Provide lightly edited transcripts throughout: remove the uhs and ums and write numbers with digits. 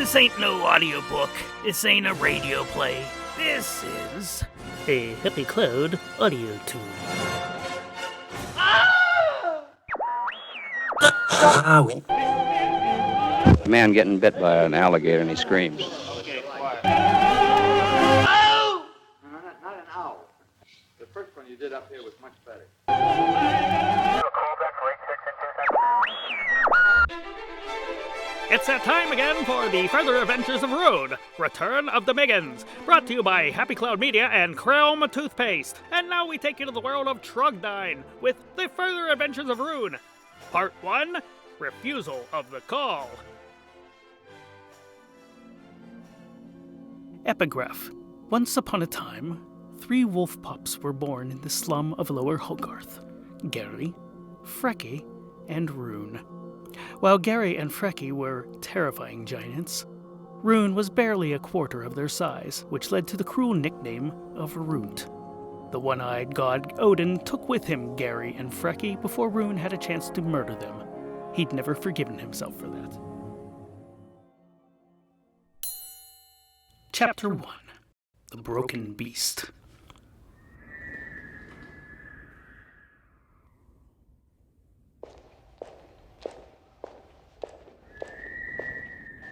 This ain't no audiobook. This ain't a radio play. This is a Happy Cloud Audiotoon. A man getting bit by an alligator and he screams. Okay, quiet. Ow! No, not an owl. The first one you did up here was much better. It's that time again for the Further Adventures of RUNE, Return of the Miggins, brought to you by Happy Cloud Media and Chrome Toothpaste. And now we take you to the world of Trogdine with the Further Adventures of RUNE. Part 1, Refusal of the Call. Epigraph. Once upon a time, 3 wolf pups were born in the slum of Lower Hogarth. Gary, Frecky, and RUNE. While Gary and Frecky were terrifying giants, RUNE was barely a quarter of their size, which led to the cruel nickname of Runt. The one-eyed god Odin took with him Gary and Frecky before RUNE had a chance to murder them. He'd never forgiven himself for that. Chapter 1. The Broken Beast.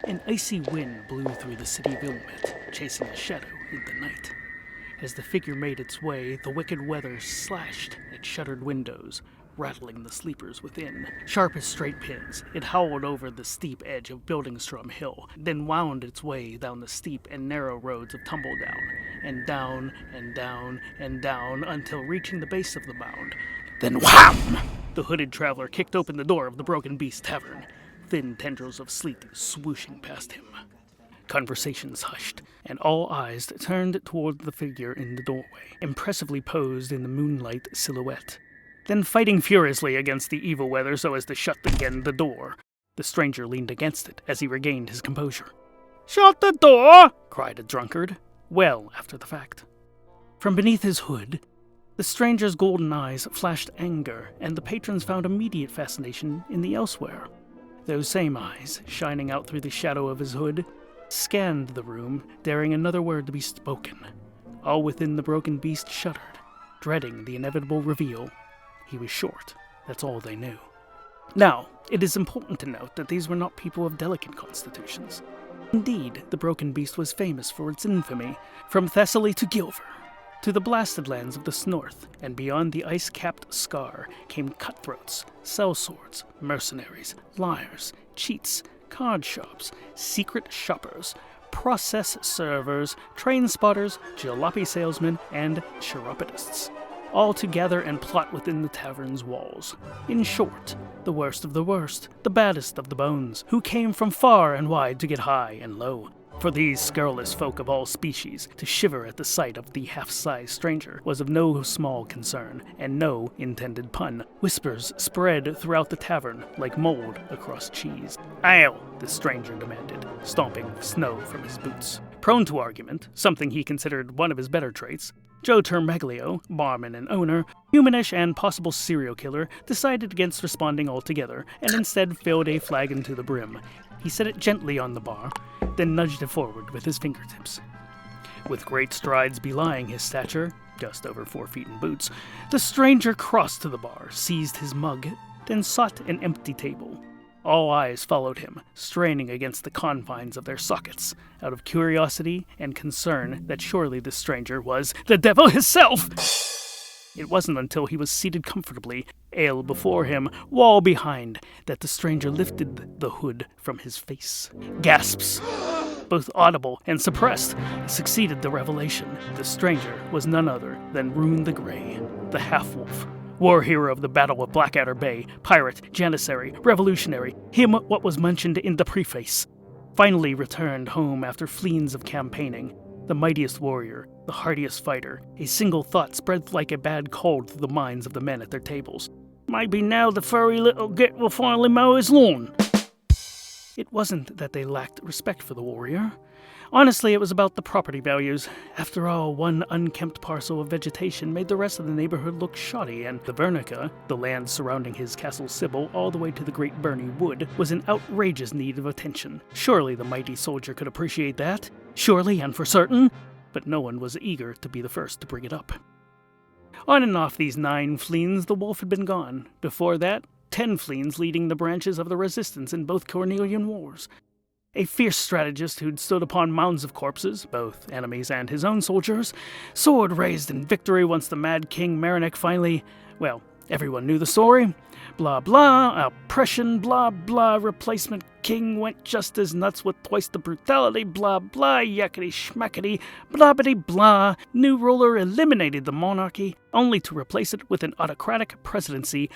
An icy wind blew through the city of Illmet, chasing a shadow in the night. As the figure made its way, the wicked weather slashed at shuttered windows, rattling the sleepers within. Sharp as straight pins, it howled over the steep edge of Buildingstrom Hill, then wound its way down the steep and narrow roads of Tumbledown, and down and down and down until reaching the base of the mound. Then wham! The hooded traveler kicked open the door of the Broken Beast Tavern, thin tendrils of sleet swooshing past him. Conversations hushed, and all eyes turned toward the figure in the doorway, impressively posed in the moonlight silhouette. Then fighting furiously against the evil weather so as to shut again the door, the stranger leaned against it as he regained his composure. "Shut the door!" cried a drunkard, well after the fact. From beneath his hood, the stranger's golden eyes flashed anger, and the patrons found immediate fascination in the elsewhere. Those same eyes, shining out through the shadow of his hood, scanned the room, daring another word to be spoken. All within the Broken Beast shuddered, dreading the inevitable reveal. He was short. That's all they knew. Now, it is important to note that these were not people of delicate constitutions. Indeed, the Broken Beast was famous for its infamy, from Thessaly to Gilver. To the blasted lands of the north, and beyond the ice-capped Scar, came cutthroats, sellswords, mercenaries, liars, cheats, card shops, secret shoppers, process servers, train spotters, jalopy salesmen, and chiropodists, all to gather and plot within the tavern's walls. In short, the worst of the worst, the baddest of the bones, who came from far and wide to get high and low. For these scurrilous folk of all species, to shiver at the sight of the half-sized stranger was of no small concern, and no intended pun. Whispers spread throughout the tavern like mold across cheese. "Ale!" the stranger demanded, stomping snow from his boots. Prone to argument, something he considered one of his better traits, Joe Termaglio, barman and owner, humanish and possible serial killer, decided against responding altogether, and instead filled a flagon to the brim. He set it gently on the bar, then nudged it forward with his fingertips. With great strides belying his stature, just over 4 feet in boots, the stranger crossed to the bar, seized his mug, then sought an empty table. All eyes followed him, straining against the confines of their sockets, out of curiosity and concern that surely this stranger was the devil himself! It wasn't until he was seated comfortably, ale before him, wall behind, that the stranger lifted the hood from his face. Gasps, both audible and suppressed, succeeded the revelation. The stranger was none other than RUNE the Grey, the half-wolf, war hero of the Battle of Blackadder Bay, pirate, janissary, revolutionary, him what was mentioned in the preface. Finally returned home after fleens of campaigning. The mightiest warrior, the hardiest fighter, a single thought spread like a bad cold through the minds of the men at their tables. "Maybe now the furry little git will finally mow his lawn." It wasn't that they lacked respect for the warrior. Honestly, it was about the property values. After all, one unkempt parcel of vegetation made the rest of the neighborhood look shoddy, and the Vernica, the land surrounding his castle Cybill all the way to the great Berni wood, was in outrageous need of attention. Surely the mighty soldier could appreciate that. Surely and for certain. But no one was eager to be the first to bring it up. On and off these 9 fleens, the wolf had been gone. Before that, 10 fleens leading the branches of the resistance in both Cornelian wars. A fierce strategist who'd stood upon mounds of corpses, both enemies and his own soldiers, sword raised in victory once the mad King Marinic finally, well, everyone knew the story. Blah blah, oppression, blah blah, replacement king went just as nuts with twice the brutality, blah blah, yakety schmackety, blah bitty blah. New ruler eliminated the monarchy, only to replace it with an autocratic presidency,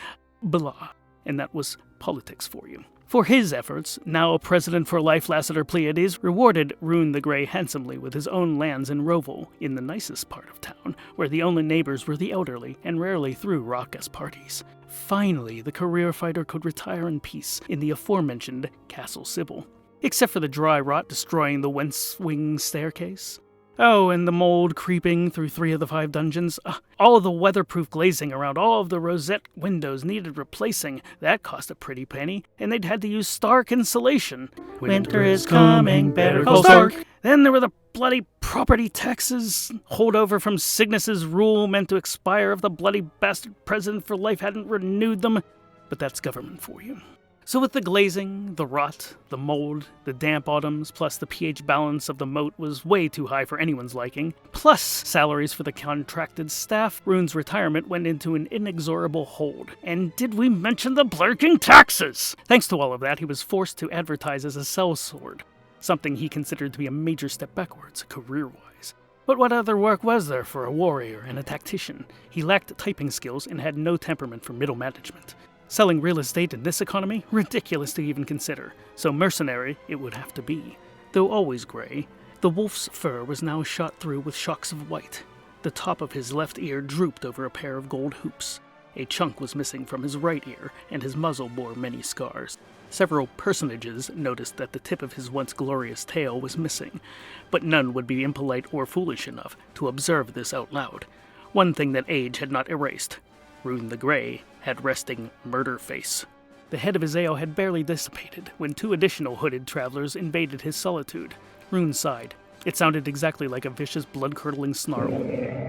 blah. And that was politics for you. For his efforts, now president for life Lassiter Pleiades rewarded RUNE the Grey handsomely with his own lands in Roval, in the nicest part of town, where the only neighbors were the elderly and rarely threw raucous parties. Finally, the career fighter could retire in peace in the aforementioned Castle Cybill, except for the dry rot destroying the west-wing staircase. Oh, and the mold creeping through 3 of the 5 dungeons. All of the weatherproof glazing around all of the rosette windows needed replacing. That cost a pretty penny, and they'd had to use Stark insulation. Winter is coming, better call Stark. Then there were the bloody property taxes, holdover from Cygnus's rule meant to expire if the bloody bastard president for life hadn't renewed them. But that's government for you. So with the glazing, the rot, the mold, the damp autumns, plus the pH balance of the moat was way too high for anyone's liking, plus salaries for the contracted staff, RUNE's retirement went into an inexorable hold. And did we mention the blurking taxes? Thanks to all of that, he was forced to advertise as a sellsword, something he considered to be a major step backwards, career-wise. But what other work was there for a warrior and a tactician? He lacked typing skills and had no temperament for middle management. Selling real estate in this economy? Ridiculous to even consider. So mercenary it would have to be. Though always grey, the wolf's fur was now shot through with shocks of white. The top of his left ear drooped over a pair of gold hoops. A chunk was missing from his right ear, and his muzzle bore many scars. Several personages noticed that the tip of his once glorious tail was missing, but none would be impolite or foolish enough to observe this out loud. One thing that age had not erased. RUNE the Grey had resting murder face. The head of his ale had barely dissipated when 2 additional hooded travelers invaded his solitude. RUNE sighed. It sounded exactly like a vicious, blood-curdling snarl.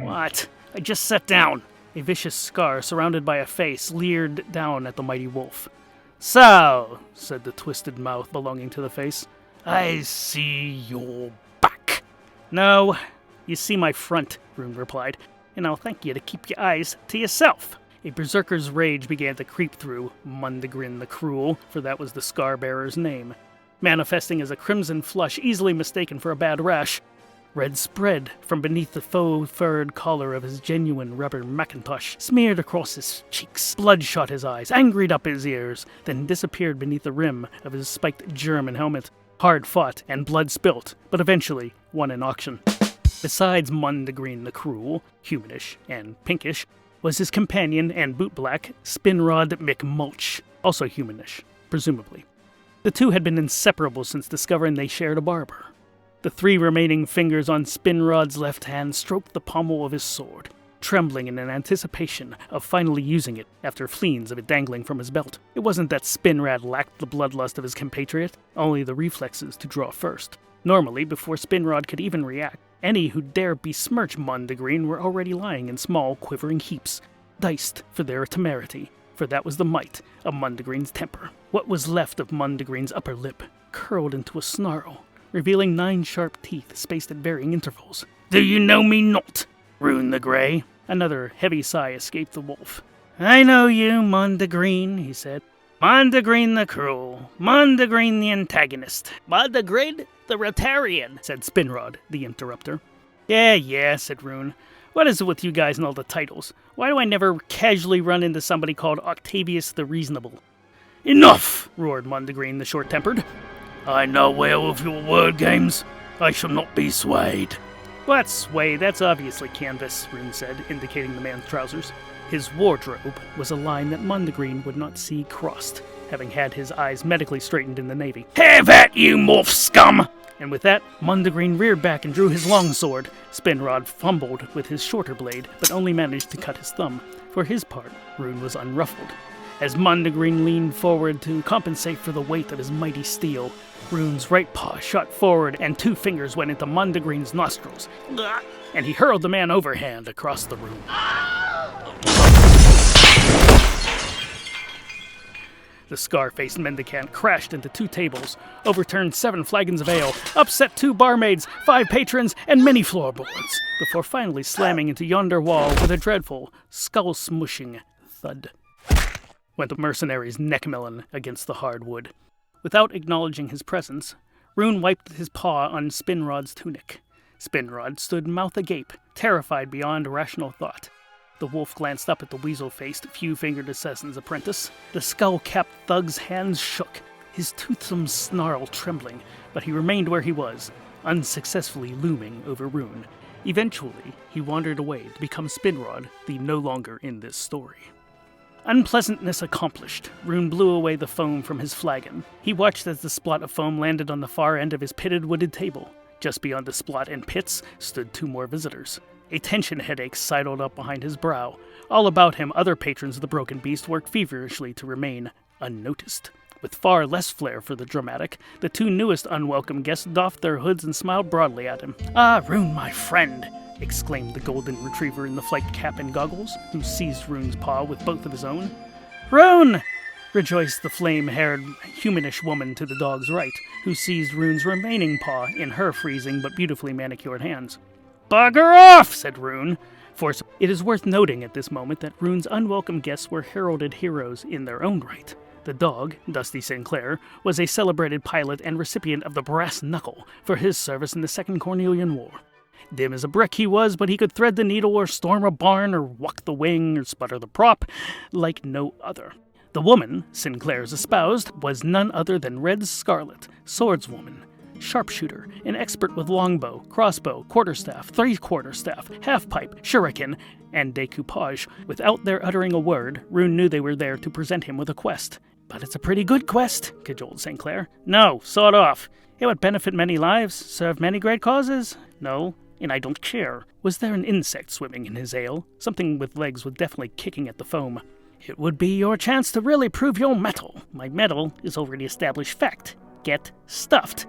What? I just sat down. A vicious scar surrounded by a face leered down at the mighty wolf. So, said the twisted mouth belonging to the face, I see your back. No, you see my front, RUNE replied, and I'll thank you to keep your eyes to yourself. A berserker's rage began to creep through Mundagrin the Cruel, for that was the scar-bearer's name, manifesting as a crimson flush easily mistaken for a bad rash. Red spread from beneath the faux-furred collar of his genuine rubber mackintosh, smeared across his cheeks. Blood shot his eyes, angried up his ears, then disappeared beneath the rim of his spiked German helmet. Hard fought and blood spilt, but eventually won an auction. Besides Mundagrin the Cruel, humanish and pinkish, was his companion and bootblack, Spinrod McMulch, also humanish, presumably. The 2 had been inseparable since discovering they shared a barber. The 3 remaining fingers on Spinrod's left hand stroked the pommel of his sword, trembling in an anticipation of finally using it after fleens of it dangling from his belt. It wasn't that Spinrad lacked the bloodlust of his compatriot, only the reflexes to draw first. Normally, before Spinrod could even react, any who dare besmirch Mundagrin were already lying in small, quivering heaps, diced for their temerity, for that was the might of Mundagrin's temper. What was left of Mundagrin's upper lip curled into a snarl, revealing 9 sharp teeth spaced at varying intervals. Do you know me not, RUNE the Grey? Another heavy sigh escaped the wolf. I know you, Mundagrin, he said. Mundagrin the Cruel, Mundagrin the antagonist. Mundagrin the Rotarian, said Spinrod, the interrupter. Yeah, said RUNE. What is it with you guys and all the titles? Why do I never casually run into somebody called Octavius the Reasonable? Enough, roared Mundagrin the Short-Tempered. I know well of your word games. I shall not be swayed. What swayed? That's obviously canvas, RUNE said, indicating the man's trousers. His wardrobe was a line that Mondegreen would not see crossed, having had his eyes medically straightened in the Navy. "Have at you, morph scum!" And with that, Mondegreen reared back and drew his longsword. Spinrod fumbled with his shorter blade, but only managed to cut his thumb. For his part, Rune was unruffled. As Mondegreen leaned forward to compensate for the weight of his mighty steel, Rune's right paw shot forward and 2 fingers went into Mondegreen's nostrils, and he hurled the man overhand across the room. The scar-faced mendicant crashed into 2 tables, overturned 7 flagons of ale, upset 2 barmaids, 5 patrons, and many floorboards, before finally slamming into yonder wall with a dreadful, skull-smushing thud. Went the mercenary's neck-melon against the hard wood. Without acknowledging his presence, Rune wiped his paw on Spinrod's tunic. Spinrod stood mouth agape, terrified beyond rational thought. The wolf glanced up at the weasel-faced, few-fingered assassin's apprentice. The skull-capped thug's hands shook, his toothsome snarl trembling, but he remained where he was, unsuccessfully looming over Rune. Eventually, he wandered away to become Spinrod, the no longer in this story. Unpleasantness accomplished, Rune blew away the foam from his flagon. He watched as the splot of foam landed on the far end of his pitted wooded table. Just beyond the splot and pits stood 2 more visitors. A tension headache sidled up behind his brow. All about him, other patrons of the broken beast worked feverishly to remain unnoticed. With far less flair for the dramatic, the 2 newest unwelcome guests doffed their hoods and smiled broadly at him. "Ah, Rune, my friend!" exclaimed the golden retriever in the flight cap and goggles, who seized Rune's paw with both of his own. "Rune!" rejoiced the flame-haired, humanish woman to the dog's right, who seized Rune's remaining paw in her freezing but beautifully manicured hands. "Bugger off!" said Rune. It is worth noting at this moment that Rune's unwelcome guests were heralded heroes in their own right. The dog, Dusty Sinclair, was a celebrated pilot and recipient of the Brass Knuckle for his service in the Second Cornelian War. Dim as a brick he was, but he could thread the needle or storm a barn or walk the wing or sputter the prop like no other. The woman, Sinclair's espoused, was none other than Red Scarlet, swordswoman, sharpshooter, an expert with longbow, crossbow, quarterstaff, three-quarterstaff, half-pipe, shuriken, and decoupage. Without their uttering a word, Rune knew they were there to present him with a quest. "But it's a pretty good quest," cajoled Sinclair. "No, sawed off. It would benefit many lives, serve many great causes. No, and I don't care." Was there an insect swimming in his ale? Something with legs was definitely kicking at the foam. "It would be your chance to really prove your mettle. My mettle is already established fact. Get stuffed."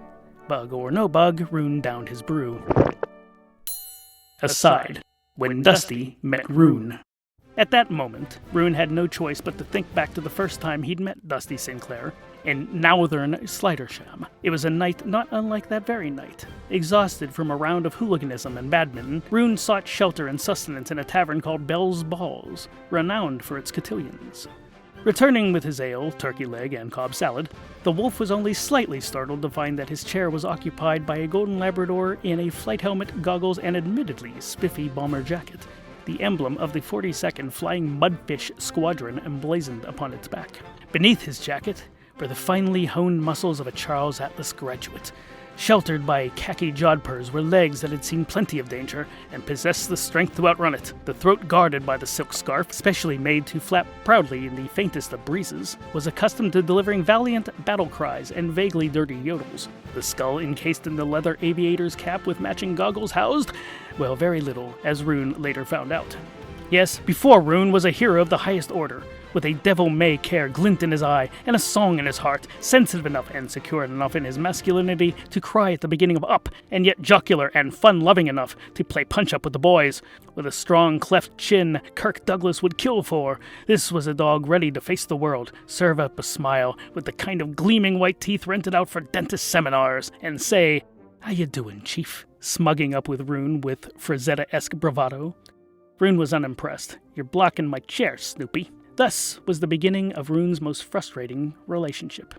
Bug or no bug, Rune downed his brew. Aside, when Dusty met Rune. At that moment, Rune had no choice but to think back to the first time he'd met Dusty Sinclair in Northern Slidersham. It was a night not unlike that very night. Exhausted from a round of hooliganism and badminton, Rune sought shelter and sustenance in a tavern called Bell's Balls, renowned for its cotillions. Returning with his ale, turkey leg, and cob salad, the wolf was only slightly startled to find that his chair was occupied by a golden Labrador in a flight helmet, goggles, and admittedly spiffy bomber jacket, the emblem of the 42nd Flying Mudfish Squadron emblazoned upon its back. Beneath his jacket were the finely honed muscles of a Charles Atlas graduate. Sheltered by khaki jodhpurs were legs that had seen plenty of danger and possessed the strength to outrun it. The throat guarded by the silk scarf, specially made to flap proudly in the faintest of breezes, was accustomed to delivering valiant battle cries and vaguely dirty yodels. The skull encased in the leather aviator's cap with matching goggles housed, well, very little, as Rune later found out. Yes, before Rune was a hero of the highest order, with a devil-may-care glint in his eye and a song in his heart, sensitive enough and secure enough in his masculinity to cry at the beginning of Up, and yet jocular and fun-loving enough to play punch-up with the boys. With a strong cleft chin Kirk Douglas would kill for, this was a dog ready to face the world, serve up a smile with the kind of gleaming white teeth rented out for dentist seminars, and say, "How you doing, Chief?" smugging up with Rune with Frazetta-esque bravado. Rune was unimpressed. "You're blocking my chair, Snoopy." Thus was the beginning of Rune's most frustrating relationship.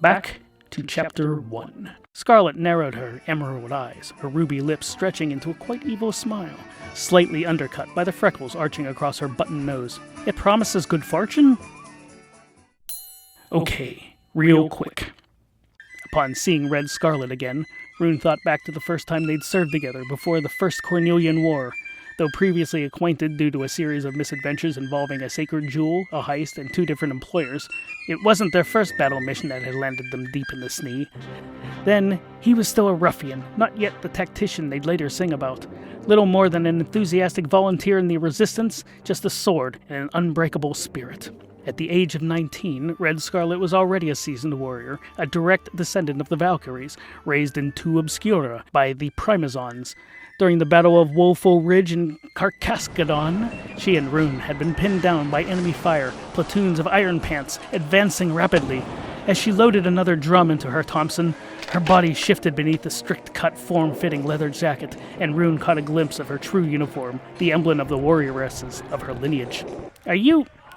Back to Chapter 1. Scarlet narrowed her emerald eyes, her ruby lips stretching into a quite evil smile, slightly undercut by the freckles arching across her button nose. "It promises good fortune?" "Okay, real quick." Upon seeing Red Scarlet again, Rune thought back to the first time they'd served together before the First Cornelian War. Though previously acquainted due to a series of misadventures involving a sacred jewel, a heist, and 2 different employers, it wasn't their first battle mission that had landed them deep in the snee. Then, he was still a ruffian, not yet the tactician they'd later sing about. Little more than an enthusiastic volunteer in the resistance, just a sword and an unbreakable spirit. At the age of 19, Red Scarlet was already a seasoned warrior, a direct descendant of the Valkyries, raised in Tu Obscura by the Primazons. During the Battle of Woeful Ridge and Carcassonne, she and Rune had been pinned down by enemy fire, platoons of Iron Pants advancing rapidly. As she loaded another drum into her Thompson, her body shifted beneath the strict-cut, form-fitting leather jacket, and Rune caught a glimpse of her true uniform, the emblem of the warrioresses of her lineage.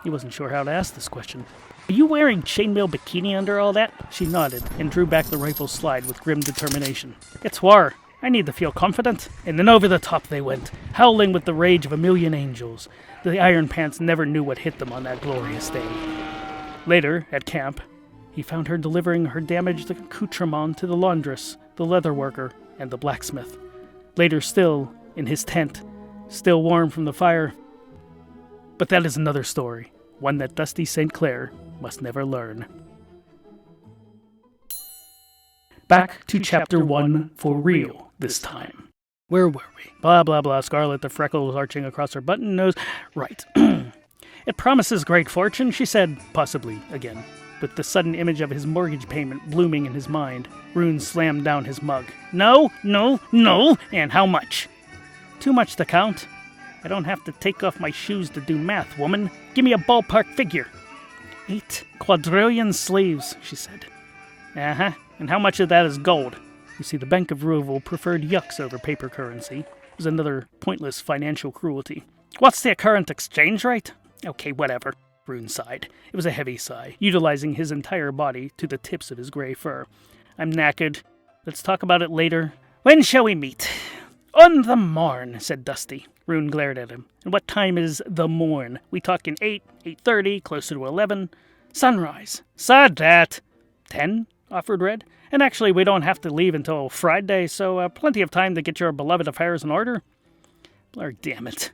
He wasn't sure how to ask this question. Are you wearing chainmail bikini under all that? She nodded and drew back the rifle's slide with grim determination. It's war. I need to feel confident. And then over the top they went, howling with the rage of a million angels. The Iron Pants never knew what hit them on that glorious day. Later, at camp, he found her delivering her damaged accoutrement to the laundress, the leatherworker, and the blacksmith. Later still, in his tent, still warm from the fire. But that is another story, one that Dusty St. Clair must never learn. Back to Chapter 1 for real this time. Where were we? Blah, blah, blah, Scarlet, the freckles arching across her button nose. Right. It promises great fortune, she said, possibly again. With the sudden image of his mortgage payment blooming in his mind, Rune slammed down his mug. No, no, no, and how much? Too much to count. I don't have to take off my shoes to do math, woman. Give me a ballpark figure. 8 quadrillion slaves, she said. Uh-huh, and how much of that is gold? You see, the Bank of Rouville preferred yucks over paper currency. It was another pointless financial cruelty. What's the current exchange rate? Okay, whatever. Rune sighed. It was a heavy sigh, utilizing his entire body to the tips of his gray fur. I'm knackered. Let's talk about it later. When shall we meet? On the morn, said Dusty. Rune glared at him. And what time is the morn? We talking 8, 8:30, closer to 11? Sunrise. Saw that. 10, offered Red. And actually, we don't have to leave until Friday, so plenty of time to get your beloved affairs in order. Blur, damn it.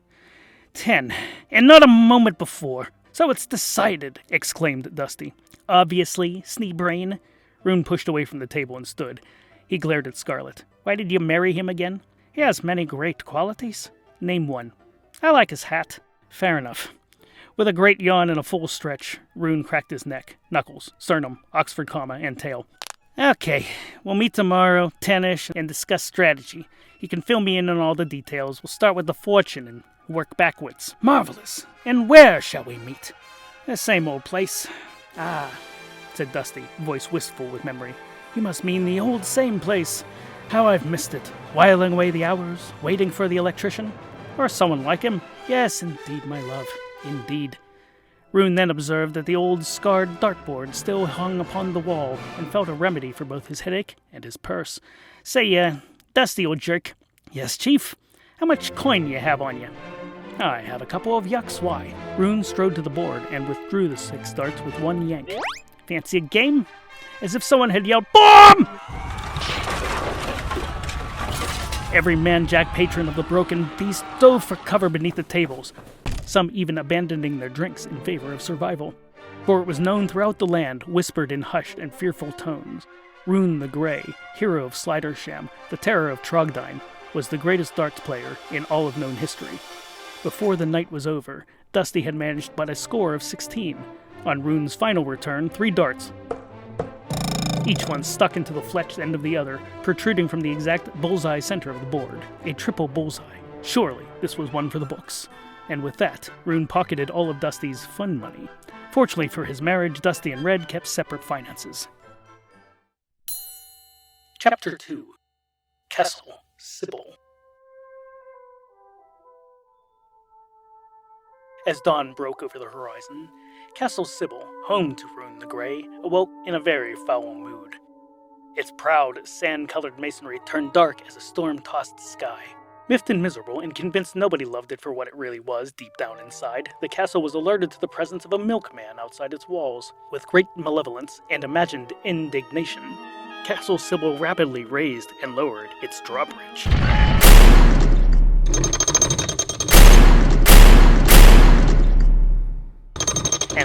10, and not a moment before. So it's decided, exclaimed Dusty. Obviously, Sneebrain. Rune pushed away from the table and stood. He glared at Scarlet. Why did you marry him again? He has many great qualities. Name one. I like his hat. Fair enough. With a great yawn and a full stretch, Rune cracked his neck, knuckles, sternum, Oxford comma, and tail. Okay, we'll meet tomorrow, 10-ish, and discuss strategy. You can fill me in on all the details. We'll start with the fortune and work backwards. Marvelous. And where shall we meet? The same old place. Ah, said Dusty, voice wistful with memory. You must mean the old same place. How I've missed it. Whiling away the hours, waiting for the electrician. Or someone like him. Yes, indeed, my love. Indeed. Rune then observed that the old scarred dartboard still hung upon the wall and felt a remedy for both his headache and his purse. Say, Dusty, old jerk. Yes, Chief? How much coin you have on you? I have a couple of yucks, why? Rune strode to the board and withdrew the 6 darts with one yank. Fancy a game? As if someone had yelled, BOMB! Every man-jack patron of the Broken Beast dove for cover beneath the tables, some even abandoning their drinks in favor of survival. For it was known throughout the land, whispered in hushed and fearful tones. Rune the Grey, hero of Slidersham, the terror of Trogdine, was the greatest darts player in all of known history. Before the night was over, Dusty had managed but a score of 16. On Rune's final return, 3 darts, each one stuck into the fletched end of the other, protruding from the exact bullseye center of the board. A triple bullseye. Surely, this was one for the books. And with that, Rune pocketed all of Dusty's fun money. Fortunately for his marriage, Dusty and Red kept separate finances. Chapter 2. Castle Cybill. As dawn broke over the horizon, Castle Cybill, home to Rune the Grey, awoke in a very foul mood. Its proud, sand-colored masonry turned dark as a storm-tossed sky. Miffed and miserable, and convinced nobody loved it for what it really was deep down inside, the castle was alerted to the presence of a milkman outside its walls. With great malevolence and imagined indignation, Castle Cybill rapidly raised and lowered its drawbridge.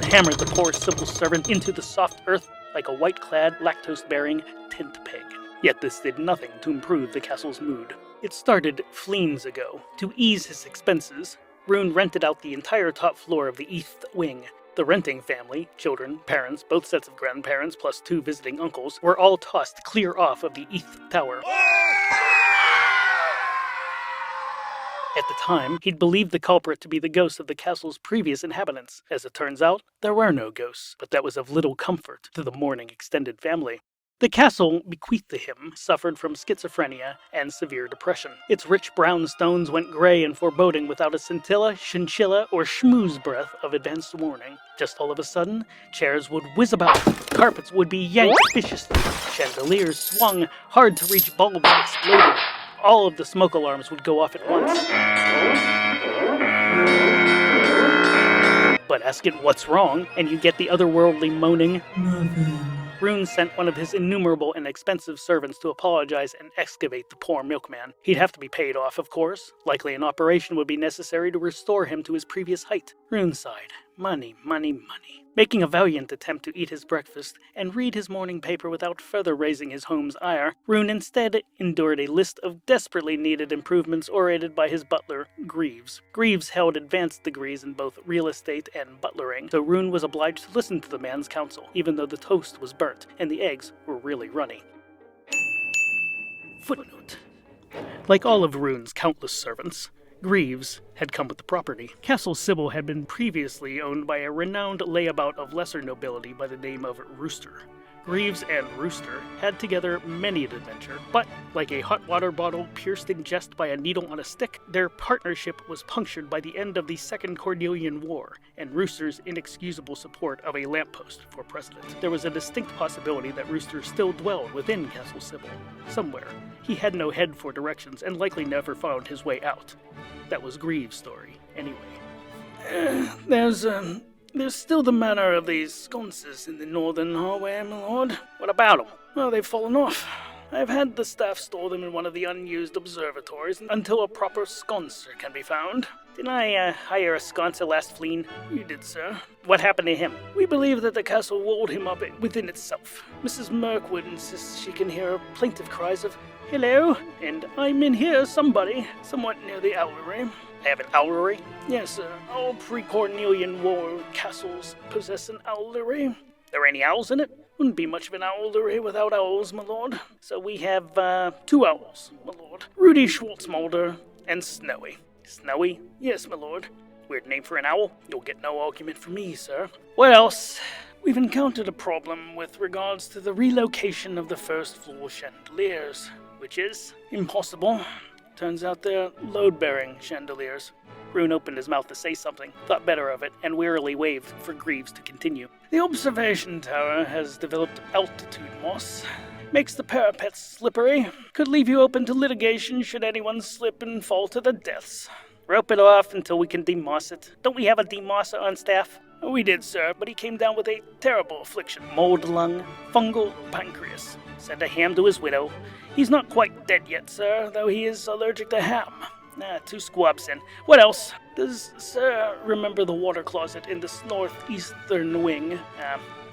hammered the poor Cybill servant into the soft earth like a white-clad, lactose-bearing tent peg. Yet this did nothing to improve the castle's mood. It started fleens ago. To ease his expenses, RUNE rented out the entire top floor of the East Wing. The renting family, children, parents, both sets of grandparents, plus 2 visiting uncles, were all tossed clear off of the East Tower. At the time, he'd believed the culprit to be the ghost of the castle's previous inhabitants. As it turns out, there were no ghosts, but that was of little comfort to the mourning extended family. The castle, bequeathed to him, suffered from schizophrenia and severe depression. Its rich brown stones went gray and foreboding without a scintilla, chinchilla, or schmooze breath of advanced warning. Just all of a sudden, chairs would whiz about, carpets would be yanked viciously, chandeliers swung, hard-to-reach bulbs exploded. All of the smoke alarms would go off at once. But ask it what's wrong, and you get the otherworldly moaning, "Nothing." RUNE sent one of his innumerable and expensive servants to apologize and excavate the poor milkman. He'd have to be paid off, of course. Likely an operation would be necessary to restore him to his previous height. RUNE sighed. Money, money, money. Making a valiant attempt to eat his breakfast and read his morning paper without further raising his home's ire, RUNE instead endured a list of desperately needed improvements orated by his butler, Greaves. Greaves held advanced degrees in both real estate and butlering, so RUNE was obliged to listen to the man's counsel, even though the toast was burnt and the eggs were really runny. Footnote. Like all of RUNE's countless servants, Greaves had come with the property. Castle Cybill had been previously owned by a renowned layabout of lesser nobility by the name of Rooster. Greaves and Rooster had together many an adventure, but, like a hot water bottle pierced in jest by a needle on a stick, their partnership was punctured by the end of the Second Cornelian War and Rooster's inexcusable support of a lamppost for president. There was a distinct possibility that Rooster still dwelled within Castle Cybill, somewhere. He had no head for directions and likely never found his way out. That was Greaves' story, anyway. There's still the matter of these sconces in the northern hallway, my lord. What about them? Well, they've fallen off. I've had the staff store them in one of the unused observatories until a proper sconcer can be found. Didn't I hire a sconcer last fleen? You did, sir. What happened to him? We believe that the castle walled him up within itself. Mrs. Mirkwood insists she can hear plaintive cries of, "Hello," and "I'm in here, somebody," somewhat near the owlery. I have an owlery? Yes, sir. All pre-Cornelian War castles possess an owlery. There any owls in it? Wouldn't be much of an owlery without owls, my lord. So we have 2 owls, my lord. Rudy Schwartzmulder and Snowy. Snowy? Yes, my lord. Weird name for an owl. You'll get no argument from me, sir. What else? We've encountered a problem with regards to the relocation of the first floor chandeliers, which is impossible. Turns out they're load-bearing chandeliers. RUNE opened his mouth to say something, thought better of it, and wearily waved for Greaves to continue. The observation tower has developed altitude moss. Makes the parapets slippery. Could leave you open to litigation should anyone slip and fall to their deaths. Rope it off until we can demoss it. Don't we have a demosser on staff? Oh, we did, sir, but he came down with a terrible affliction. Mold lung, fungal pancreas. Sent a ham to his widow. He's not quite dead yet, sir, though he is allergic to ham. 2 squabs in. What else? Does sir remember the water closet in this northeastern wing?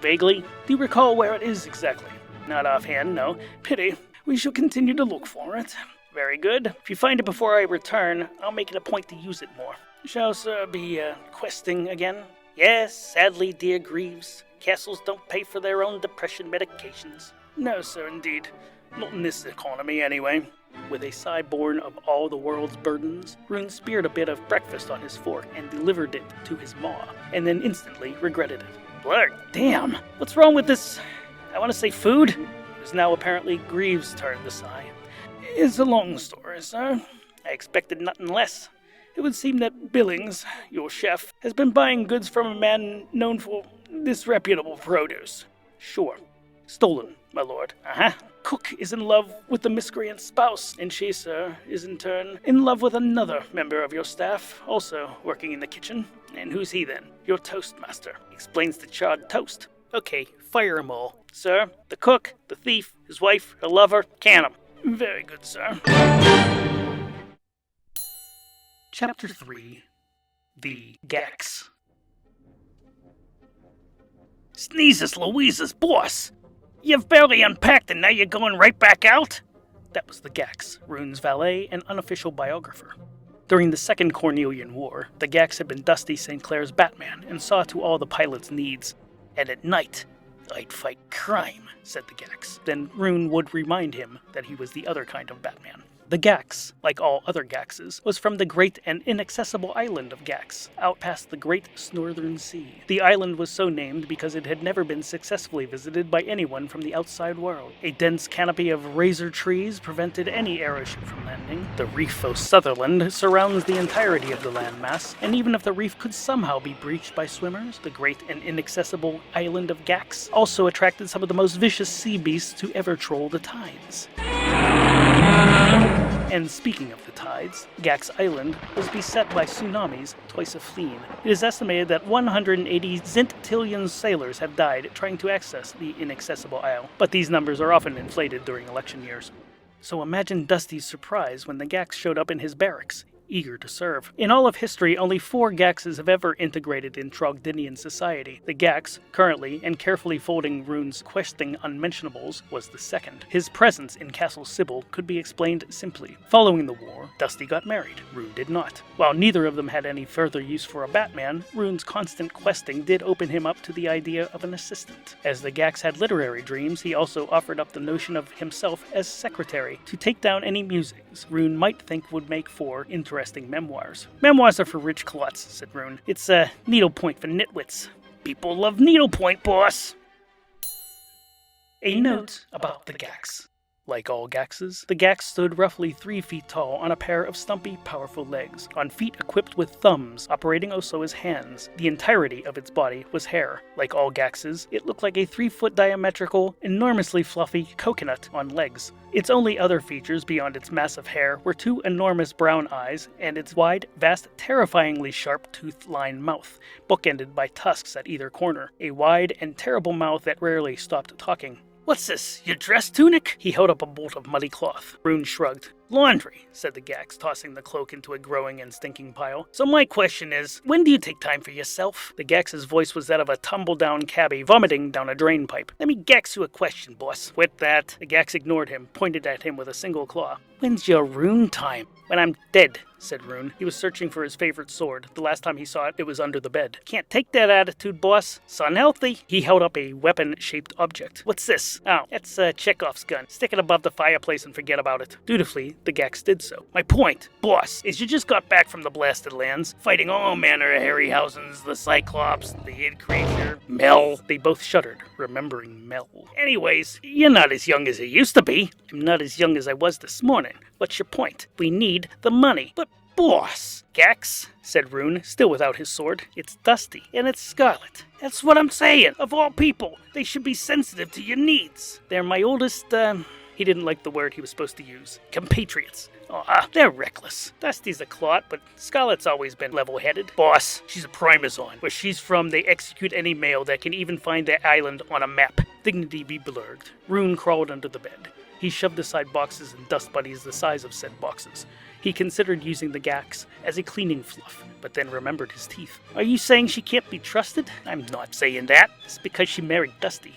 Vaguely. Do you recall where it is exactly? Not offhand, no. Pity. We shall continue to look for it. Very good. If you find it before I return, I'll make it a point to use it more. Shall sir be questing again? Yes, sadly, dear Greaves. Castles don't pay for their own depression medications. No, sir, indeed. Not in this economy, anyway. With a sigh born of all the world's burdens, RUNE speared a bit of breakfast on his fork and delivered it to his maw, and then instantly regretted it. Blur, damn! What's wrong with this? I want to say food? It was now apparently Greaves' turn to sigh. It's a long story, sir. I expected nothing less. It would seem that Billings, your chef, has been buying goods from a man known for disreputable produce. Sure. Stolen, my lord. Cook is in love with the miscreant's spouse, and she, sir, is in turn in love with another member of your staff, also working in the kitchen. And who's he then? Your toastmaster. Explains the charred toast. Okay, fire 'em all. Sir, the cook, the thief, his wife, her lover, can 'em. Very good, sir. Chapter 3. The Gax. Sneezes Louise's boss! You've barely unpacked and now you're going right back out? That was the Gax, Rune's valet and unofficial biographer. During the Second Cornelian War, the Gax had been Dusty St. Clair's Batman and saw to all the pilot's needs. And at night, I'd fight crime, said the Gax. Then Rune would remind him that he was the other kind of Batman. The Gax, like all other Gaxes, was from the great and inaccessible island of Gax, out past the Great Northern Sea. The island was so named because it had never been successfully visited by anyone from the outside world. A dense canopy of razor trees prevented any airship from landing. The reef of Sutherland surrounds the entirety of the landmass, and even if the reef could somehow be breached by swimmers, the great and inaccessible island of Gax also attracted some of the most vicious sea beasts to ever troll the tides. And speaking of the tides, Gax Island was beset by tsunamis twice a fleen. It is estimated that 180 zintillion sailors have died trying to access the inaccessible isle, but these numbers are often inflated during election years. So imagine Dusty's surprise when the Gax showed up in his barracks, eager to serve. In all of history, only 4 Gaxes have ever integrated in Trogdinian society. The Gax, currently and carefully folding Rune's questing unmentionables, was the second. His presence in Castle Cybill could be explained simply. Following the war, Dusty got married. Rune did not. While neither of them had any further use for a Batman, Rune's constant questing did open him up to the idea of an assistant. As the Gax had literary dreams, he also offered up the notion of himself as secretary to take down any musings Rune might think would make for interesting memoirs. Memoirs are for rich clots, said Rune. It's a needlepoint for nitwits. People love needlepoint, boss! A note about the Gax. Like all Gaxes, the Gax stood roughly 3 feet tall on a pair of stumpy, powerful legs, on feet equipped with thumbs, operating also as hands. The entirety of its body was hair. Like all Gaxes, it looked like a 3-foot diametrical, enormously fluffy coconut on legs. Its only other features beyond its massive hair were 2 enormous brown eyes and its wide, vast, terrifyingly sharp tooth-lined mouth, bookended by tusks at either corner. A wide and terrible mouth that rarely stopped talking. What's this, your dress tunic? He held up a bolt of muddy cloth. Rune shrugged. Laundry, said the Gax, tossing the cloak into a growing and stinking pile. So my question is, when do you take time for yourself? The Gax's voice was that of a tumble-down cabbie vomiting down a drain pipe. Let me Gax you a question, boss. With that, the Gax ignored him, pointed at him with a single claw. When's your Rune time? When I'm dead, said Rune. He was searching for his favorite sword. The last time he saw it, it was under the bed. Can't take that attitude, boss. It's unhealthy. He held up a weapon-shaped object. What's this? Oh, that's Chekhov's gun. Stick it above the fireplace and forget about it. Dutifully, the Gax did so. My point, boss, is you just got back from the blasted lands, fighting all manner of Harryhausens, the Cyclops, the Id Creature, Mel. They both shuddered, remembering Mel. Anyways, you're not as young as you used to be. I'm not as young as I was this morning. What's your point? We need the money. But boss! Gax, said Rune, still without his sword. It's Dusty, and it's Scarlet. That's what I'm saying. Of all people, they should be sensitive to your needs. They're my oldest, he didn't like the word he was supposed to use. Compatriots. They're reckless. Dusty's a clot, but Scarlet's always been level-headed. Boss, she's a Primazon. Where she's from, they execute any male that can even find their island on a map. Dignity be blurred. Rune crawled under the bed. He shoved aside boxes and dust buddies the size of said boxes. He considered using the Gax as a cleaning fluff, but then remembered his teeth. Are you saying she can't be trusted? I'm not saying that. It's because she married Dusty.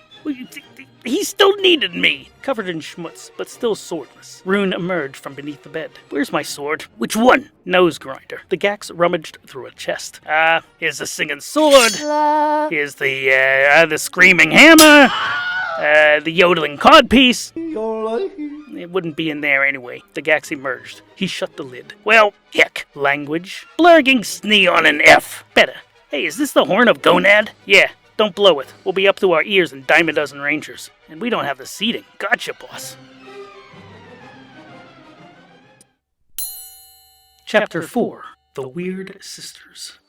He still needed me! Covered in schmutz, but still swordless, Rune emerged from beneath the bed. Where's my sword? Which one? Nose grinder. The Gax rummaged through a chest. Here's the singing sword. Here's the screaming hammer. The yodeling codpiece. It wouldn't be in there anyway. The Gax emerged. He shut the lid. Well, heck. Language. Blurging snee on an F. Better. Hey, is this the horn of Gonad? Yeah. Don't blow it. We'll be up to our ears in dime a dozen rangers. And we don't have the seating. Gotcha, boss. Chapter 4. The Weird Sisters.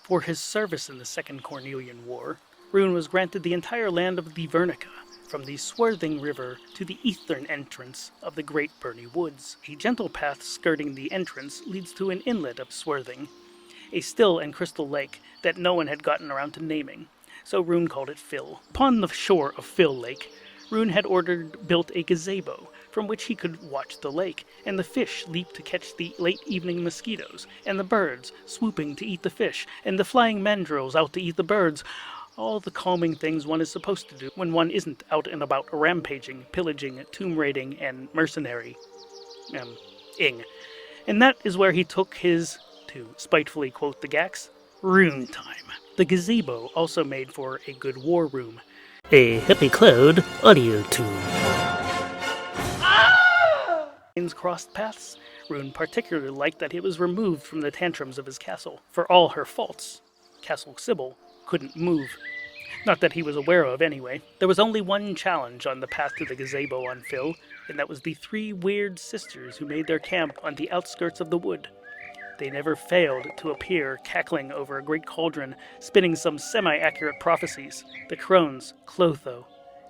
For his service in the Second Cornelian War, Rune was granted the entire land of the Vernica, from the Swarthing River to the eastern entrance of the Great Berni Woods. A gentle path skirting the entrance leads to an inlet of Swarthing, a still and crystal lake that no one had gotten around to naming. So Rune called it Phil. Upon the shore of Phil Lake, Rune had built a gazebo, from which he could watch the lake, and the fish leap to catch the late evening mosquitoes, and the birds swooping to eat the fish, and the flying mandrills out to eat the birds, All the calming things one is supposed to do when one isn't out and about rampaging, pillaging, tomb raiding, and ing. And that is where he took his, to spitefully quote the Gax, rune time. The gazebo also made for a good war room. A Happy Cloud Audiotoon. Crossed paths. Rune particularly liked that he was removed from the tantrums of his castle. For all her faults, Castle Cybill couldn't move. Not that he was aware of, anyway. There was only one challenge on the path to the Gazebo-upon-Phil, and that was the 3 weird sisters who made their camp on the outskirts of the wood. They never failed to appear, cackling over a great cauldron, spinning some semi-accurate prophecies. The crones, Clotho,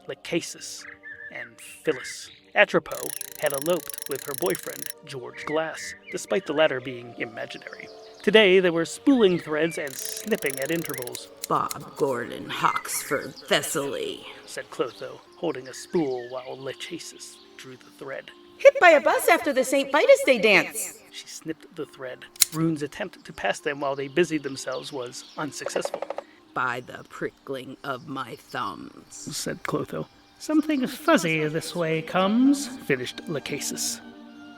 Lachesis, and Phyllis. Atropos had eloped with her boyfriend, George Glass, despite the latter being imaginary. Today, they were spooling threads and snipping at intervals. Bob Gordon Hawksford Thessaly, said Clotho, holding a spool while Lachesis drew the thread. Hit by a bus after the St. Vitus Day dance. She snipped the thread. Rune's attempt to pass them while they busied themselves was unsuccessful. By the prickling of my thumbs, said Clotho. Something fuzzy this way comes, finished Lachesis.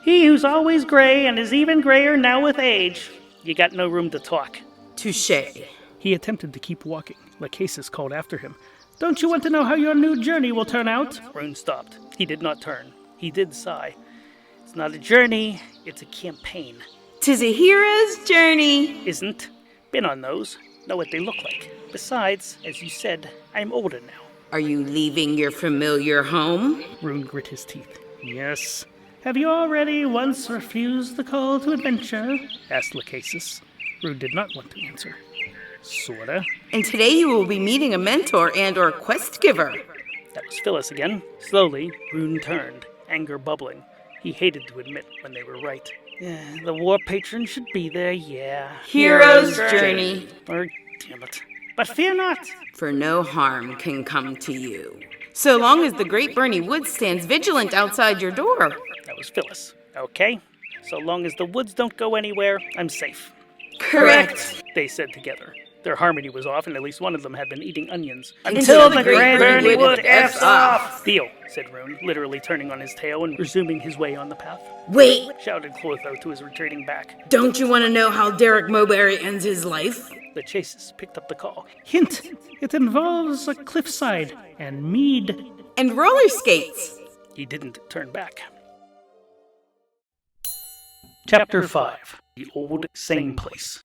He who's always gray and is even grayer now with age. You got no room to talk. Touché. He attempted to keep walking. Lachesis called after him. Don't you want to know how your new journey will turn out? Rune stopped. He did not turn. He did sigh. It's not a journey, it's a campaign. 'Tis a hero's journey. Isn't. Been on those. Know what they look like. Besides, as you said, I'm older now. Are you leaving your familiar home? Rune grit his teeth. Yes. Have you already once refused the call to adventure? Asked Lachesis. Rune did not want to answer. Sorta. And today you will be meeting a mentor and or quest giver. That was Phyllis again. Slowly, Rune turned, anger bubbling. He hated to admit when they were right. Yeah, the war patron should be there, yeah. Hero's journey. Or, damn it. But fear not. For no harm can come to you, so long as the great Berni Woods stands vigilant outside your door. That was Phyllis. Okay. So long as the woods don't go anywhere, I'm safe. Correct, they said together. Their harmony was off, and at least one of them had been eating onions. Until the great Berni Wood F's off! Deal, said Rune, literally turning on his tail and resuming his way on the path. Wait! Shouted Clotho to his retreating back. Don't you want to know how Derek Mowberry ends his life? Lachesis picked up the call. Hint! It involves a cliffside and mead. And roller skates. He didn't turn back. Chapter 5. The Old Same Place.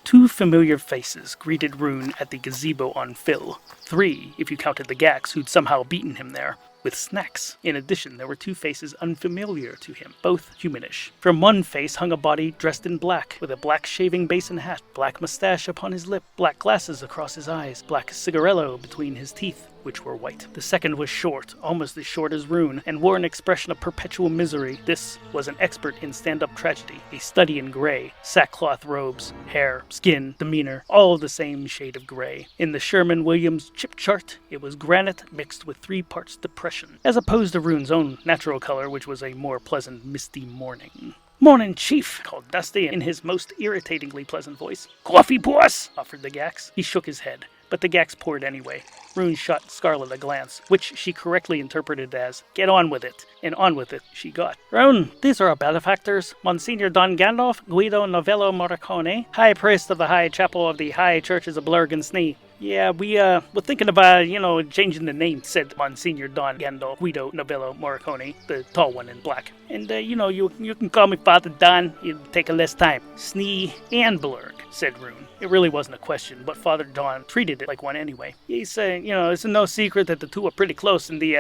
2 familiar faces greeted Rune at the Gazebo-upon-Phil. 3, if you counted the Gax who'd somehow beaten him there, with snacks. In addition, there were 2 faces unfamiliar to him, both humanish. From one face hung a body dressed in black, with a black shaving basin hat, black mustache upon his lip, black glasses across his eyes, black cigarello between his teeth, which were white. The second was short, almost as short as Rune, and wore an expression of perpetual misery. This was an expert in stand-up tragedy, a study in gray, sackcloth robes, hair, skin, demeanor, all the same shade of gray. In the Sherman-Williams chip chart, it was granite mixed with 3 parts depression, as opposed to Rune's own natural color, which was a more pleasant, misty morning. "Morning, Chief," called Dusty in his most irritatingly pleasant voice. "Coffee, boss," offered the Gax. He shook his head, but the Gax poured anyway. Rune shot Scarlet a glance, which she correctly interpreted as, "Get on with it," and on with it she got. "Rune, these are our benefactors, Monsignor Don Gandalf, Guido Novello Morricone, High Priest of the High Chapel of the High Churches of Blurg and Snee." "Yeah, we're thinking about, changing the name," said Monsignor Don Gandalf, Guido Novello Morricone, the tall one in black. "And, you can call me Father Don, it'll take a less time." "Snee and Blurg," said Rune. It really wasn't a question, but Father Don treated it like one anyway. He said, it's no secret that the two are pretty close in the,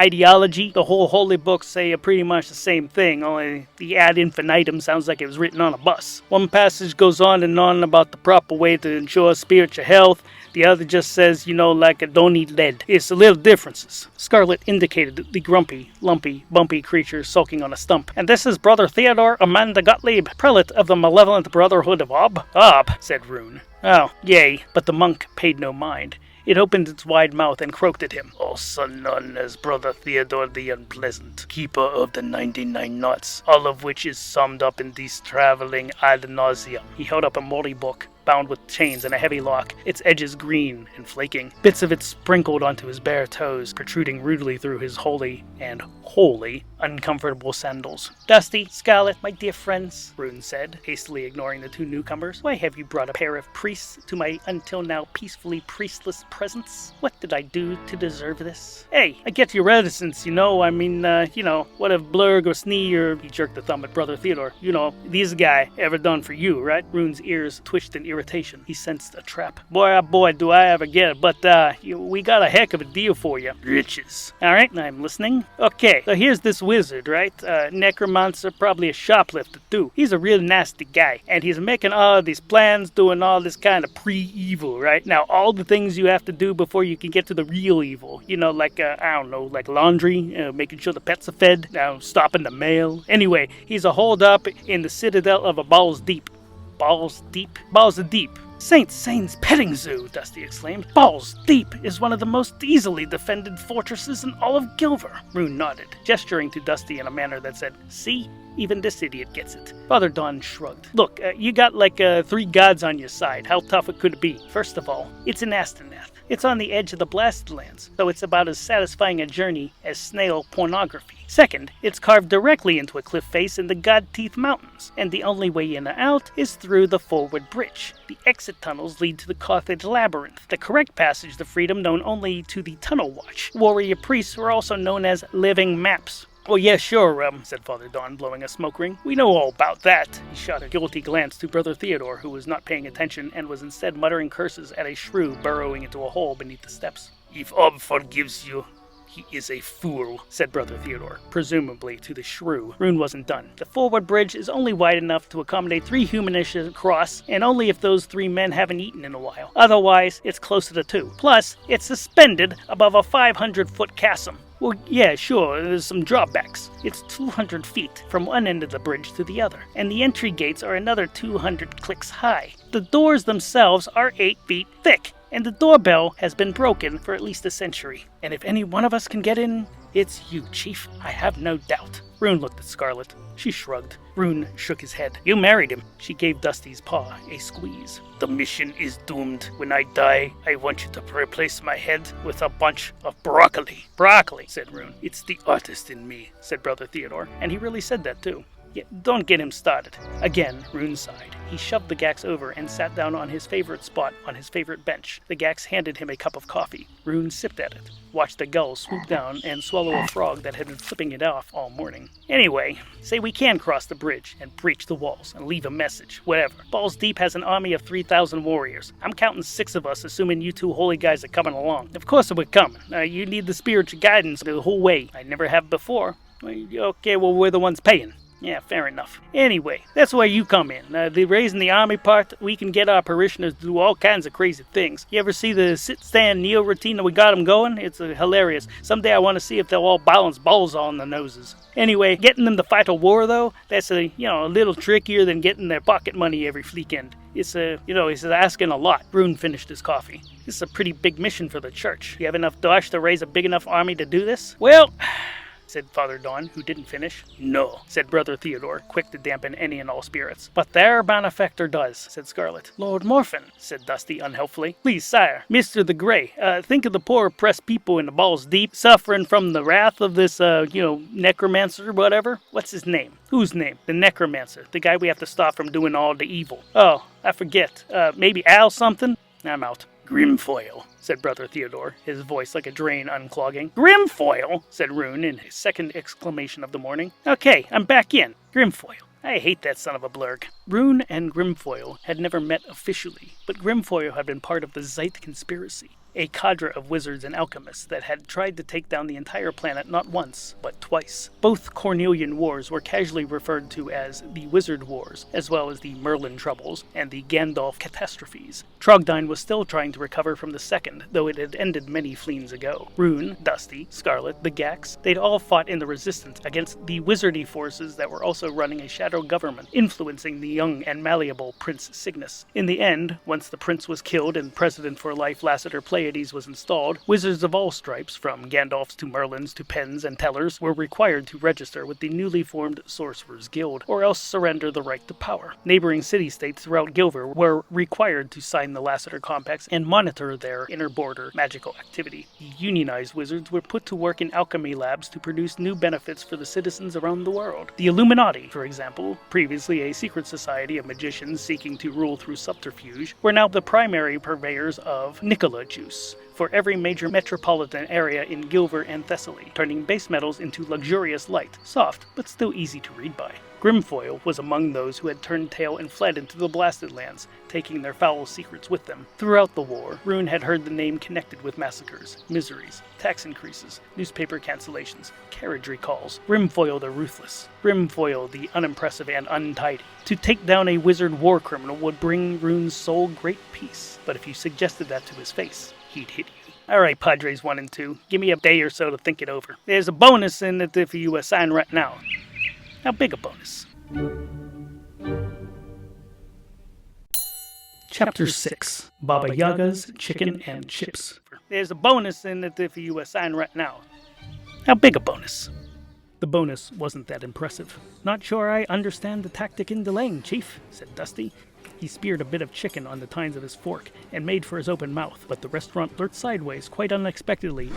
ideology. The whole holy books say pretty much the same thing, only the ad infinitum sounds like it was written on a bus. One passage goes on and on about the proper way to ensure spiritual health. The other just says, don't eat lead. It's the little differences. Scarlet indicated the grumpy, lumpy, bumpy creature sulking on a stump. "And this is Brother Theodore Amanda Gottlieb, prelate of the malevolent Brotherhood of Ob?" "Ob," said Rune. "Oh, yay," but the monk paid no mind. It opened its wide mouth and croaked at him. Also known as Brother Theodore the Unpleasant, keeper of the 99 knots, all of which is summed up in this traveling ad nauseam. He held up a moldy book, bound with chains and a heavy lock, its edges green and flaking, bits of it sprinkled onto his bare toes, protruding rudely through his holy and wholly uncomfortable sandals. Dusty, Scarlet, my dear friends, Rune said, hastily ignoring the two newcomers, why have you brought a pair of priests to my until now peacefully priestless presence? What did I do to deserve this? Hey, I get your reticence, I mean, what if Blurg or Snee or... He jerked a thumb at Brother Theodore. These guy ever done for you, right? Rune's ears twitched in irritation. He sensed a trap. Boy, oh boy, do I ever get it, but we got a heck of a deal for you. Riches. Alright, I'm listening. Okay, so here's this wizard, right? Necromancer, probably a shoplifter too. He's a real nasty guy, and he's making all these plans, doing all this kind of pre-evil, right? Now, all the things you have to do before you can get to the real evil, like laundry, making sure the pets are fed, stopping the mail. Anyway, he's a hold-up in the citadel of a Balls Deep. Balls Deep? Balls Deep. Saint Sain's petting zoo, Dusty exclaimed. Balls Deep is one of the most easily defended fortresses in all of Gilver. Rune nodded, gesturing to Dusty in a manner that said, see? Even this idiot gets it. Father Dawn shrugged. Look, you got 3 gods on your side. How tough it could be? First of all, it's in Astenath. It's on the edge of the Blasted Lands, so it's about as satisfying a journey as snail pornography. Second, it's carved directly into a cliff face in the God Teeth Mountains, and the only way in and out is through the forward bridge. The exit tunnels lead to the Carthage Labyrinth, the correct passage to freedom known only to the Tunnel Watch. Warrior priests were also known as living maps. Well, yeah, sure, said Father Dawn, blowing a smoke ring. We know all about that. He shot a guilty glance to Brother Theodore, who was not paying attention and was instead muttering curses at a shrew burrowing into a hole beneath the steps. If Ob forgives you, he is a fool, said Brother Theodore, presumably to the shrew. Rune wasn't done. The forward bridge is only wide enough to accommodate 3 humanish across, and only if those 3 men haven't eaten in a while. Otherwise, it's closer to 2. Plus, it's suspended above a 500-foot chasm. Well, yeah, sure, there's some drawbacks. It's 200 feet from one end of the bridge to the other, and the entry gates are another 200 clicks high. The doors themselves are 8 feet thick, and the doorbell has been broken for at least a century. And if any one of us can get in, it's you, Chief. I have no doubt. Rune looked at Scarlet. She shrugged. Rune shook his head. You married him. She gave Dusty's paw a squeeze. The mission is doomed. When I die, I want you to replace my head with a bunch of broccoli. Broccoli, said Rune. It's the artist in me, said Brother Theodore. And he really said that too. Yeah, don't get him started. Again, Rune sighed. He shoved the Gax over and sat down on his favorite spot on his favorite bench. The Gax handed him a cup of coffee. Rune sipped at it, watched a gull swoop down and swallow a frog that had been flipping it off all morning. Anyway, say we can cross the bridge and breach the walls and leave a message, whatever. Balls Deep has an army of 3,000 warriors. I'm counting 6 of us, assuming you 2 holy guys are coming along. Of course we're coming. You need the spiritual guidance the whole way. I never have before. Okay, well, we're the ones paying. Yeah, fair enough. Anyway, that's where you come in. The raising the army part, we can get our parishioners to do all kinds of crazy things. You ever see the sit-stand-kneel routine that we got them going? It's hilarious. Someday I want to see if they'll all balance balls on the noses. Anyway, getting them to fight a war, though, that's a little trickier than getting their pocket money every weekend. It's he's asking a lot. Rune finished his coffee. This is a pretty big mission for the church. You have enough dosh to raise a big enough army to do this? Well... said Father Dawn, who didn't finish. No, said Brother Theodore, quick to dampen any and all spirits. But their benefactor does, said Scarlet. Lord Morphin, said Dusty unhelpfully. Please, sire, Mr. the Grey, think of the poor oppressed people in the Balls Deep, suffering from the wrath of this, necromancer, whatever. What's his name? Whose name? The necromancer, the guy we have to stop from doing all the evil. Oh, I forget. Maybe Al something? I'm out. Grimfoil, said Brother Theodore, his voice like a drain unclogging. Grimfoil, said Rune in his second exclamation of the morning. Okay, I'm back in. Grimfoil. I hate that son of a blurg. Rune and Grimfoil had never met officially, but Grimfoil had been part of the Zeit conspiracy, a cadre of wizards and alchemists that had tried to take down the entire planet not once, but twice. Both Cornelian Wars were casually referred to as the Wizard Wars, as well as the Merlin Troubles and the Gandalf Catastrophes. Trogdine was still trying to recover from the second, though it had ended many fleens ago. Rune, Dusty, Scarlet, the Gax, they'd all fought in the resistance against the wizardy forces that were also running a shadow government, influencing the young and malleable Prince Cygnus. In the end, once the prince was killed and President for Life Lassiter played Pleiades was installed, wizards of all stripes, from Gandalfs to Merlins to Pens and Tellers, were required to register with the newly formed Sorcerers Guild, or else surrender the right to power. Neighboring city-states throughout Gilver were required to sign the Lassiter Compacts and monitor their inter-border magical activity. Unionized wizards were put to work in alchemy labs to produce new benefits for the citizens around the world. The Illuminati, for example, previously a secret society of magicians seeking to rule through subterfuge, were now the primary purveyors of Nicola juice for every major metropolitan area in Gilver and Thessaly, turning base metals into luxurious light, soft, but still easy to read by. Grimfoil was among those who had turned tail and fled into the Blasted Lands, taking their foul secrets with them. Throughout the war, Rune had heard the name connected with massacres, miseries, tax increases, newspaper cancellations, carriage recalls. Grimfoil the ruthless, Grimfoil the unimpressive and untidy. To take down a wizard war criminal would bring Rune's soul great peace, but if you suggested that to his face, he'd hit you. Alright, Padres 1 and 2, give me a day or so to think it over. There's a bonus in it if you assign right now. How big a bonus? Chapter 6, Baba Yaga's Chicken and Chips. There's a bonus in it if you assign right now. How big a bonus? The bonus wasn't that impressive. Not sure I understand the tactic in delaying, Chief, said Dusty. He speared a bit of chicken on the tines of his fork and made for his open mouth, but the restaurant lurched sideways quite unexpectedly,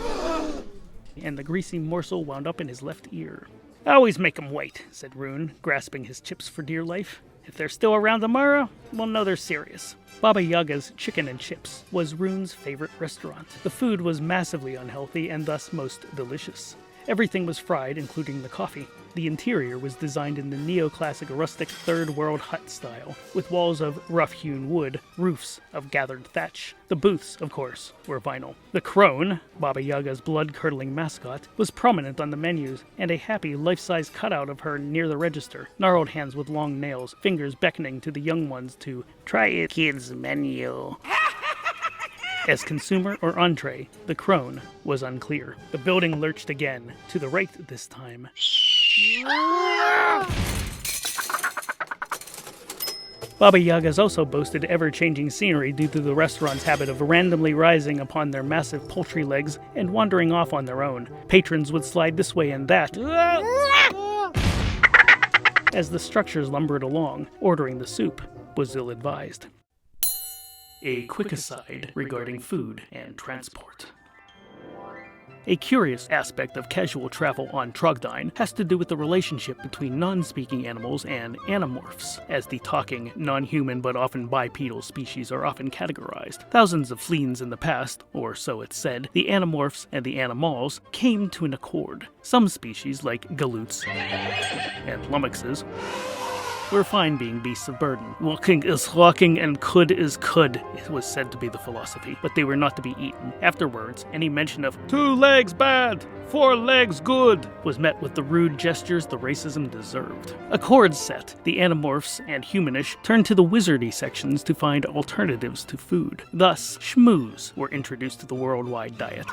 and the greasy morsel wound up in his left ear. Always make 'em wait, said Rune, grasping his chips for dear life. If they're still around tomorrow, we'll know they're serious. Baba Yaga's Chicken and Chips was Rune's favorite restaurant. The food was massively unhealthy and thus most delicious. Everything was fried, including the coffee. The interior was designed in the neoclassic rustic third world hut style, with walls of rough-hewn wood, roofs of gathered thatch. The booths, of course, were vinyl. The crone, Baba Yaga's blood-curdling mascot, was prominent on the menus, and a happy life-size cutout of her near the register, gnarled hands with long nails, fingers beckoning to the young ones to try a kid's menu. As consumer or entree, the crone was unclear. The building lurched again, to the right this time. Baba Yaga's also boasted ever-changing scenery due to the restaurant's habit of randomly rising upon their massive poultry legs and wandering off on their own. Patrons would slide this way and that as the structures lumbered along. Ordering the soup was ill-advised. A quick aside regarding food and transport. A curious aspect of casual travel on Trogdine has to do with the relationship between non-speaking animals and animorphs, as the talking, non-human but often bipedal species are often categorized. Thousands of fleens in the past, or so it's said, the animorphs and the animals came to an accord. Some species, like galoots and lummoxes, were fine being beasts of burden. Walking is walking and could is could, it was said to be the philosophy, but they were not to be eaten. Afterwards, any mention of 2 legs bad, 4 legs good was met with the rude gestures the racism deserved. Accords set, the animorphs and humanish turned to the wizardy sections to find alternatives to food. Thus, shmoos were introduced to the worldwide diet.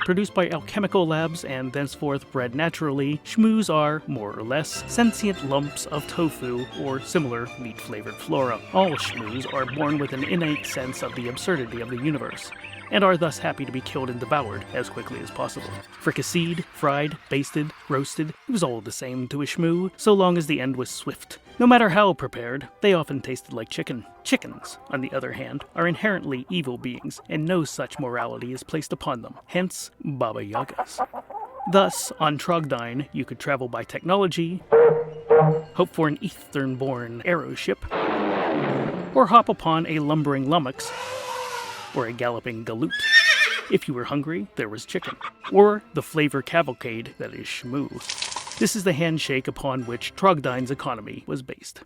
Produced by alchemical labs and thenceforth bred naturally, shmoos are, more or less, sentient lumps of tofu or similar meat-flavored flora. All shmoos are born with an innate sense of the absurdity of the universe, and are thus happy to be killed and devoured as quickly as possible. Fricasseed, fried, basted, roasted, it was all the same to a shmoo, so long as the end was swift. No matter how prepared, they often tasted like chicken. Chickens, on the other hand, are inherently evil beings, and no such morality is placed upon them, hence Baba Yagas. Thus, on Trogdine, you could travel by technology, hope for an Eastern-born aeroship, or hop upon a lumbering lummox, or a galloping galoot. If you were hungry, there was chicken, or the flavor cavalcade that is shmoo. This is the handshake upon which Trogdine's economy was based.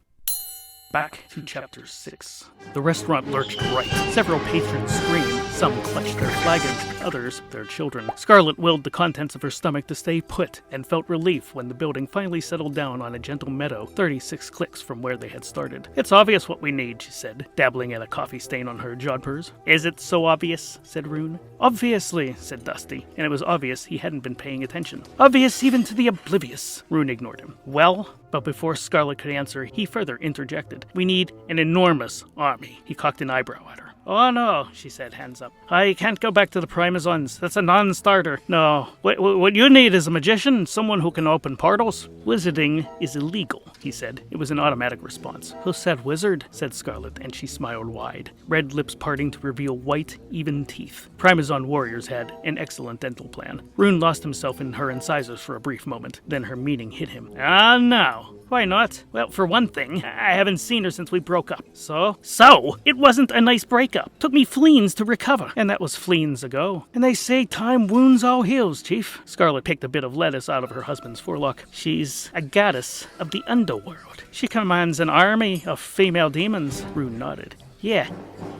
Back to Chapter 6. The restaurant lurched right. Several patrons screamed. Some clutched their flagons, others their children. Scarlet willed the contents of her stomach to stay put, and felt relief when the building finally settled down on a gentle meadow, 36 clicks from where they had started. "It's obvious what we need," she said, dabbling at a coffee stain on her jodhpurs. "Is it so obvious?" said Rune. "Obviously," said Dusty, and it was obvious he hadn't been paying attention. "Obvious even to the oblivious." Rune ignored him. "Well?" But before Scarlet could answer, he further interjected. "We need an enormous army." He cocked an eyebrow at her. Oh no, she said, hands up. I can't go back to the Primazons. That's a non-starter. No. What you need is a magician, someone who can open portals. Wizarding is illegal, he said. It was an automatic response. Who said wizard? Said Scarlet, and she smiled wide, red lips parting to reveal white, even teeth. Primazon warriors had an excellent dental plan. Rune lost himself in her incisors for a brief moment, then her meaning hit him. Ah, no. Why not? Well, for one thing, I haven't seen her since we broke up. So, it wasn't a nice breakup. Took me fleens to recover, and that was fleens ago. And they say time wounds all heals, Chief. Scarlet picked a bit of lettuce out of her husband's forelock. She's a goddess of the underworld. She commands an army of female demons. Rune nodded. Yeah,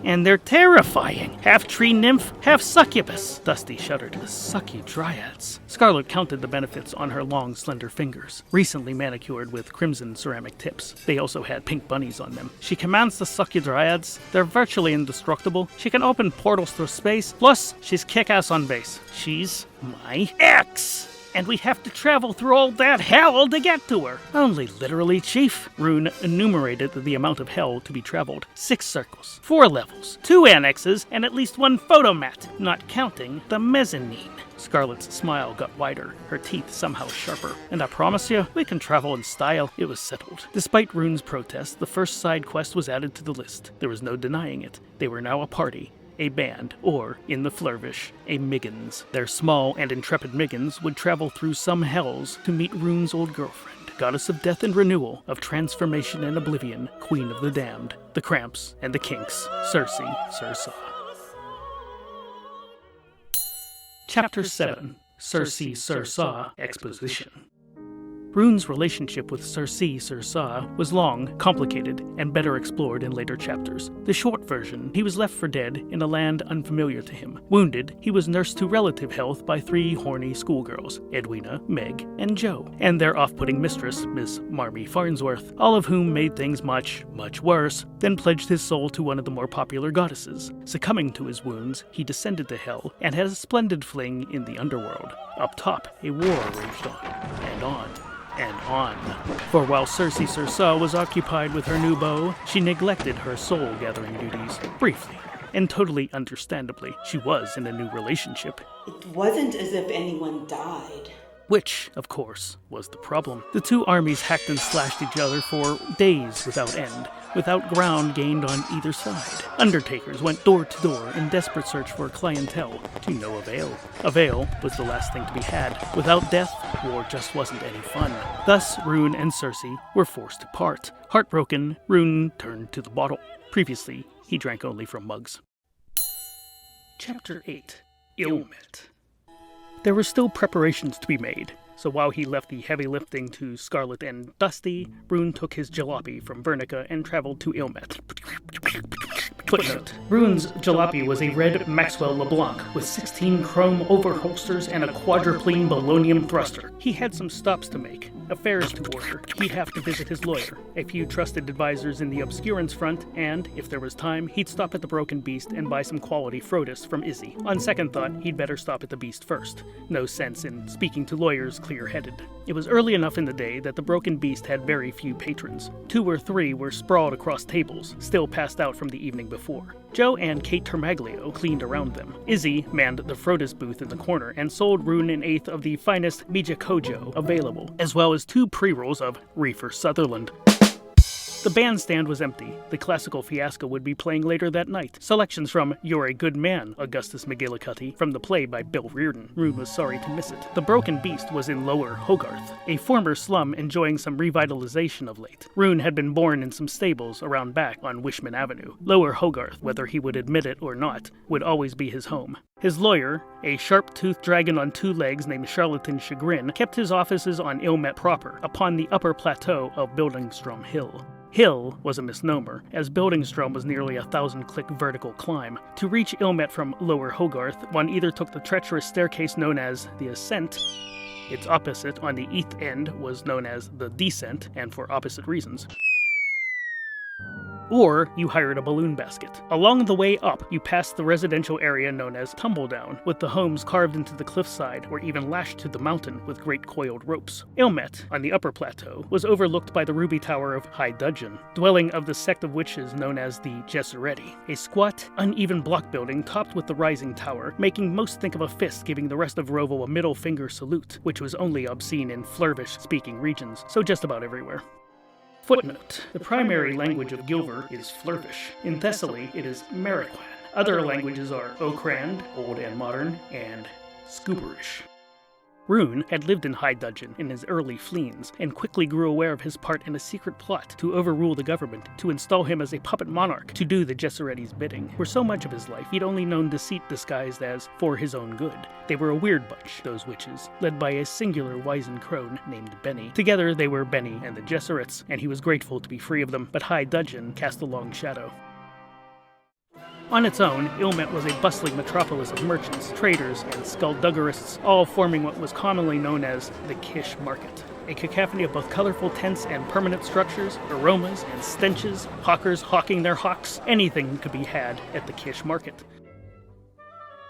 and they're terrifying. Half tree nymph, half succubus. Dusty shuddered. The sucky dryads. Scarlet counted the benefits on her long, slender fingers, recently manicured with crimson ceramic tips. They also had pink bunnies on them. She commands the sucky dryads. They're virtually indestructible. She can open portals through space. Plus, she's kick-ass on base. She's my ex. And we have to travel through all that hell to get to her. Only literally, Chief. Rune enumerated the amount of hell to be traveled. 6 circles, 4 levels, 2 annexes, and at least 1 photomat, not counting the mezzanine. Scarlet's smile got wider, her teeth somehow sharper. And I promise you, we can travel in style. It was settled. Despite Rune's protest, the first side quest was added to the list. There was no denying it. They were now a party. A band, or, in the Flurvish, a Miggins. Their small and intrepid Miggins would travel through some hells to meet Rune's old girlfriend, goddess of death and renewal, of transformation and oblivion, queen of the damned, the cramps and the kinks, Cirçe. Chapter 7. Cirçe, Exposition. Rune's relationship with Cirçe was long, complicated, and better explored in later chapters. The short version, he was left for dead in a land unfamiliar to him. Wounded, he was nursed to relative health by 3 horny schoolgirls, Edwina, Meg, and Jo, and their off-putting mistress, Miss Marmee Farnsworth, all of whom made things much, much worse, then pledged his soul to one of the more popular goddesses. Succumbing to his wounds, he descended to hell, and had a splendid fling in the underworld. Up top, a war raged on, and on. And on. For while Cirçe was occupied with her new beau, she neglected her soul-gathering duties, briefly. And totally understandably, she was in a new relationship. It wasn't as if anyone died. Which, of course, was the problem. The 2 armies hacked and slashed each other for days without end, without ground gained on either side. Undertakers went door to door in desperate search for clientele, to no avail. Avail was the last thing to be had. Without death, war just wasn't any fun. Thus, Rune and Cirçe were forced to part. Heartbroken, Rune turned to the bottle. Previously, he drank only from mugs. Chapter 8. Illmet. There were still preparations to be made, so while he left the heavy lifting to Scarlet and Dusty, Rune took his jalopy from Bernica and traveled to Illmet. Footnote. Rune's jalopy was a red Maxwell LeBlanc with 16 chrome overholsters and a quadruplane bolonium thruster. He had some stops to make, affairs to order. He'd have to visit his lawyer, a few trusted advisors in the Obscurant's front, and, if there was time, he'd stop at the Broken Beast and buy some quality Frodis from Izzy. On second thought, he'd better stop at the Beast first. No sense in speaking to lawyers clear-headed. It was early enough in the day that the Broken Beast had very few patrons. 2 or 3 were sprawled across tables, still passed out from the evening before. Jo and Kate Termaglio cleaned around them. Izzy manned the Frodis booth in the corner and sold Rune an eighth of the finest Mijakojo available, as well as 2 pre-rolls of Reefer Sutherland. The bandstand was empty. The classical fiasco would be playing later that night. Selections from You're a Good Man, Augustus McGillicuddy, from the play by Bill Reardon. Rune was sorry to miss it. The Broken Beast was in Lower Hogarth, a former slum enjoying some revitalization of late. Rune had been born in some stables around back on Wishman Avenue. Lower Hogarth, whether he would admit it or not, would always be his home. His lawyer, a sharp-toothed dragon on 2 legs named Charlatan Chagrin, kept his offices on Illmet proper, upon the upper plateau of Buildingstrom Hill. Hill was a misnomer, as Buildingstrom was nearly a 1,000-click vertical climb. To reach Illmet from Lower Hogarth, one either took the treacherous staircase known as the Ascent. Its opposite on the east end was known as the Descent, and for opposite reasons. Or you hired a balloon basket. Along the way up, you passed the residential area known as Tumbledown, with the homes carved into the cliffside or even lashed to the mountain with great coiled ropes. Illmet, on the upper plateau, was overlooked by the ruby tower of High Dudgeon, dwelling of the sect of witches known as the Gesseretti, a squat, uneven block building topped with the rising tower, making most think of a fist giving the rest of Roval a middle finger salute, which was only obscene in Flirvish-speaking regions, so just about everywhere. Footnote: the primary language of Gilver is Flirvish. In Thessaly, it is Mariquan. Other languages are Okrand, Old and Modern, and Scooberish. RUNE had lived in High Dudgeon in his early fleens, and quickly grew aware of his part in a secret plot to overrule the government, to install him as a puppet monarch, to do the Gesseretti's bidding. For so much of his life, he'd only known deceit disguised as for his own good. They were a weird bunch, those witches, led by a singular wizened crone named Berni. Together they were Berni and the Gesserets, and he was grateful to be free of them, but High Dudgeon cast a long shadow. On its own, Illmet was a bustling metropolis of merchants, traders, and skulldugerists, all forming what was commonly known as the Kish Market. A cacophony of both colorful tents and permanent structures, aromas and stenches, hawkers hawking their hawks, anything could be had at the Kish Market.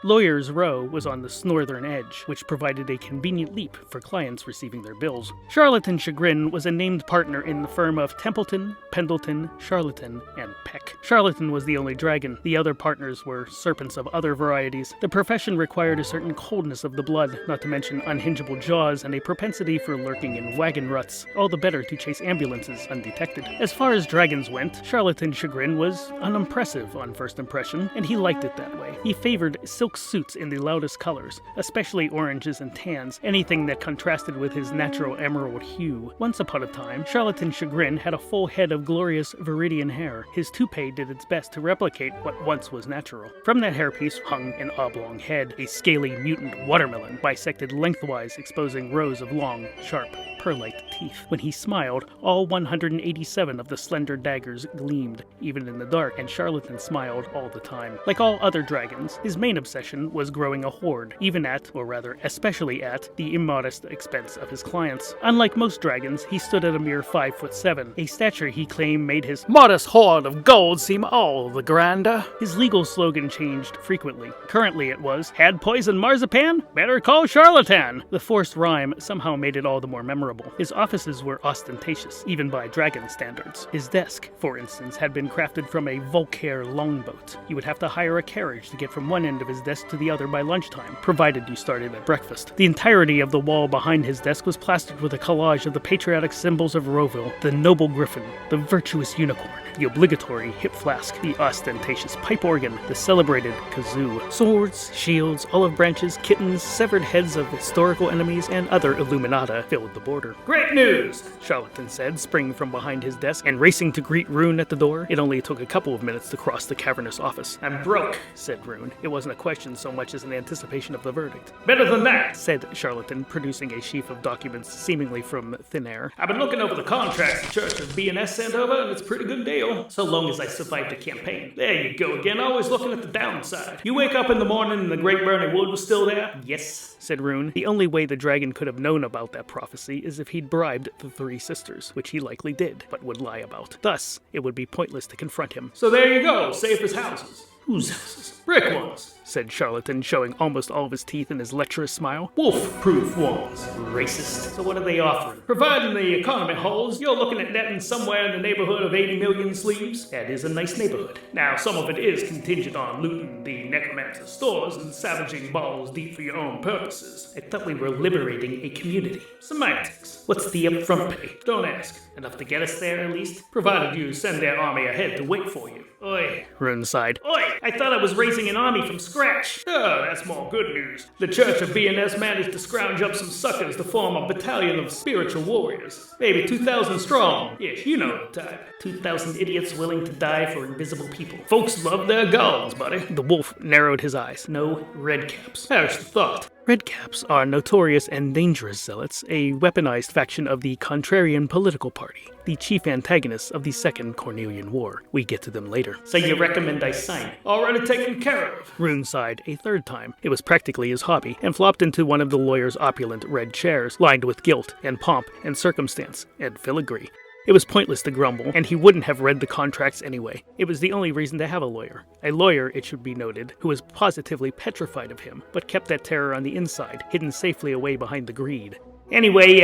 Lawyers' Row was on the northern edge, which provided a convenient leap for clients receiving their bills. Charlatan Chagrin was a named partner in the firm of Templeton, Pendleton, Charlatan, and Peck. Charlatan was the only dragon. The other partners were serpents of other varieties. The profession required a certain coldness of the blood, not to mention unhingeable jaws and a propensity for lurking in wagon ruts, all the better to chase ambulances undetected. As far as dragons went, Charlatan Chagrin was unimpressive on first impression, and he liked it that way. He favored silk suits in the loudest colors, especially oranges and tans, anything that contrasted with his natural emerald hue. Once upon a time, Charlatan Chagrin had a full head of glorious viridian hair. His toupee did its best to replicate what once was natural. From that hairpiece hung an oblong head, a scaly mutant watermelon, bisected lengthwise, exposing rows of long, sharp, pearlite teeth. When he smiled, all 187 of the slender daggers gleamed, even in the dark, and Charlatan smiled all the time. Like all other dragons, his main obsession was growing a hoard, even at, or rather especially at, the immodest expense of his clients. Unlike most dragons, he stood at a mere 5'7", a stature he claimed made his modest hoard of gold seem all the grander. His legal slogan changed frequently. Currently it was, "Had poison marzipan? Better call Charlatan!" The forced rhyme somehow made it all the more memorable. His offices were ostentatious, even by dragon standards. His desk, for instance, had been crafted from a Volcaire longboat. You would have to hire a carriage to get from one end of his desk to the other by lunchtime, provided you started at breakfast. The entirety of the wall behind his desk was plastered with a collage of the patriotic symbols of Roville, the noble griffin, the virtuous unicorn, the obligatory hip flask, the ostentatious pipe organ, the celebrated kazoo. Swords, shields, olive branches, kittens, severed heads of historical enemies, and other illuminata filled the border. "Great news!" Charlatan said, springing from behind his desk and racing to greet RUNE at the door. It only took a couple of minutes to cross the cavernous office. "I'm broke," said RUNE. It wasn't a question so much as an anticipation of the verdict. "Better than that," said Charlatan, producing a sheaf of documents seemingly from thin air. "I've been looking over the contracts the Church of B&S sent over, and it's a pretty good deal, so long as I survive the campaign. There you go again, always looking at the downside. You wake up in the morning and the great Berni Wood was still there?" "Yes," said RUNE. The only way the dragon could have known about that prophecy is if he'd bribed the three sisters, which he likely did, but would lie about. Thus, it would be pointless to confront him. "So there you go, safe as houses." "Whose houses?" "Brick ones," said Charlatan, showing almost all of his teeth in his lecherous smile. "Wolf-proof ones." "Racist. So what are they offering?" "Providing the economy holds, you're looking at netting somewhere in the neighborhood of 80 million sleeves. That is a nice neighborhood. Now, some of it is contingent on looting the necromancer stores and savaging balls deep for your own purposes. I thought we were liberating a community." "Semantics. What's the upfront pay?" "Don't ask. Enough to get us there, at least? Provided you send their army ahead to wait for you." "Oi," RUNE sighed. "Oi, I thought I was raising an army from scratch." "Oh, that's more good news. The Church of B&S managed to scrounge up some suckers to form a battalion of spiritual warriors. Maybe 2,000 strong. Yes, you know the type. 2,000 idiots willing to die for invisible people. Folks love their gods, buddy." The wolf narrowed his eyes. "No redcaps. Perish the thought." Redcaps are notorious and dangerous zealots, a weaponized faction of the Contrarian political party, the chief antagonists of the Second Cornelian War. We get to them later. "So you recommend I sign?" "Already taken care of." RUNE sighed a third time. It was practically his hobby, and flopped into one of the lawyer's opulent red chairs, lined with gilt and pomp and circumstance and filigree. It was pointless to grumble, and he wouldn't have read the contracts anyway. It was the only reason to have a lawyer. A lawyer, it should be noted, who was positively petrified of him, but kept that terror on the inside, hidden safely away behind the greed. Anyway,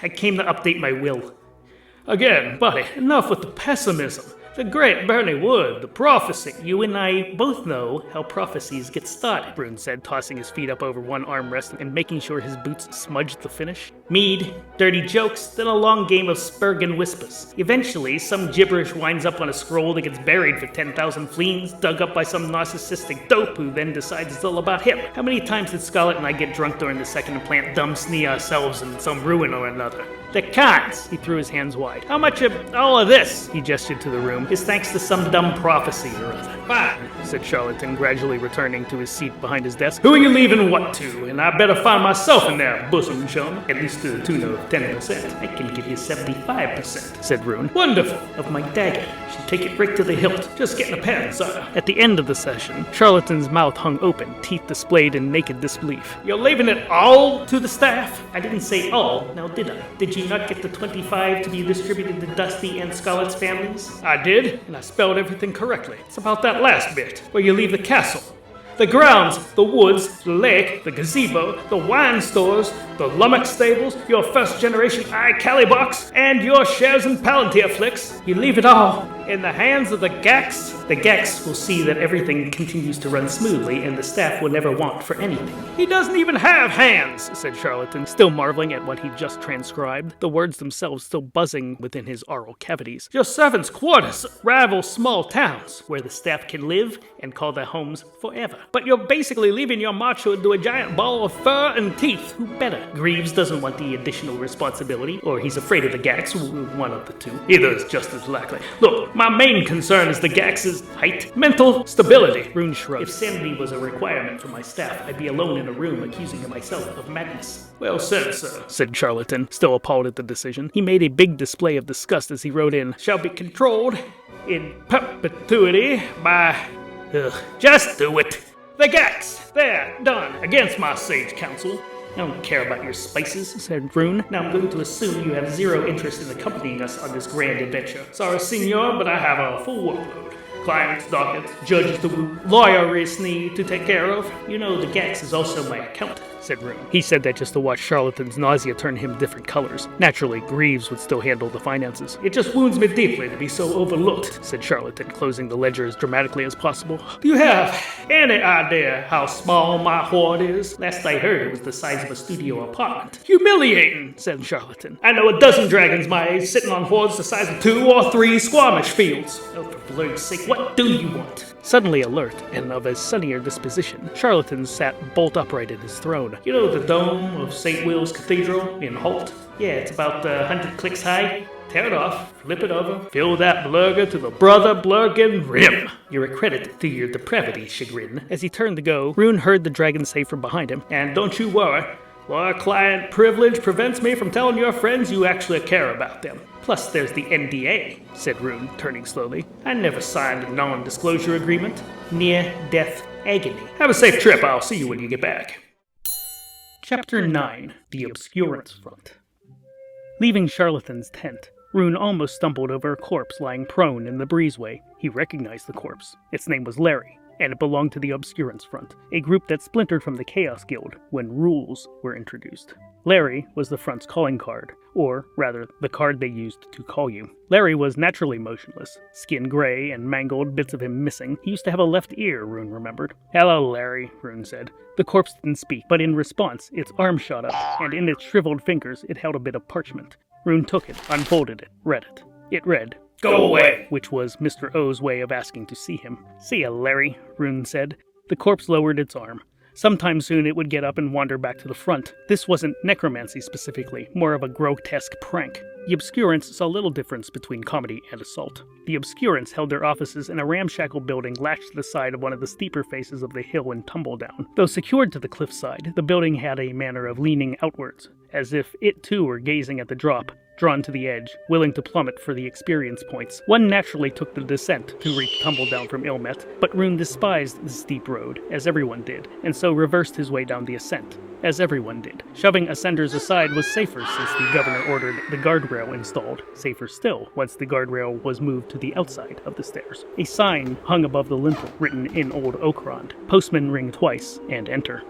I came to update my will. Again, buddy, enough with the pessimism. The great Berni Wood, the prophecy. You and I both know how prophecies get started, Rune said, tossing his feet up over one armrest and making sure his boots smudged the finish. Mead, dirty jokes, then a long game of spurg and whispers. Eventually, some gibberish winds up on a scroll that gets buried for 10,000 fleens, dug up by some narcissistic dope who then decides it's all about him. How many times did Scarlett and I get drunk during the second and plant dumb snee ourselves in some ruin or another? The cons! He threw his hands wide. How much of all of this, he gestured to the room, is thanks to some dumb prophecy or other? Fine, said Charlatan, gradually returning to his seat behind his desk. Who are you leaving what to? And I better find myself in there, bosom chum. At least to the tune of 10%. I can give you 75%, said Rune. Wonderful. Of my dagger. Should take it right to the hilt. Just getting a pen, sir. At the end of the session, Charlatan's mouth hung open, teeth displayed in naked disbelief. You're leaving it all to the staff? I didn't say all, now did I? Did you not get the 25 to be distributed to Dusty and Scarlett's families? I did, and I spelled everything correctly. It's about that last bit, where you leave the castle. The grounds, the woods, the lake, the gazebo, the wine stores, the lummox stables, your first-generation iCali box, and your shares in Palantir flicks. You leave it all in the hands of the Gax. The Gax will see that everything continues to run smoothly, and the staff will never want for anything. He doesn't even have hands, said Charlatan, still marveling at what he just transcribed, the words themselves still buzzing within his oral cavities. Your servants' quarters rival small towns, where the staff can live and call their homes forever. But you're basically leaving your macho into a giant ball of fur and teeth. Who better? Greaves doesn't want the additional responsibility, or he's afraid of the Gax, one of the two. Either is just as likely. Look, my main concern is the Gax's height. Mental stability. Rune shrugged. If sanity was a requirement for my staff, I'd be alone in a room accusing myself of madness. Well said, sir, said Charlatan, still appalled at the decision. He made a big display of disgust as he wrote in, shall be controlled in perpetuity by... just do it. The Gax! There, done. Against my sage counsel. I don't care about your spices, said Rune. Now I'm going to assume you have zero interest in accompanying us on this grand adventure. Sorry, senor, but I have a full workload. Clients, dockets, judges to woo, lawyers need to take care of. You know, the Gax is also my accountant, said Rune. He said that just to watch Charlatan's nausea turn him different colors. Naturally, Greaves would still handle the finances. It just wounds me deeply to be so overlooked, said Charlatan, closing the ledger as dramatically as possible. Do you have any idea how small my hoard is? Last I heard, it was the size of a studio apartment. Humiliating, said Charlatan. I know a dozen dragons my age sitting on hoards the size of 2 or 3 Squamish fields. Oh, for Lord's sake, what do you want? Suddenly alert and of a sunnier disposition, Charlatan sat bolt upright in his throne. You know the dome of St. Will's Cathedral in Holt? Yeah, it's about 100 clicks high. Tear it off, flip it over, fill that blurger to the brother blurgin rim. You're a credit to your depravity, Chagrin. As he turned to go, Rune heard the dragon say from behind him, and don't you worry, lawyer-client privilege prevents me from telling your friends you actually care about them. Plus, there's the NDA, said Rune, turning slowly. I never signed a non-disclosure agreement. Near-death agony. Have a safe trip. I'll see you when you get back. Chapter 9. The Obscurant Front. Leaving Charlatan's tent, Rune almost stumbled over a corpse lying prone in the breezeway. He recognized the corpse. Its name was Larry, and it belonged to the Obscurance Front, a group that splintered from the Chaos Guild when rules were introduced. Larry was the front's calling card, or rather, the card they used to call you. Larry was naturally motionless, skin gray and mangled, bits of him missing. He used to have a left ear, Rune remembered. Hello, Larry, Rune said. The corpse didn't speak, but in response, its arm shot up, and in its shriveled fingers it held a bit of parchment. Rune took it, unfolded it, read it. It read, "Go away," which was Mr. O's way of asking to see him. "See ya, Larry," Rune said. The corpse lowered its arm. Sometime soon it would get up and wander back to the front. This wasn't necromancy specifically, more of a grotesque prank. The Obscurants saw little difference between comedy and assault. The Obscurants held their offices in a ramshackle building lashed to the side of one of the steeper faces of the hill in Tumbledown. Though secured to the cliffside, the building had a manner of leaning outwards, as if it too were gazing at the drop, drawn to the edge, willing to plummet for the experience points. One naturally took the descent to reach Tumbledown from Illmet, but Rune despised the steep road, as everyone did, and so reversed his way down the ascent, as everyone did. Shoving ascenders aside was safer since the governor ordered the guardrail installed, safer still once the guardrail was moved to the outside of the stairs. A sign hung above the lintel, written in Old Okrond, "Postman ring twice, and enter."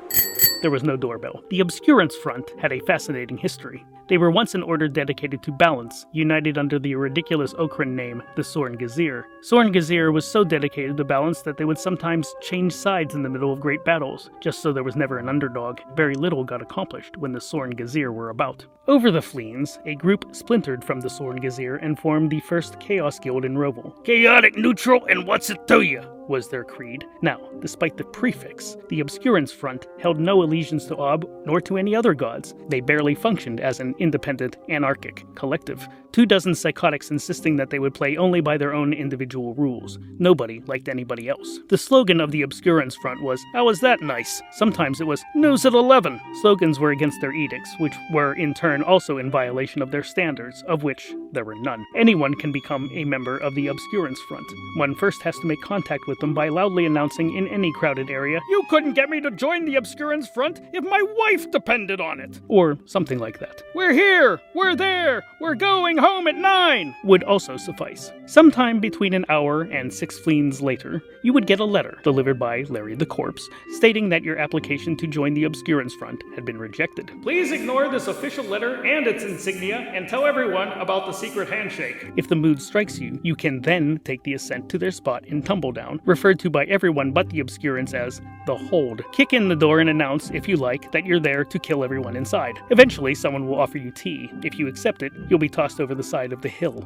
There was no doorbell. The Obscurant's front had a fascinating history. They were once an order dedicated to balance, united under the ridiculous Okran name, the Sorn Gazir. Sorn Gazir was so dedicated to balance that they would sometimes change sides in the middle of great battles, just so there was never an underdog. Very little got accomplished when the Sorn Gazir were about. Over the Fleens, a group splintered from the Sorn Gazir and formed the first Chaos Guild in Rovell. "Chaotic neutral and what's it to you?" was their creed. Now, despite the prefix, the Obscurant's front held no allegiance to Ob nor to any other gods. They barely functioned as an independent, anarchic collective. 24 psychotics insisting that they would play only by their own individual rules. Nobody liked anybody else. The slogan of the Obscurant's front was, "How was that nice?" Sometimes it was, "News at 11." Slogans were against their edicts, which were in turn also in violation of their standards, of which there were none. Anyone can become a member of the Obscurant's front. One first has to make contact with them by loudly announcing in any crowded area, "You couldn't get me to join the Obscurant's front if my wife depended on it," or something like that. "We're here! We're there! We're going home at 9!" would also suffice. Sometime between an hour and 6 fleens later, you would get a letter, delivered by Larry the Corpse, stating that your application to join the Obscurant's front had been rejected. "Please ignore this official letter and its insignia, and tell everyone about the secret handshake." If the mood strikes you, you can then take the ascent to their spot in Tumbledown, referred to by everyone but the Obscurants as the Hold. Kick in the door and announce, if you like, that you're there to kill everyone inside. Eventually, someone will offer you tea. If you accept it, you'll be tossed over the side of the hill.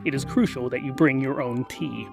It is crucial that you bring your own tea.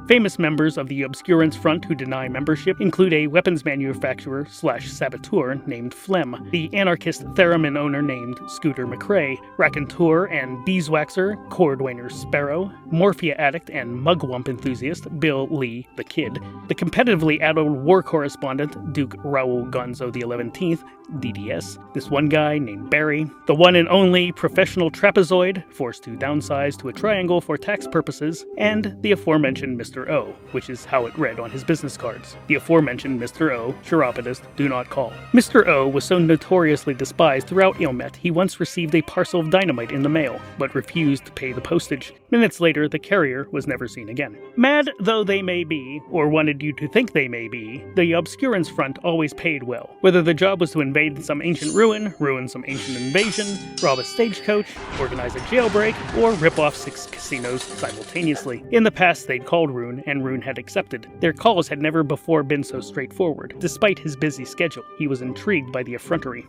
Famous members of the Obscurant's front who deny membership include a weapons manufacturer / saboteur named Flem, the anarchist theremin owner named Scooter McRae, raconteur and beeswaxer Cordwainer Sparrow, morphia addict and mugwump enthusiast Bill Lee the Kid, the competitively addled war correspondent Duke Raoul Gonzo the 11th, DDS, this one guy named Barry, the one and only professional trapezoid, forced to downsize to a triangle for tax purposes, and the aforementioned Mr. O, which is how it read on his business cards. The aforementioned Mr. O, chiropodist, do not call. Mr. O was so notoriously despised throughout Illmet, he once received a parcel of dynamite in the mail, but refused to pay the postage. Minutes later, the carrier was never seen again. Mad though they may be, or wanted you to think they may be, the Obscurant's front always paid well. Whether the job was to invade some ancient ruin some ancient invasion, rob a stagecoach, organize a jailbreak, or rip off 6 casinos simultaneously. In the past, they'd called Rune, and Rune had accepted. Their calls had never before been so straightforward. Despite his busy schedule, he was intrigued by the effrontery.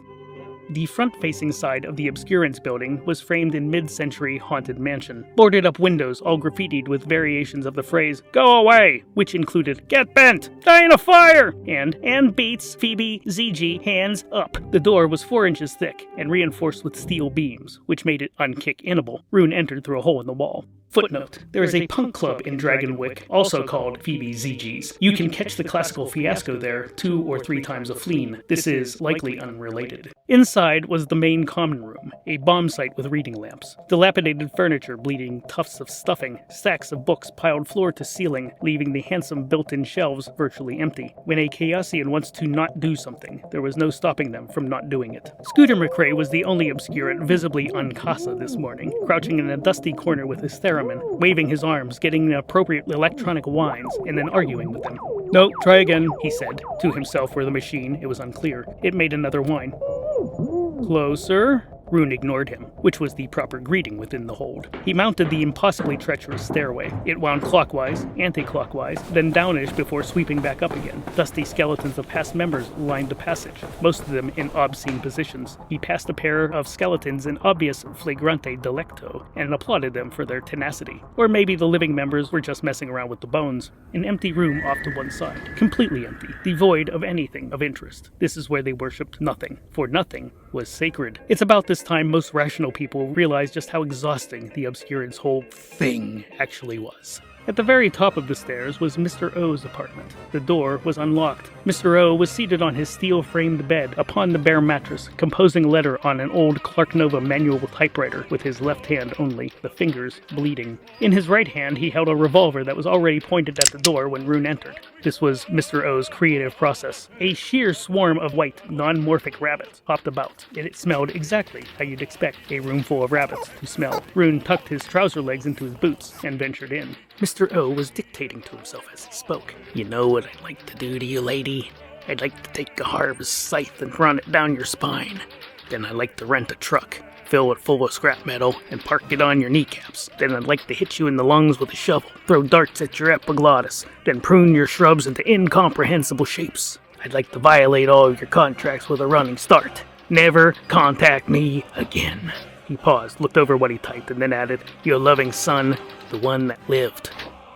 The front-facing side of the Obscurant's building was framed in mid-century haunted mansion. Boarded up windows all graffitied with variations of the phrase, "Go away!" which included, "Get bent! Die in a fire!" and beats, Phoebe, ZG, hands up. The door was 4 inches thick and reinforced with steel beams, which made it unkick-inable. Rune entered through a hole in the wall. Footnote: there is a punk club in Dragonwyck, also called Phoebe ZG's. You can catch the classical fiasco there 2 or 3 times a fleen. This is likely unrelated. Inside was the main common room, a bomb site with reading lamps. Dilapidated furniture bleeding tufts of stuffing, stacks of books piled floor to ceiling, leaving the handsome built-in shelves virtually empty. When a Chaosian wants to not do something, there was no stopping them from not doing it. Scooter McRae was the only Obscurant visibly uncasa this morning, crouching in a dusty corner with his theremin, waving his arms, getting appropriate electronic whines, and then arguing with them. "No, try again," he said, to himself or the machine, it was unclear. It made another whine. "Closer." Rune ignored him, which was the proper greeting within the hold. He mounted the impossibly treacherous stairway. It wound clockwise, anti-clockwise, then downish before sweeping back up again. Dusty skeletons of past members lined the passage, most of them in obscene positions. He passed a pair of skeletons in obvious flagrante delicto, and applauded them for their tenacity. Or maybe the living members were just messing around with the bones. An empty room off to one side, completely empty, devoid of anything of interest. This is where they worshipped nothing, for nothing was sacred. It's about this time most rational people realize just how exhausting the Obscurant's whole thing actually was. At the very top of the stairs was Mr. O's apartment. The door was unlocked. Mr. O was seated on his steel-framed bed upon the bare mattress, composing a letter on an old Clark Nova manual typewriter with his left hand only, the fingers bleeding. In his right hand he held a revolver that was already pointed at the door when Rune entered. This was Mr. O's creative process. A sheer swarm of white, non-morphic rabbits hopped about, and it smelled exactly how you'd expect a room full of rabbits to smell. Rune tucked his trouser legs into his boots and ventured in. Mr. O was dictating to himself as he spoke. "You know what I'd like to do to you, lady? I'd like to take a harvest scythe and run it down your spine. Then I'd like to rent a truck, fill it full of scrap metal, and park it on your kneecaps. Then I'd like to hit you in the lungs with a shovel, throw darts at your epiglottis, then prune your shrubs into incomprehensible shapes. I'd like to violate all of your contracts with a running start. Never contact me again." He paused, looked over what he typed, and then added, "Your loving son, the one that lived."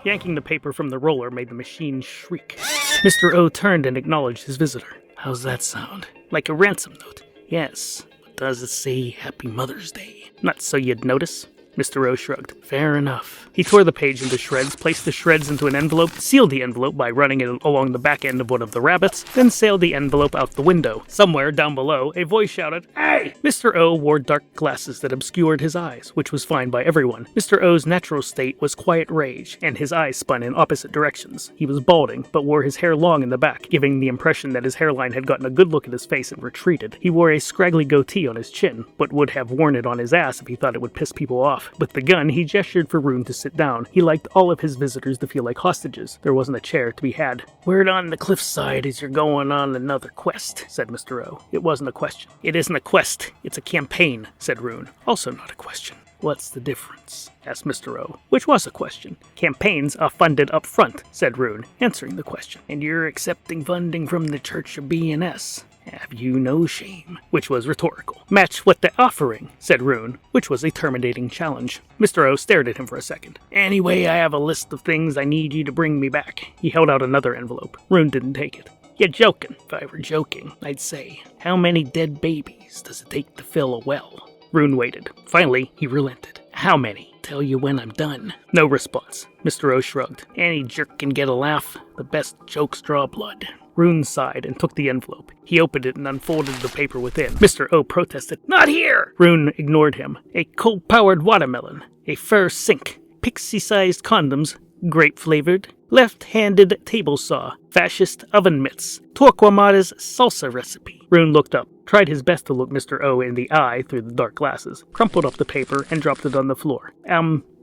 Yanking the paper from the roller made the machine shriek. Mr. O turned and acknowledged his visitor. "How's that sound? Like a ransom note?" "Yes, but does it say Happy Mother's Day?" "Not so you'd notice." Mr. O shrugged. "Fair enough." He tore the page into shreds, placed the shreds into an envelope, sealed the envelope by running it along the back end of one of the rabbits, then sailed the envelope out the window. Somewhere down below, a voice shouted, "Hey!" Mr. O wore dark glasses that obscured his eyes, which was fine by everyone. Mr. O's natural state was quiet rage, and his eyes spun in opposite directions. He was balding, but wore his hair long in the back, giving the impression that his hairline had gotten a good look at his face and retreated. He wore a scraggly goatee on his chin, but would have worn it on his ass if he thought it would piss people off. With the gun, he gestured for Rune to sit down. He liked all of his visitors to feel like hostages. There wasn't a chair to be had. "Word on the cliffside is you're going on another quest," said Mr. O. It wasn't a question. "It isn't a quest, it's a campaign," said Rune. Also not a question. "What's the difference?" asked Mr. O, which was a question. "Campaigns are funded up front," said Rune, answering the question. "And you're accepting funding from the Church of B&S. Have you no shame?" Which was rhetorical. "Match what they're offering," said Rune, which was a terminating challenge. Mr. O stared at him for a second. "Anyway, I have a list of things I need you to bring me back." He held out another envelope. Rune didn't take it. "You're joking." "If I were joking, I'd say, how many dead babies does it take to fill a well?" Rune waited. Finally, he relented. "How many?" "Tell you when I'm done." No response. Mr. O shrugged. "Any jerk can get a laugh. The best jokes draw blood." Rune sighed and took the envelope. He opened it and unfolded the paper within. Mr. O protested. "Not here!" Rune ignored him. "A coal-powered watermelon, a fur sink, pixie-sized condoms, grape-flavored, left-handed table saw, fascist oven mitts, Torquemada's salsa recipe." Rune looked up, tried his best to look Mr. O in the eye through the dark glasses, crumpled up the paper, and dropped it on the floor.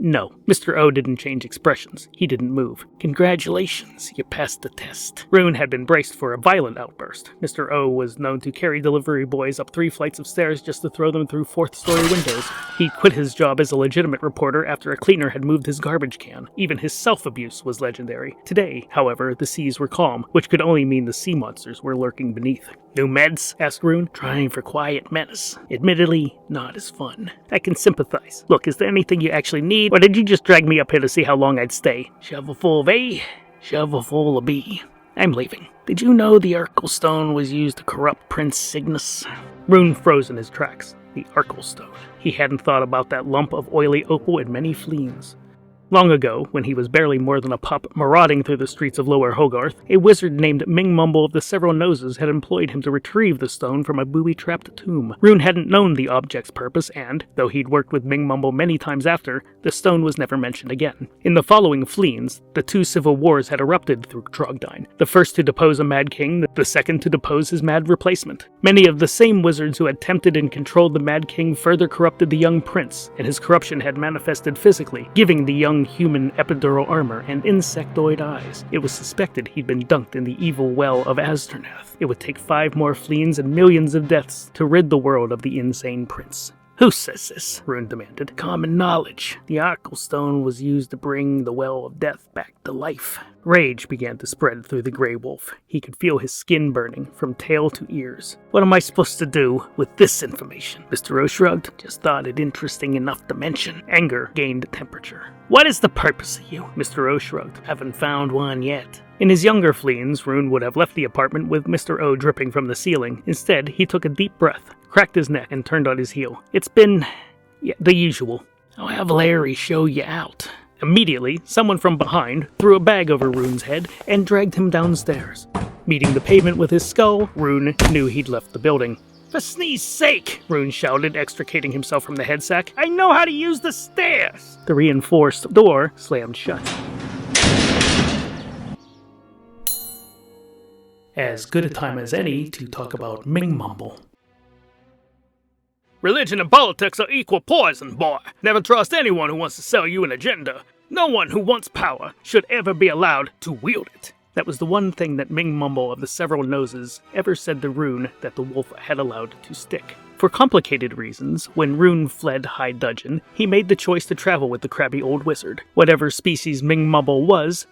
No. Mr. O didn't change expressions. He didn't move. "Congratulations, you passed the test." Rune had been braced for a violent outburst. Mr. O was known to carry delivery boys up 3 flights of stairs just to throw them through 4th-story windows. He quit his job as a legitimate reporter after a cleaner had moved his garbage can. Even his self-abuse was legendary. Today, however, the seas were calm, which could only mean the sea monsters were lurking beneath. "New meds?" asked Rune. "Trying for quiet menace. Admittedly, not as fun." "I can sympathize. Look, is there anything you actually need, or did you just drag me up here to see how long I'd stay? Shovelful of A, shovelful of B. I'm leaving. Did you know the Urkelstone was used to corrupt Prince Cygnus?" Rune froze in his tracks. The Urkelstone. He hadn't thought about that lump of oily opal in many fleens. Long ago, when he was barely more than a pup marauding through the streets of Lower Hogarth, a wizard named Ming Mumble of the Several Noses had employed him to retrieve the stone from a booby-trapped tomb. Rune hadn't known the object's purpose, and, though he'd worked with Ming Mumble many times after, the stone was never mentioned again. In the following fleens, the 2 civil wars had erupted through Trogdine, the first to depose a mad king, the second to depose his mad replacement. Many of the same wizards who had tempted and controlled the mad king further corrupted the young prince, and his corruption had manifested physically, giving the young human epidural armor and insectoid eyes. It was suspected he'd been dunked in the evil well of Azternath. It would take 5 more fleens and millions of deaths to rid the world of the insane prince. "Who says this?" Rune demanded. "Common knowledge. The Arkelstone was used to bring the Well of Death back to life." Rage began to spread through the Grey Wolf. He could feel his skin burning from tail to ears. "What am I supposed to do with this information?" Mr. O shrugged. "Just thought it interesting enough to mention." Anger gained temperature. "What is the purpose of you?" Mr. O shrugged. "Haven't found one yet." In his younger fleens, Rune would have left the apartment with Mr. O dripping from the ceiling. Instead, he took a deep breath, cracked his neck, and turned on his heel. "It's been the usual. I'll have Larry show you out. Immediately, someone from behind threw a bag over Rune's head and dragged him downstairs. Meeting the pavement with his skull, Rune knew he'd left the building. "For sneeze sake!" Rune shouted, extricating himself from the head sack. "I know how to use the stairs!" The reinforced door slammed shut. As good a time as any to talk about Ming Mumble. Religion and politics are equal poison, boy. Never trust anyone who wants to sell you an agenda. No one who wants power should ever be allowed to wield it. That was the one thing that Ming Mumble of the Several Noses ever said to Rune that the wolf had allowed to stick. For complicated reasons, when Rune fled High Dudgeon, he made the choice to travel with the crabby old wizard. Whatever species Ming Mumble was,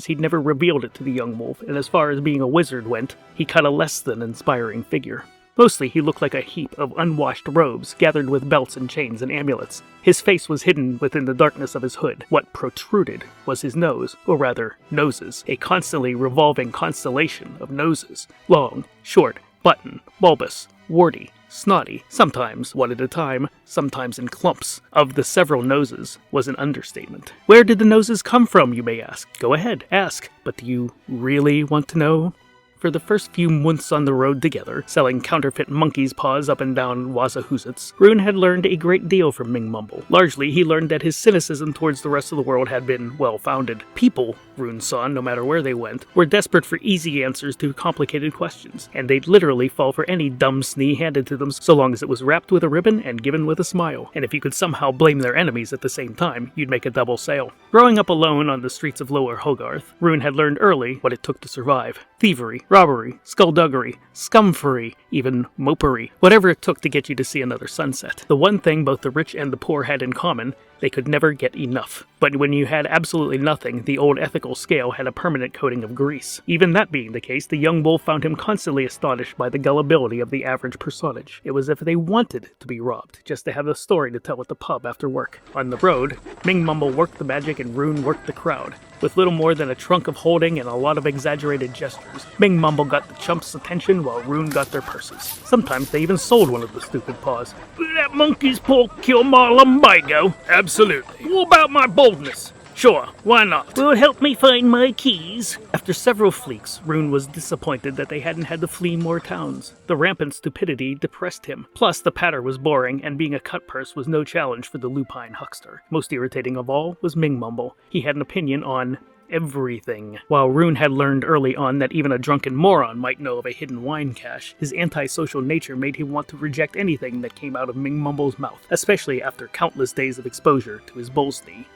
he'd never revealed it to the young wolf, and as far as being a wizard went, he cut a less than inspiring figure. Mostly he looked like a heap of unwashed robes, gathered with belts and chains and amulets. His face was hidden within the darkness of his hood. What protruded was his nose, or rather, noses, a constantly revolving constellation of noses. Long, short, button, bulbous, warty, snotty, sometimes one at a time, sometimes in clumps. Of the several noses was an understatement. Where did the noses come from, you may ask? Go ahead, ask. But do you really want to know? For the first few months on the road together, selling counterfeit monkey's paws up and down Wazahoozits, Rune had learned a great deal from Ming Mumble. Largely, he learned that his cynicism towards the rest of the world had been well-founded. People, Rune saw, no matter where they went, were desperate for easy answers to complicated questions, and they'd literally fall for any dumb snee handed to them so long as it was wrapped with a ribbon and given with a smile. And if you could somehow blame their enemies at the same time, you'd make a double sale. Growing up alone on the streets of Lower Hogarth, Rune had learned early what it took to survive. Thievery, robbery, skullduggery, scumfery, even mopery, whatever it took to get you to see another sunset. The one thing both the rich and the poor had in common, they could never get enough. But when you had absolutely nothing, the old ethical scale had a permanent coating of grease. Even that being the case, the young wolf found him constantly astonished by the gullibility of the average personage. It was as if they wanted to be robbed, just to have a story to tell at the pub after work. On the road, Ming Mumble worked the magic and Rune worked the crowd. With little more than a trunk of holding and a lot of exaggerated gestures, Ming Mumble got the chumps' attention while Rune got their purses. Sometimes they even sold one of the stupid paws. "Will that monkey's paw kill my lumbago?" "Absolutely." "What about my boldness?" "Sure, why not?" "Will it help me find my keys?" After several fleeks, Rune was disappointed that they hadn't had to flee more towns. The rampant stupidity depressed him. Plus, the patter was boring, and being a cut purse was no challenge for the lupine huckster. Most irritating of all was Ming Mumble. He had an opinion on everything. While Rune had learned early on that even a drunken moron might know of a hidden wine cache, his antisocial nature made him want to reject anything that came out of Ming Mumble's mouth, especially after countless days of exposure to his bull's knee.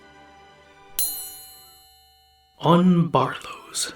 On Barlows.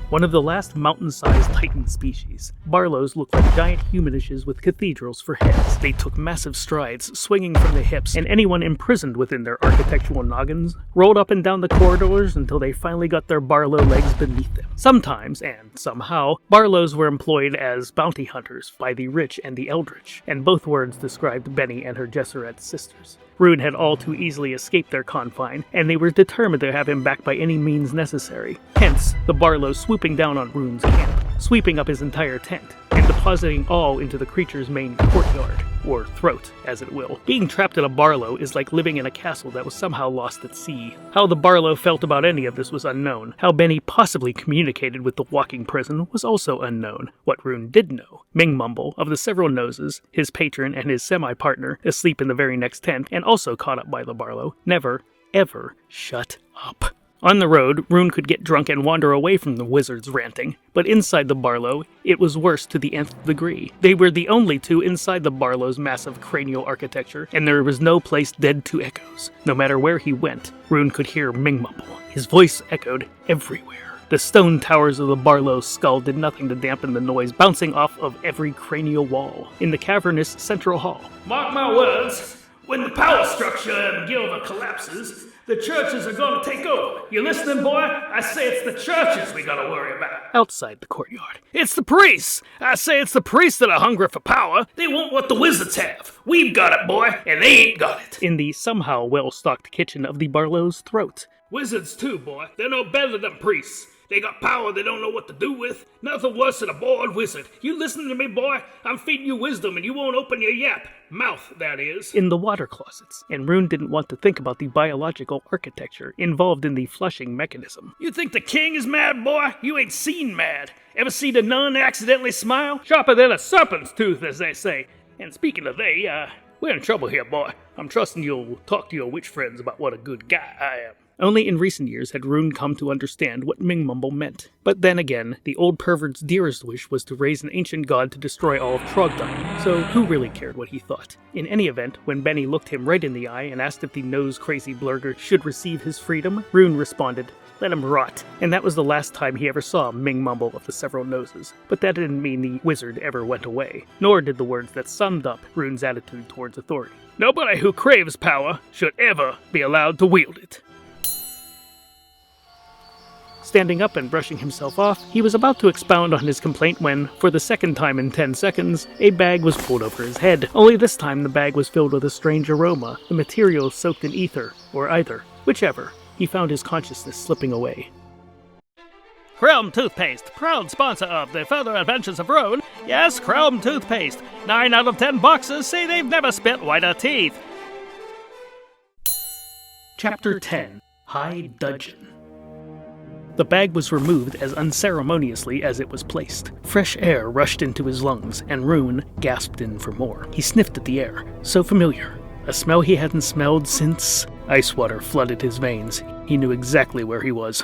One of the last mountain-sized titan species, Barlows looked like giant humanishes with cathedrals for heads. They took massive strides, swinging from the hips, and anyone imprisoned within their architectural noggins rolled up and down the corridors until they finally got their Barlow legs beneath them. Sometimes, and somehow, Barlows were employed as bounty hunters by the rich and the eldritch, and both words described Berni and her Gesserit sisters. Rune had all too easily escaped their confine, and they were determined to have him back by any means necessary. Hence, the Barlows swooping down on Rune's camp, sweeping up his entire tent, and depositing all into the creature's main courtyard, or throat, as it will. Being trapped in a Barlow is like living in a castle that was somehow lost at sea. How the Barlow felt about any of this was unknown. How Berni possibly communicated with the walking prison was also unknown. What Rune did know, Ming Mumble, of the Several Noses, his patron and his semi-partner, asleep in the very next tent, and also caught up by the Barlow, never, ever shut up. On the road, Rune could get drunk and wander away from the wizard's ranting, but inside the Barlow, it was worse to the nth degree. They were the only two inside the Barlow's massive cranial architecture, and there was no place dead to echoes. No matter where he went, Rune could hear Ming Mumble. His voice echoed everywhere. The stone towers of the Barlow's skull did nothing to dampen the noise bouncing off of every cranial wall. In the cavernous central hall, "Mark my words, when the power structure in Gilva collapses, the churches are gonna take over. You listening, boy? I say it's the churches we gotta worry about." Outside the courtyard, "It's the priests! I say it's the priests that are hungry for power. They want what the wizards have. We've got it, boy, and they ain't got it." In the somehow well-stocked kitchen of the Barlow's throat, "Wizards too, boy. They're no better than priests. They got power they don't know what to do with. Nothing worse than a bored wizard. You listen to me, boy? I'm feeding you wisdom and you won't open your yap. Mouth, that is. In the water closets. And Rune didn't want to think about the biological architecture involved in the flushing mechanism. You think the king is mad, boy? You ain't seen mad. Ever seen a nun accidentally smile? Sharper than a serpent's tooth, as they say. And speaking of they, we're in trouble here, boy. I'm trusting you'll talk to your witch friends about what a good guy I am. Only in recent years had Rune come to understand what Ming Mumble meant. But then again, the old pervert's dearest wish was to raise an ancient god to destroy all of Trogdon, so who really cared what he thought? In any event, when Berni looked him right in the eye and asked if the nose-crazy blurger should receive his freedom, Rune responded, "Let him rot." And that was the last time he ever saw Ming Mumble of the Several Noses. But that didn't mean the wizard ever went away, nor did the words that summed up Rune's attitude towards authority. Nobody who craves power should ever be allowed to wield it. Standing up and brushing himself off, he was about to expound on his complaint when, for the second time in 10 seconds, a bag was pulled over his head. Only this time the bag was filled with a strange aroma, the material soaked in ether, or either. Whichever. He found his consciousness slipping away. Chrome Toothpaste, proud sponsor of the Further Adventures of RUNE. Yes, Chrome Toothpaste. 9 out of 10 boxers say they've never spit whiter teeth. Chapter 10. High Dudgeon. The bag was removed as unceremoniously as it was placed. Fresh air rushed into his lungs, and Rune gasped in for more. He sniffed at the air. So familiar. A smell he hadn't smelled since... Ice water flooded his veins. He knew exactly where he was.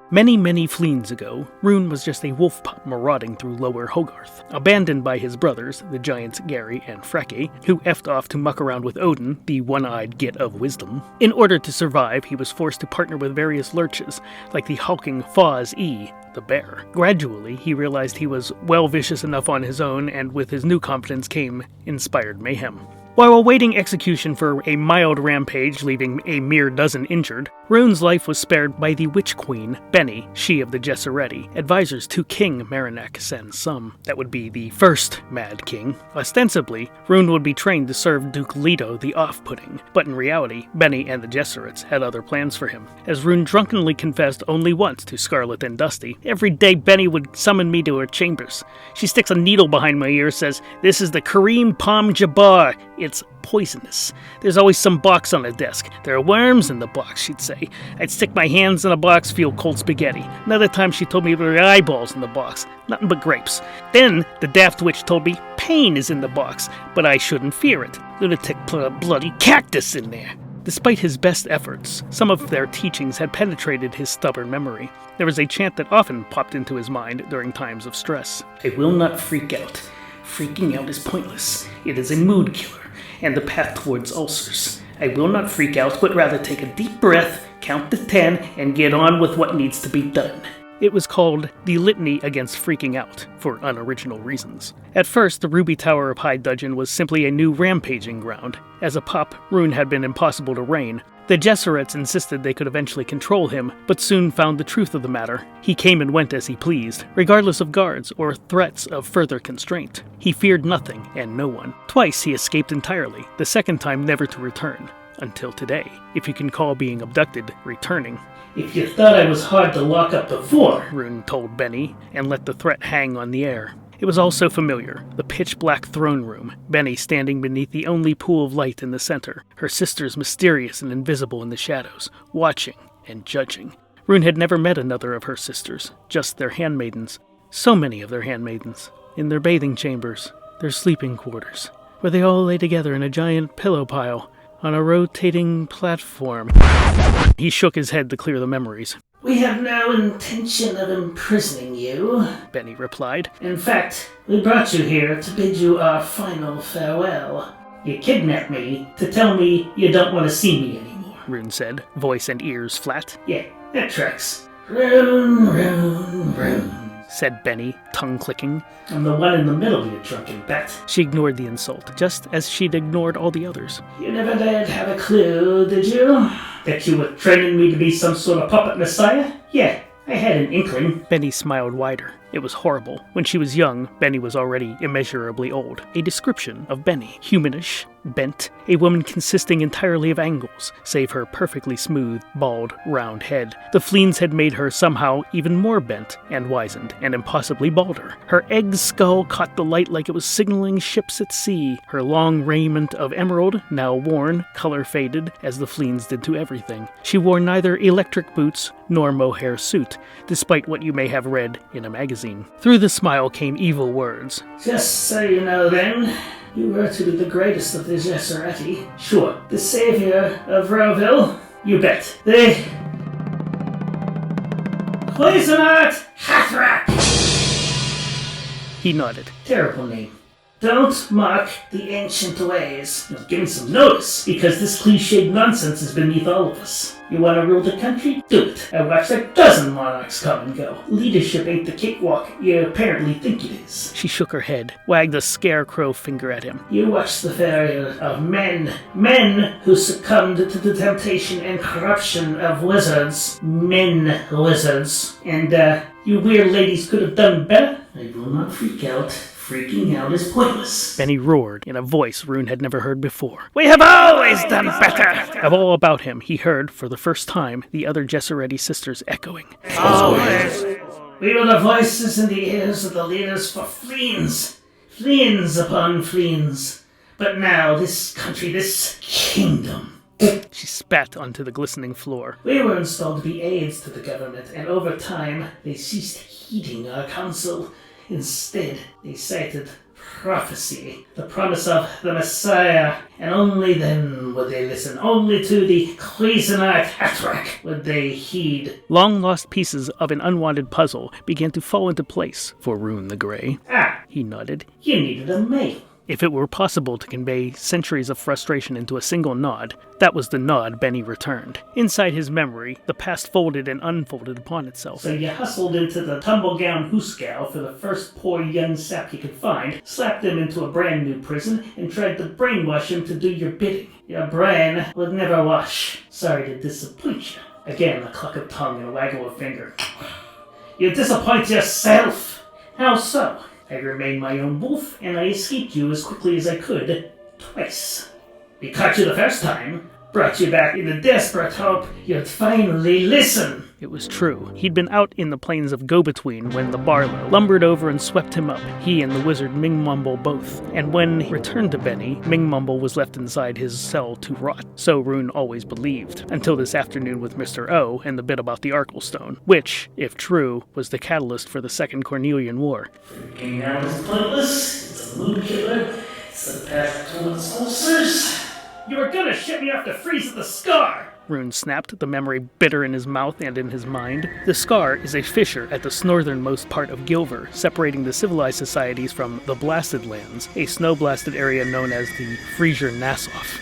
Many, many fleens ago, Rune was just a wolf pup marauding through Lower Hogarth, abandoned by his brothers, the giants Gary and Freke, who effed off to muck around with Odin, the one-eyed git of wisdom. In order to survive, he was forced to partner with various lurches, like the hulking Foz-E, the bear. Gradually, he realized he was well vicious enough on his own, and with his new confidence came inspired mayhem. While awaiting execution for a mild rampage leaving a mere dozen injured, Rune's life was spared by the Witch Queen, Berni, she of the Gesseretti, advisors to King Marinak Sen Sum. That would be the first Mad King. Ostensibly, Rune would be trained to serve Duke Leto the Off-Putting, but in reality, Berni and the Gesserets had other plans for him. As Rune drunkenly confessed only once to Scarlet and Dusty, every day Berni would summon me to her chambers. She sticks a needle behind my ear, says, "This is the Kareem Palm Jabbar. It's poisonous. There's always some box on the desk. There are worms in the box," she'd say. I'd stick my hands in a box, feel cold spaghetti. Another time she told me there were eyeballs in the box. Nothing but grapes. Then the daft witch told me pain is in the box, but I shouldn't fear it. Lunatic put a bloody cactus in there. Despite his best efforts, some of their teachings had penetrated his stubborn memory. There was a chant that often popped into his mind during times of stress. I will not freak out. Freaking out is pointless. It is a mood killer, and the path towards ulcers. I will not freak out, but rather take a deep breath, count to 10, and get on with what needs to be done. It was called the Litany Against Freaking Out, for unoriginal reasons. At first, the Ruby Tower of High Dudgeon was simply a new rampaging ground. As a pup, Rune had been impossible to rein. The Gesserets insisted they could eventually control him, but soon found the truth of the matter. He came and went as he pleased, regardless of guards or threats of further constraint. He feared nothing and no one. Twice he escaped entirely, the second time never to return. Until today, if you can call being abducted returning. If you thought I was hard to lock up before, Rune told Berni, and let the threat hang on the air. It was all so familiar, the pitch-black throne room, Berni standing beneath the only pool of light in the center, her sisters mysterious and invisible in the shadows, watching and judging. Rune had never met another of her sisters, just their handmaidens. So many of their handmaidens, in their bathing chambers, their sleeping quarters, where they all lay together in a giant pillow pile, on a rotating platform. He shook his head to clear the memories. We have no intention of imprisoning you, Berni replied. In fact, we brought you here to bid you our final farewell. You kidnapped me to tell me you don't want to see me anymore, Rune said, voice and ears flat. Yeah, that tracks. Rune, said Berni, tongue-clicking. I'm the one in the middle, you drunken bat. She ignored the insult, just as she'd ignored all the others. You never did have a clue, did you? That you were training me to be some sort of puppet messiah? Yeah, I had an inkling. Berni smiled wider. It was horrible. When she was young, Berni was already immeasurably old. A description of Berni. Humanish, bent, a woman consisting entirely of angles, save her perfectly smooth, bald, round head. The fleens had made her somehow even more bent and wizened, and impossibly balder. Her egg skull caught the light like it was signaling ships at sea. Her long raiment of emerald, now worn, color faded, as the fleens did to everything. She wore neither electric boots nor mohair suit, despite what you may have read in a magazine. Through the smile came evil words. Just so you know then, you were to be the greatest of the Gesseretti. Sure. The savior of Roville? You bet. The Cuisinart Hathrak! He nodded. Terrible name. Don't mock the ancient ways. Give me some notice, because this cliched nonsense is beneath all of us. You want to rule the country? Do it. I watched a dozen monarchs come and go. Leadership ain't the cakewalk you apparently think it is. She shook her head, wagged a scarecrow finger at him. You watch the failure of men. Men who succumbed to the temptation and corruption of wizards. Men wizards. And, you weird ladies could have done better. I will not freak out. Freaking out is pointless. Berni roared in a voice Rune had never heard before. We have always done better! Of all about him, he heard, for the first time, the other Gesseretti sisters echoing. Always! We were the voices in the ears of the leaders for fleens. Fleens upon fleens. But now, this country, this kingdom. She spat onto the glistening floor. We were installed to be aides to the government, and over time, they ceased heeding our counsel. Instead, they cited prophecy, the promise of the Messiah, and only then would they listen. Only to the Cuisinart Hathrak would they heed. Long-lost pieces of an unwanted puzzle began to fall into place for Rune the Grey. Ah, He nodded. you needed a mate. If it were possible to convey centuries of frustration into a single nod, that was the nod Berni returned. Inside his memory, the past folded and unfolded upon itself. So you hustled into the tumble-gown hoosegow for the first poor young sap you could find, slapped him into a brand new prison, and tried to brainwash him to do your bidding. Your brain would never wash. Sorry to disappoint you. Again, a cluck of tongue and a waggle of finger. You disappoint yourself! How so? I remained my own wolf, and I escaped you as quickly as I could, twice. We caught you the first time, brought you back in the desperate hope you'd finally listen. It was true. He'd been out in the plains of Go-Between when the Barlow lumbered over and swept him up, he and the wizard Ming Mumble both. And when he returned to Berni, Ming Mumble was left inside his cell to rot. So Rune always believed. Until this afternoon with Mr. O and the bit about the Arklestone, which, if true, was the catalyst for the Second Cornelian War. Freaking out is pointless. It's a mood killer. It's the path towards ulcers. You were gonna ship me off to freeze at the Scar! Rune snapped, the memory bitter in his mouth and in his mind. The Scar is a fissure at the northernmost part of Gilver, separating the civilized societies from the Blasted Lands, a snow-blasted area known as the Frisier Nassoff.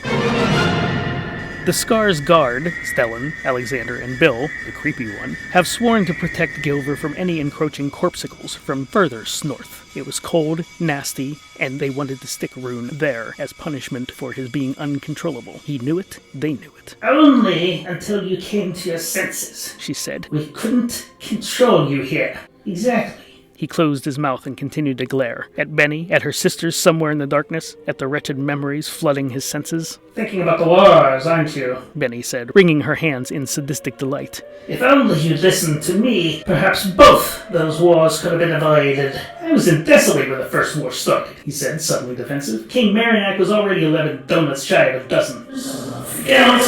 The Scar's guard, Stellan, Alexander, and Bill, the creepy one, have sworn to protect Gilver from any encroaching corpuscles from further north. It was cold, nasty, and they wanted to stick Rune there as punishment for his being uncontrollable. He knew it, they knew it. Only until you came to your senses, she said. We couldn't control you here. Exactly. He closed his mouth and continued to glare. At Berni, at her sisters somewhere in the darkness, at the wretched memories flooding his senses. Thinking about the wars, aren't you? Berni said, wringing her hands in sadistic delight. If only you'd listened to me, perhaps both those wars could have been avoided. I was in Thessaly when the first war started, he said, suddenly defensive. King Marinac was already 11 donuts shy of a dozen. Freak out,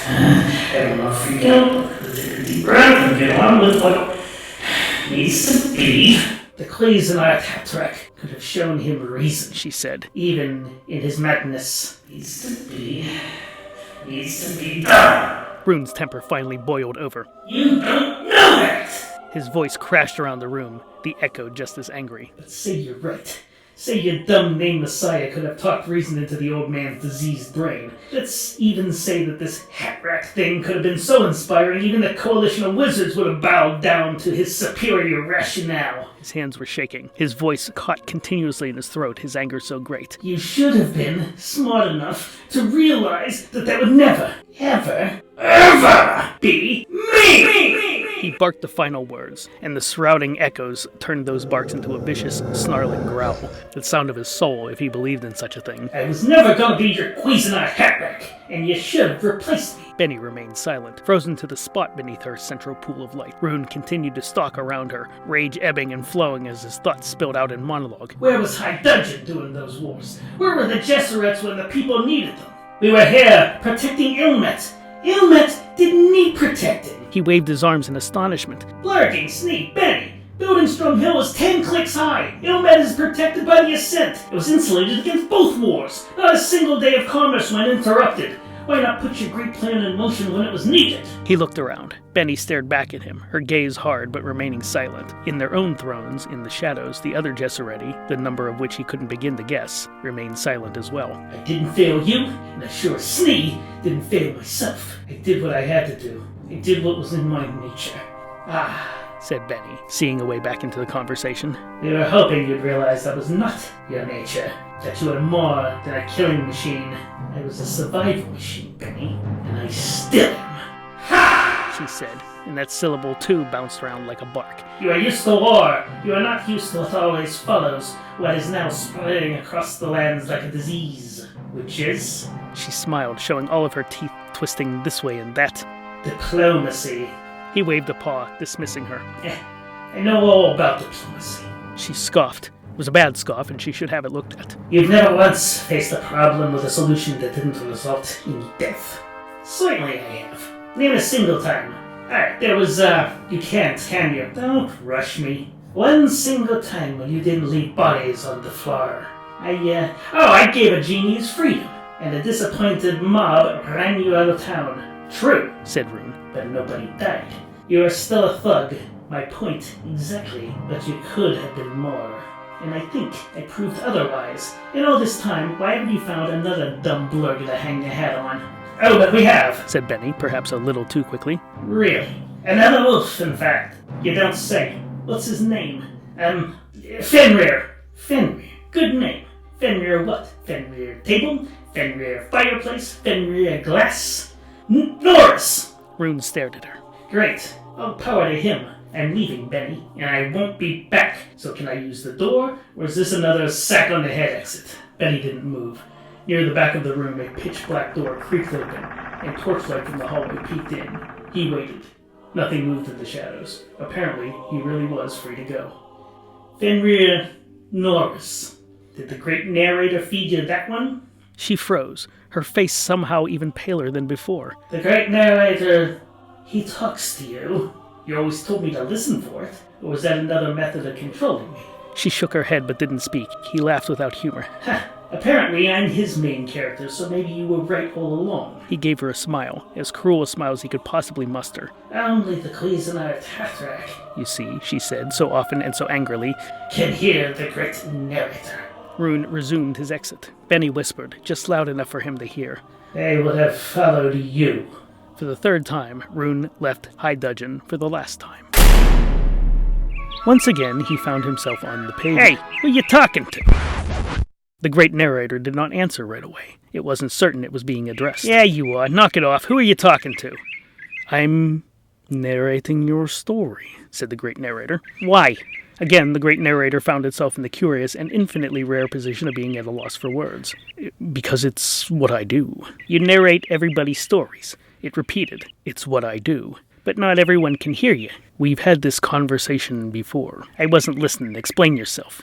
I will not freak out. Take a deep breath and get on with what needs to be. The Cuisinart Hathrak could have shown him reason, she said, even in his madness. Needs to be done. Rune's temper finally boiled over. You don't know that! His voice crashed around the room, the echo just as angry. But say you're right. Say your dumb name Messiah could have talked reason into the old man's diseased brain. Let's even say that this Hathrak thing could have been so inspiring even the coalition of wizards would have bowed down to his superior rationale. His hands were shaking. His voice caught continuously in his throat, his anger so great. You should have been smart enough to realize that would never, ever be me! He barked the final words, and the surrounding echoes turned those barks into a vicious, snarling growl. The sound of his soul, if he believed in such a thing. I was never going to be your Cuisinart hat-rack, and you should have replaced me. Benny remained silent, frozen to the spot beneath her central pool of light. Rune continued to stalk around her, rage ebbing and flowing as his thoughts spilled out in monologue. Where was High Dudgeon during those wars? Where were the Gesserets when the people needed them? We were here, protecting Illmet. Illmet didn't need protecting. He waved his arms in astonishment. Blurking, Sneak, Benny. Buildingstrom Hill is 10 clicks high. Illmet is protected by the Ascent. It was insulated against both wars. Not a single day of commerce went interrupted. Why not put your great plan in motion when it was needed? He looked around. Benny stared back at him, her gaze hard but remaining silent. In their own thrones, in the shadows, the other Gessereti, the number of which he couldn't begin to guess, remained silent as well. I didn't fail you, and I sure as Snee didn't fail myself. I did what I had to do. I did what was in my nature. Said Benny, seeing a way back into the conversation. We were hoping you'd realize that was not your nature. That you were more than a killing machine. I was a survival machine, Benny, and I still am. Ha! She said, and that syllable too bounced around like a bark. You are used to war. You are not used to what always follows, what is now spreading across the lands like a disease. Which is? She smiled, showing all of her teeth twisting this way and that. Diplomacy. He waved a paw, dismissing her. I know all about diplomacy. She scoffed. It was a bad scoff, and she should have it looked at. You've never once faced a problem with a solution that didn't result in death. Certainly I have. Name a single time. Alright, there was, you can't, can you? Don't rush me. One single time when you didn't leave bodies on the floor. I gave a genie his freedom, and a disappointed mob ran you out of town. True, said Rune. But nobody died. You are still a thug. My point, exactly, but you could have been more. And I think I proved otherwise. In all this time, why haven't you found another dumb blurg to hang your hat on? Oh, but we have, said Benny, perhaps a little too quickly. Really? Another wolf, in fact. You don't say. What's his name? Fenrir. Fenrir. Good name. Fenrir what? Fenrir table? Fenrir fireplace? Fenrir glass? Norris! Rune stared at her. Great. All power to him. I'm leaving, Benny, and I won't be back. So can I use the door, or is this another sack-on-the-head exit? Benny didn't move. Near the back of the room, a pitch-black door creaked open, and torchlight from the hallway peeked in. He waited. Nothing moved in the shadows. Apparently, he really was free to go. Fenrir Norris. Did the great narrator feed you that one? She froze, her face somehow even paler than before. The great narrator, he talks to you. You always told me to listen for it, or was that another method of controlling me? She shook her head but didn't speak. He laughed without humor. Ha! Apparently I'm his main character, so maybe you were right all along. He gave her a smile, as cruel a smile as he could possibly muster. Only the Cuisinart hat-rack, you see, she said, so often and so angrily, can hear the great narrator. Rune resumed his exit. Benny whispered, just loud enough for him to hear. They would have followed you. For the third time, Rune left High Dudgeon for the last time. Once again, he found himself on the pavement. Hey, who you talking to? The great narrator did not answer right away. It wasn't certain it was being addressed. Yeah, you are. Knock it off. Who are you talking to? I'm narrating your story, said the great narrator. Why? Again, the great narrator found itself in the curious and infinitely rare position of being at a loss for words. Because it's what I do. You narrate everybody's stories. It repeated, it's what I do. But not everyone can hear you. We've had this conversation before. I wasn't listening. Explain yourself.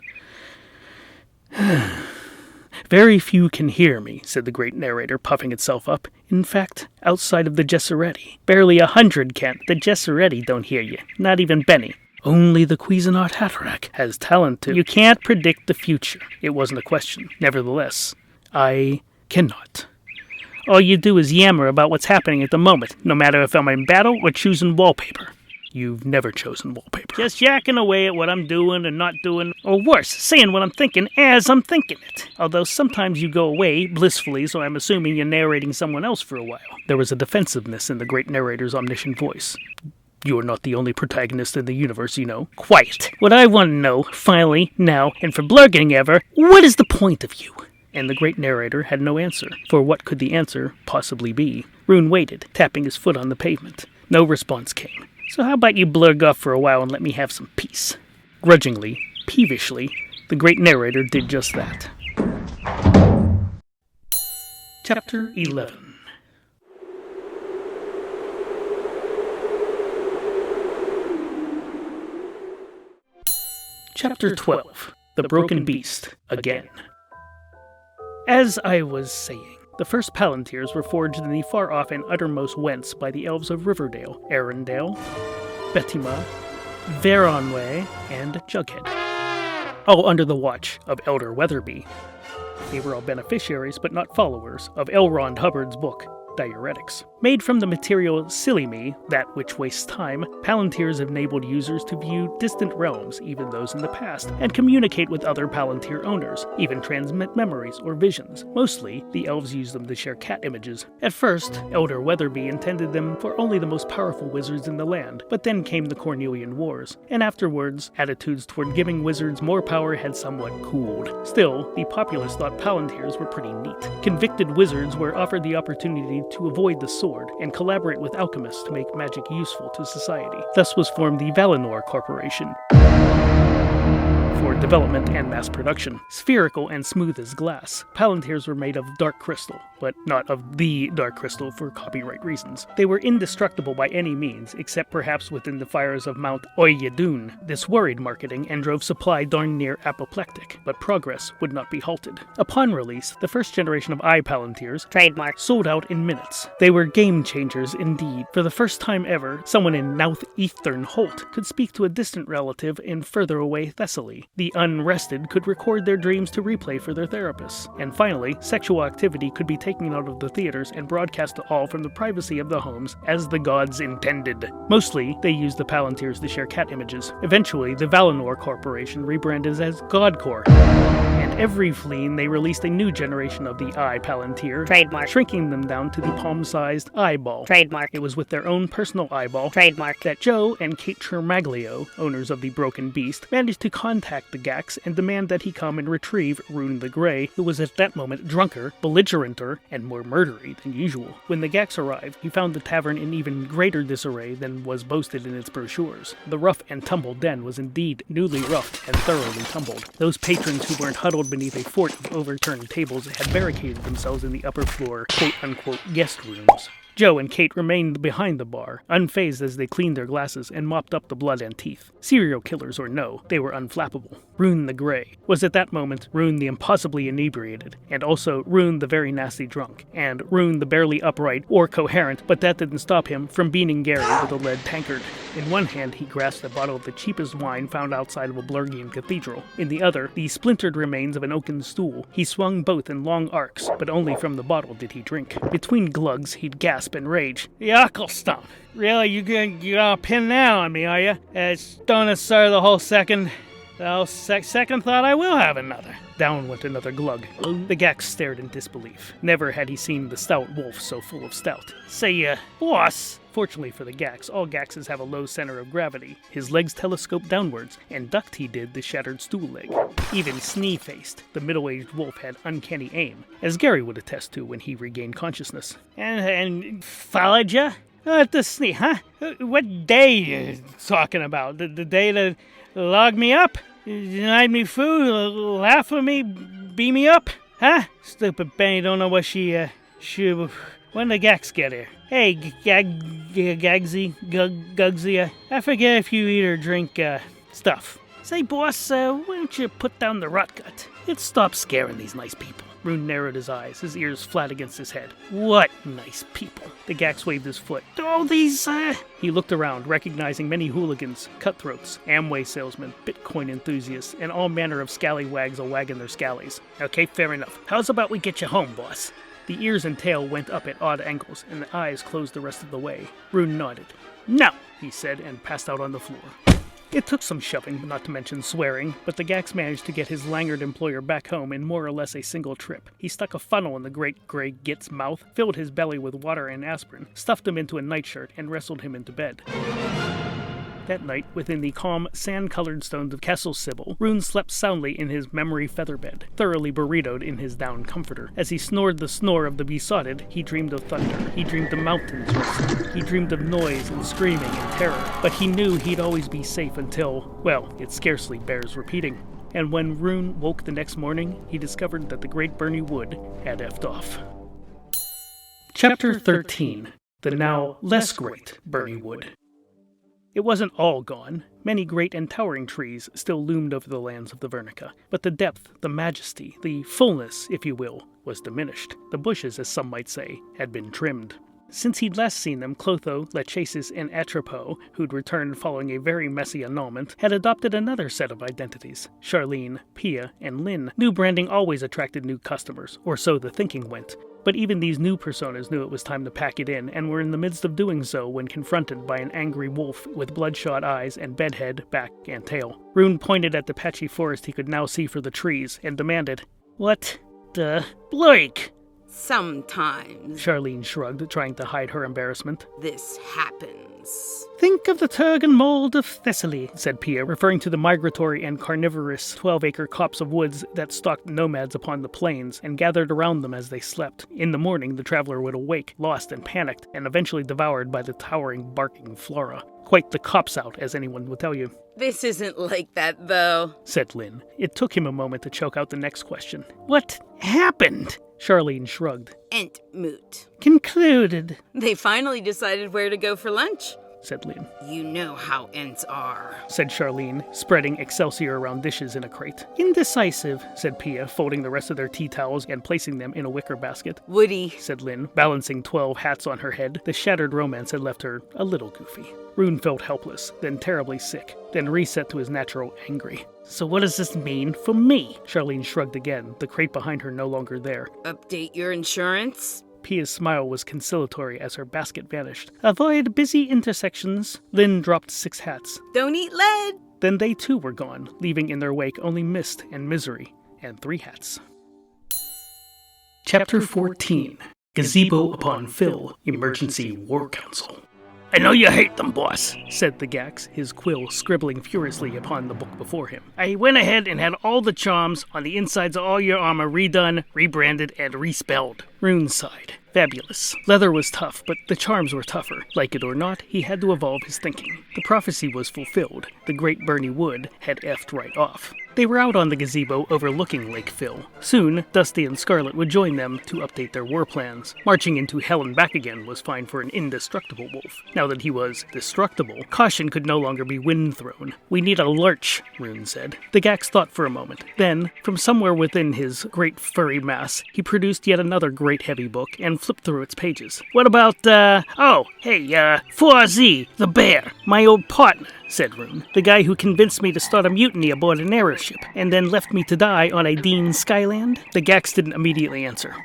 Very few can hear me, said the great narrator, puffing itself up. In fact, outside of the Gessereti. Barely 100 can. The Gessereti don't hear you. Not even Benny. Only the Cuisinart hat-rack has talent to... You can't predict the future. It wasn't a question. Nevertheless, I cannot. All you do is yammer about what's happening at the moment, no matter if I'm in battle or choosing wallpaper. You've never chosen wallpaper. Just yakking away at what I'm doing and not doing, or worse, saying what I'm thinking as I'm thinking it. Although sometimes you go away blissfully, so I'm assuming you're narrating someone else for a while. There was a defensiveness in the great narrator's omniscient voice. You're not the only protagonist in the universe, you know. Quiet. What I want to know, finally, now, and for blurging ever, what is the point of you? And the great narrator had no answer. For what could the answer possibly be? Rune waited, tapping his foot on the pavement. No response came. So how about you blurg off for a while and let me have some peace? Grudgingly, peevishly, the great narrator did just that. Chapter 11. Chapter 12. The Broken Beast, Again. As I was saying, the first Palantirs were forged in the far-off and uttermost wents by the elves of Riverdale, Arendelle, Betima, Veronway, and Jughead, all under the watch of Elder Weatherby. They were all beneficiaries, but not followers, of L. Ron Hubbard's book, Diuretics. Made from the material silly me, that which wastes time, Palantirs enabled users to view distant realms, even those in the past, and communicate with other Palantir owners, even transmit memories or visions. Mostly, the elves used them to share cat images. At first, Elder Weatherby intended them for only the most powerful wizards in the land, but then came the Cornelian Wars, and afterwards, attitudes toward giving wizards more power had somewhat cooled. Still, the populace thought Palantirs were pretty neat. Convicted wizards were offered the opportunity to avoid the sword and collaborate with alchemists to make magic useful to society. Thus was formed the Valinor Corporation for development and mass production. Spherical and smooth as glass, Palantirs were made of dark crystal, but not of the dark crystal for copyright reasons. They were indestructible by any means, except perhaps within the fires of Mount Oyadoon. This worried marketing and drove supply darn near apoplectic, but progress would not be halted. Upon release, the first generation of Palantirs, trademark, sold out in minutes. They were game changers indeed. For the first time ever, someone in Nouth Eastern Holt could speak to a distant relative in further away Thessaly. The unrested could record their dreams to replay for their therapists. And finally, sexual activity could be taken out of the theaters and broadcast to all from the privacy of the homes as the gods intended. Mostly, they used the Palantirs to share cat images. Eventually, the Valinor Corporation rebranded as Godcorp. And every fleen, they released a new generation of the Palantir, trademark, shrinking them down to the palm-sized eyeball, trademark. It was with their own personal eyeball, trademark, that Joe and Kate Tremaglio, owners of the Broken Beast, managed to contact the Gax and demand that he come and retrieve Rune the Grey, who was at that moment drunker, belligeranter, and more murdery than usual. When the Gax arrived, he found the tavern in even greater disarray than was boasted in its brochures. The rough and tumble den was indeed newly roughed and thoroughly tumbled. Those patrons who weren't huddled beneath a fort of overturned tables had barricaded themselves in the upper floor, quote-unquote, guest rooms. Joe and Kate remained behind the bar, unfazed as they cleaned their glasses and mopped up the blood and teeth. Serial killers or no, they were unflappable. Rune the Grey was at that moment Rune the impossibly inebriated, and also Rune the very nasty drunk, and Rune the barely upright or coherent, but that didn't stop him from beating Gary with a lead tankard. In one hand he grasped a bottle of the cheapest wine found outside of a Blurgian cathedral. In the other, the splintered remains of an oaken stool. He swung both in long arcs, but only from the bottle did he drink. Between glugs he'd gasp and rage. "Yuckle stump! Really, you gonna pin that on me, are you? Don't sir the whole second. The whole second thought I will have another." Down went another glug. The Gax stared in disbelief. Never had he seen the stout wolf so full of stout. "Say, boss." Fortunately for the Gax, all Gaxes have a low center of gravity. His legs telescoped downwards, and ducked he did the shattered stool leg. Even snee-faced, the middle-aged wolf had uncanny aim, as Gary would attest to when he regained consciousness. And followed ya? At the snee, huh? What day you talking about? The day that logged me up? Denied me food? Laugh at me? Beat me up? Huh? Stupid Benny don't know what she... When the Gax get here? Hey, Gugsy, I forget if you eat or drink, stuff. Say, boss, why don't you put down the rot gut? It stops scaring these nice people. Rune narrowed his eyes, his ears flat against his head. What nice people? The Gax waved his foot. All these, He looked around, recognizing many hooligans, cutthroats, Amway salesmen, Bitcoin enthusiasts, and all manner of scallywags a-wagging their scallies. Okay, fair enough. How's about we get you home, boss? The ears and tail went up at odd angles, and the eyes closed the rest of the way. Rune nodded. "No," he said, and passed out on the floor. It took some shoving, not to mention swearing, but the Gax managed to get his languid employer back home in more or less a single trip. He stuck a funnel in the great gray git's mouth, filled his belly with water and aspirin, stuffed him into a nightshirt, and wrestled him into bed. That night, within the calm, sand-colored stones of Castle Cybill, Rune slept soundly in his memory featherbed, thoroughly burritoed in his down comforter. As he snored the snore of the besotted, he dreamed of thunder. He dreamed of mountains rustling. He dreamed of noise and screaming and terror. But he knew he'd always be safe until, well, it scarcely bears repeating. And when Rune woke the next morning, he discovered that the great Berni Wood had effed off. Chapter 13. The now less great Berni Wood. It wasn't all gone. Many great and towering trees still loomed over the lands of the Vernica, but the depth, the majesty, the fullness, if you will, was diminished. The bushes, as some might say, had been trimmed. Since he'd last seen them, Clotho, Lachesis, and Atropos, who'd returned following a very messy annulment, had adopted another set of identities. Charlene, Pia, and Lynn. New branding always attracted new customers, or so the thinking went. But even these new personas knew it was time to pack it in, and were in the midst of doing so when confronted by an angry wolf with bloodshot eyes and bedhead, back, and tail. Rune pointed at the patchy forest he could now see for the trees, and demanded, "What the Blake?" Sometimes Charlene shrugged, trying to hide her embarrassment. this happens. "Think of the Turg and mold of Thessaly," said Pia, referring to the migratory and carnivorous 12-acre copse of woods that stalked nomads upon the plains and gathered around them as they slept. In the morning, the traveler would awake, lost and panicked, and eventually devoured by the towering, barking flora. Quite the copse-out, as anyone would tell you. This isn't like that, though, Said Lynn. It took him a moment to choke out the next question. "What happened?" Charlene shrugged. Ent moot. "Concluded," They finally decided where to go for lunch. said Lynn. You know how Ents are. Said Charlene, spreading Excelsior around dishes in a crate. "Indecisive," said Pia, folding the rest of their tea towels and placing them in a wicker basket. Woody. Said Lynn, balancing 12 hats on her head. The shattered romance had left her a little goofy. Rune felt helpless, then terribly sick, then reset to his natural angry. "So what does this mean for me?" Charlene shrugged again, the crate behind her no longer there. Update your insurance? Pia's smile was conciliatory as her basket vanished. "Avoid busy intersections." Lynn dropped 6 hats. Don't eat lead! Then they too were gone, leaving in their wake only mist and misery, and 3 hats. Chapter 14. Gazebo-upon-Phil, Emergency War Council. "I know you hate them, boss," said the Gax, his quill scribbling furiously upon the book before him. "I went ahead and had all the charms on the insides of all your armor redone, rebranded, and respelled." Rune sighed. Fabulous. Leather was tough, but the charms were tougher. Like it or not, he had to evolve his thinking. The prophecy was fulfilled. The great Berni Wood had effed right off. They were out on the gazebo overlooking Lake Phil. Soon, Dusty and Scarlet would join them to update their war plans. Marching into hell and back again was fine for an indestructible wolf. Now that he was destructible, caution could no longer be wind-thrown. "We need a lurch," Rune said. The Gax thought for a moment. Then, from somewhere within his great furry mass, he produced yet another great heavy book and flipped through its pages. "What about, Forzy, the bear, my old partner," said Rune. "The guy who convinced me to start a mutiny aboard an airship, and then left me to die on a Dean Skyland?" The Gax didn't immediately answer.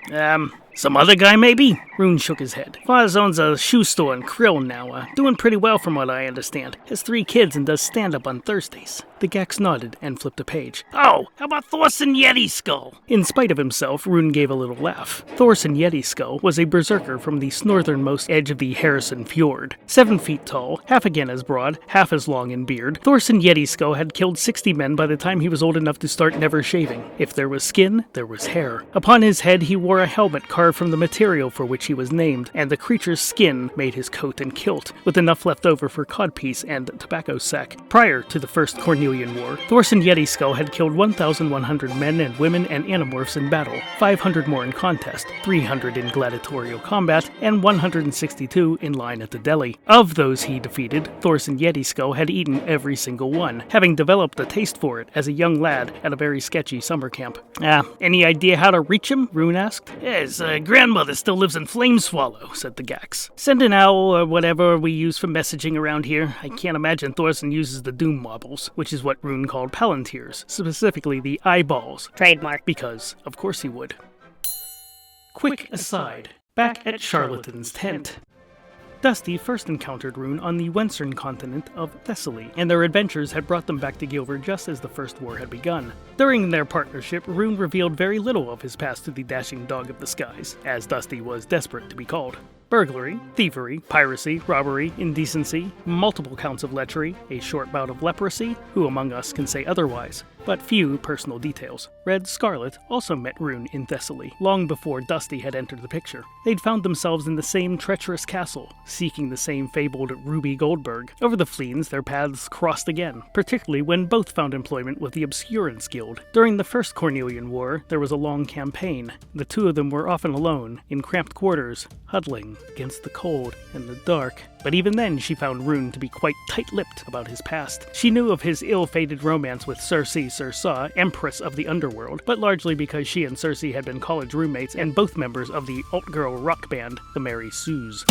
Some other guy, maybe?" Rune shook his head. "Foz owns a shoe store in Krill now, doing pretty well from what I understand. Has 3 kids and does stand-up on Thursdays." The Gax nodded and flipped a page. "Oh, how about Thorson Yeti Skull?" In spite of himself, Rune gave a little laugh. Thorson Yeti Skull was a berserker from the northernmost edge of the Harrison Fjord. 7 feet tall, half again as broad, half as long in beard, Thorson Yeti Skull had killed 60 men by the time he was old enough to start never shaving. If there was skin, there was hair. Upon his head he wore a helmet carved from the material for which he was named, and the creature's skin made his coat and kilt, with enough left over for codpiece and tobacco sack. Prior to the First Cornelian War, Thorson Yeti Skull had killed 1,100 men and women and animorphs in battle, 500 more in contest, 300 in gladiatorial combat, and 162 in line at the deli. Of those he defeated, Thorson Yeti Skull had eaten every single one, having developed a taste for it as a young lad at a very sketchy summer camp. Any idea how to reach him?" Rune asked. "His grandmother still lives in Flameswallow," said the Gax. "Send an owl or whatever we use for messaging around here. I can't imagine Thorson uses the Doom marbles, which is what Rune called Palantirs, specifically the eyeballs. Trademark. Because, of course he would. Quick aside. Back at Charlatan's tent. Dusty first encountered Rune on the western continent of Thessaly, and their adventures had brought them back to Gilver just as the First War had begun. During their partnership, Rune revealed very little of his past to the dashing dog of the skies, as Dusty was desperate to be called. burglary, thievery, piracy, robbery, indecency, multiple counts of lechery, a short bout of leprosy, who among us can say otherwise, but few personal details. Red Scarlet also met Rune in Thessaly, long before Dusty had entered the picture. They'd found themselves in the same treacherous castle, seeking the same fabled Ruby Goldberg. Over the fleens, their paths crossed again, particularly when both found employment with the Obscurant Guild. During the First Cornelian War, there was a long campaign. The two of them were often alone, in cramped quarters, huddling against the cold and the dark. But even then, she found Rune to be quite tight-lipped about his past. She knew of his ill-fated romance with Cirçe, Empress of the Underworld, but largely because she and Circe had been college roommates and both members of the alt-girl rock band, the Mary Sues,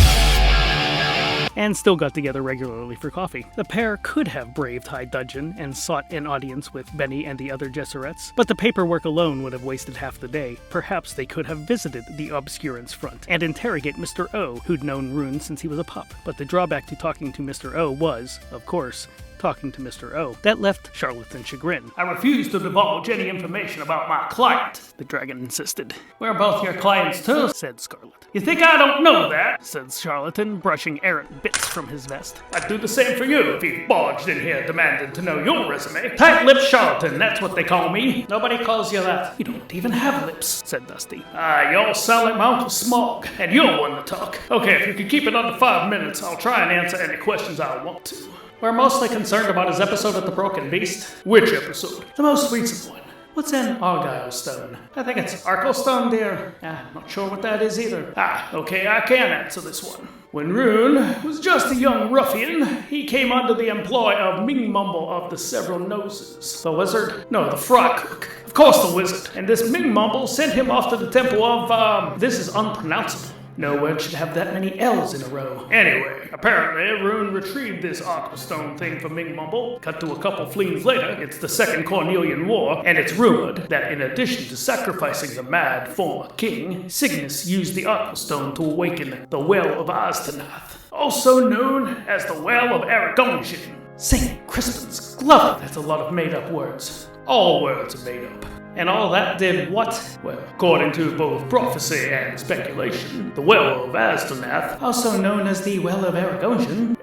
and still got together regularly for coffee. The pair could have braved High Dudgeon and sought an audience with Berni and the other Gesserets, but the paperwork alone would have wasted half the day. Perhaps they could have visited the Obscurant's front and interrogate Mr. O, who'd known Rune since he was a pup. But the drawback to talking to Mr. O was, of course, talking to Mr. O. That left Charlotte in chagrin. I refuse to divulge any information about my client, The dragon insisted. We're both your clients too, Said Scarlet. You think I don't know that? Said Charlatan, brushing errant bits from his vest. I'd do the same for you if you barged in here demanding to know your resume. Tight-lipped charlatan, that's what they call me. Nobody calls you that. You don't even have lips, Said Dusty. You all sound like my Uncle Smog, and you're one to talk. Okay, if you could keep it under 5 minutes, I'll try and answer any questions I want to. We're mostly concerned about his episode at the Broken Beast. Which episode? The most recent one. What's an Argyle stone? I think it's Arkle dear. I'm not sure what that is either. Okay, I can answer this one. When Rune was just a young ruffian, he came under the employ of Ming Mumble of the Several Noses. The wizard? No, the fry cook. Of course the wizard. And this Ming Mumble sent him off to the temple of, this is unpronounceable. No word should have that many L's in a row. Anyway, apparently Rune retrieved this Aquastone thing from Ming Mumble. Cut to a couple fleens later, it's the Second Cornelian War, and it's rumored that in addition to sacrificing the mad former king, Cygnus used the Aquastone to awaken the Well of Aztanath, also known as the Well of Aragonsian. St. Crispin's Glover. That's a lot of made-up words. All words are made up. And all that did what? Well, according to both prophecy and speculation, the Well of Aztanath, also known as the Well of Aragonsian,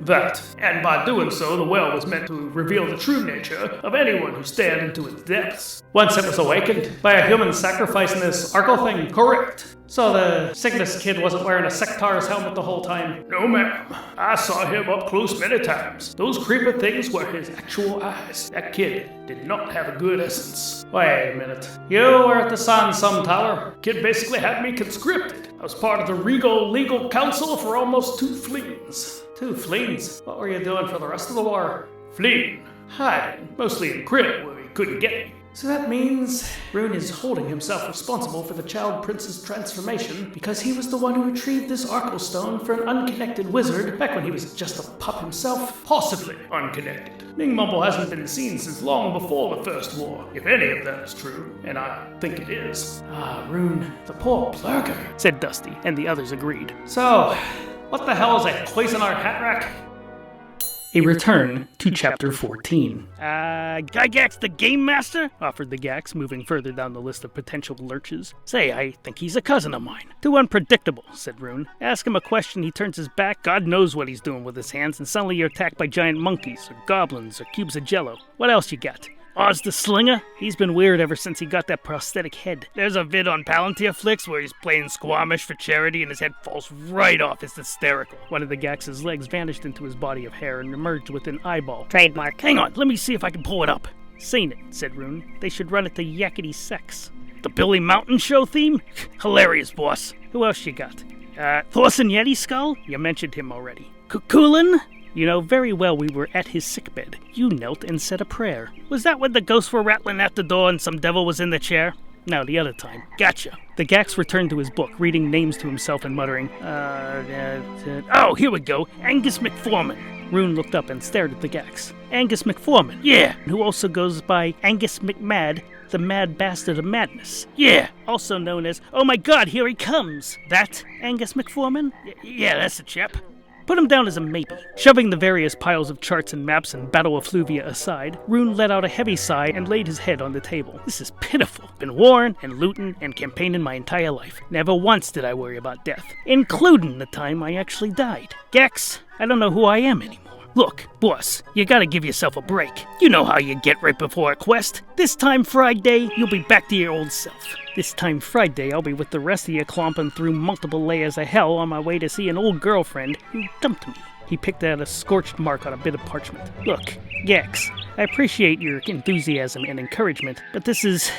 that. And by doing so, the well was meant to reveal the true nature of anyone who stared into its depths. Once it was awakened by a human sacrificing this Arkle thing, correct. So the Cygnus kid wasn't wearing a Sectar's helmet the whole time? No, ma'am. I saw him up close many times. Those creepy things were his actual eyes. That kid did not have a good essence. Wait a minute. You were at the Sansum Tower. Kid basically had me conscripted. I was part of the Regal Legal Council for almost 2 fleens. 2 fleens? What were you doing for the rest of the war? Fleeing. Hiding. Mostly in Crit where he couldn't get me. So that means Rune is holding himself responsible for the Child Prince's transformation because he was the one who retrieved this Arkle stone for an unconnected wizard back when he was just a pup himself. Possibly unconnected. Ming Mumble hasn't been seen since long before the First War, if any of that is true, and I think it is. Rune, the poor plurger, said Dusty, and the others agreed. So, what the hell is a Cuisinart hat rack? A return to Chapter 14. Gygax the Game Master? Offered the Gax, moving further down the list of potential lurches. Say, I think he's a cousin of mine. Too unpredictable, said Rune. Ask him a question, he turns his back, God knows what he's doing with his hands, and suddenly you're attacked by giant monkeys, or goblins, or cubes of jello. What else you got? Oz the Slinger? He's been weird ever since he got that prosthetic head. There's a vid on Palantir Flicks where he's playing Squamish for charity and his head falls right off. It's hysterical. One of the Gax's legs vanished into his body of hair and emerged with an eyeball. Trademark. Hang on, let me see if I can pull it up. Seen it, said Rune. They should run it to Yakety Sex. The Billy Mountain Show theme? Hilarious, boss. Who else you got? Thorson Yeti Skull? You mentioned him already. Kukulin? You know very well we were at his sickbed. You knelt and said a prayer. Was that when the ghosts were rattling at the door and some devil was in the chair? No, the other time. Gotcha. The Gax returned to his book, reading names to himself and muttering, oh, here we go. Angus McForman. Rune looked up and stared at the Gax. Angus McForman, yeah, who also goes by Angus McMad, the Mad Bastard of Madness. Yeah, also known as, oh my god, here he comes. That Angus McForman? Yeah, that's the chap. Put him down as a maybe. Shoving the various piles of charts and maps and battle effluvia aside, Rune let out a heavy sigh and laid his head on the table. This is pitiful. Been warring and looting and campaigning my entire life. Never once did I worry about death, including the time I actually died. Gex, I don't know who I am anymore. Look, boss, you gotta give yourself a break. You know how you get right before a quest. This time Friday, you'll be back to your old self. This time Friday, I'll be with the rest of you clomping through multiple layers of hell on my way to see an old girlfriend who dumped me. He picked out a scorched mark on a bit of parchment. Look, Gex, I appreciate your enthusiasm and encouragement, but this is,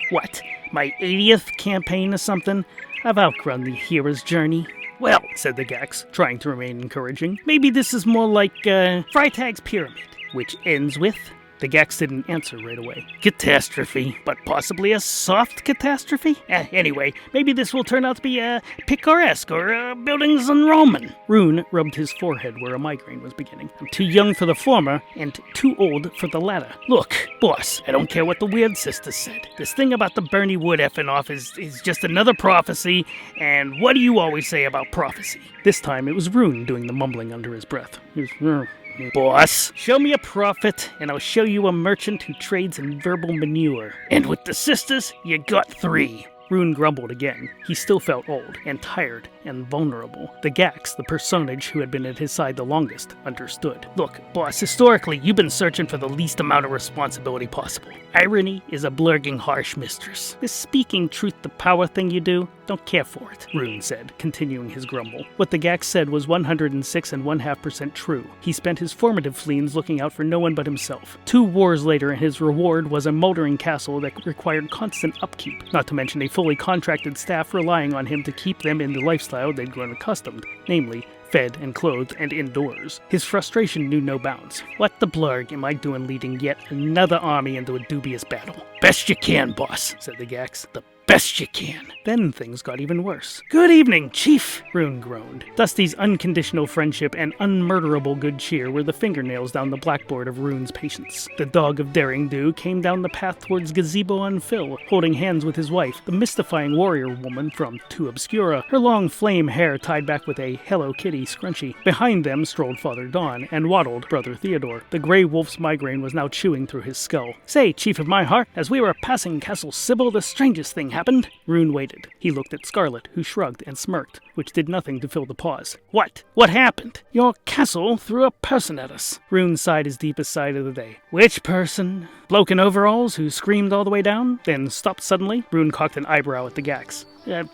what, my 80th campaign or something? I've outrun the hero's journey. Well, said the Gex, trying to remain encouraging, maybe this is more like Freytag's Pyramid, which ends with... The Gex didn't answer right away. Catastrophe, but possibly a soft catastrophe? Anyway, maybe this will turn out to be picaresque or buildings in Roman. Rune rubbed his forehead where a migraine was beginning. I'm too young for the former and too old for the latter. Look, boss, I don't care what the weird sister said. This thing about the Berni wood effing off is just another prophecy, and what do you always say about prophecy? This time it was Rune doing the mumbling under his breath. He was, boss, show me a prophet, and I'll show you a merchant who trades in verbal manure. And with the sisters, you got 3. Rune grumbled again. He still felt old, and tired, and vulnerable. The Gex, the personage who had been at his side the longest, understood. Look, boss, historically, you've been searching for the least amount of responsibility possible. Irony is a blurging harsh mistress. This speaking truth to power thing you do, don't care for it, Rune said, continuing his grumble. What the Gex said was 106.5% true. He spent his formative fleens looking out for no one but himself. 2 wars later, and his reward was a moldering castle that required constant upkeep, not to mention a fully contracted staff relying on him to keep them in the lifestyle they'd grown accustomed, namely, fed and clothed and indoors. His frustration knew no bounds. What the blurg am I doing leading yet another army into a dubious battle? Best you can, boss, said the Gex. The best you can. Then things got even worse. Good evening, Chief, Rune groaned. Dusty's unconditional friendship and unmurderable good cheer were the fingernails down the blackboard of Rune's patience. The dog of Daring Do came down the path towards Gazebo-upon-Phil, holding hands with his wife, the mystifying warrior woman from To Obscura, her long flame hair tied back with a Hello Kitty scrunchie. Behind them strolled Father Dawn and waddled Brother Theodore. The gray wolf's migraine was now chewing through his skull. Say, Chief of my heart, as we were passing Castle Cybill, the strangest thing happened. Rune waited. He looked at Scarlet, who shrugged and smirked, which did nothing to fill the pause. What? What happened? Your castle threw a person at us. Rune sighed his deepest sigh of the day. Which person? Bloke in overalls who screamed all the way down, then stopped suddenly? Rune cocked an eyebrow at the Gex.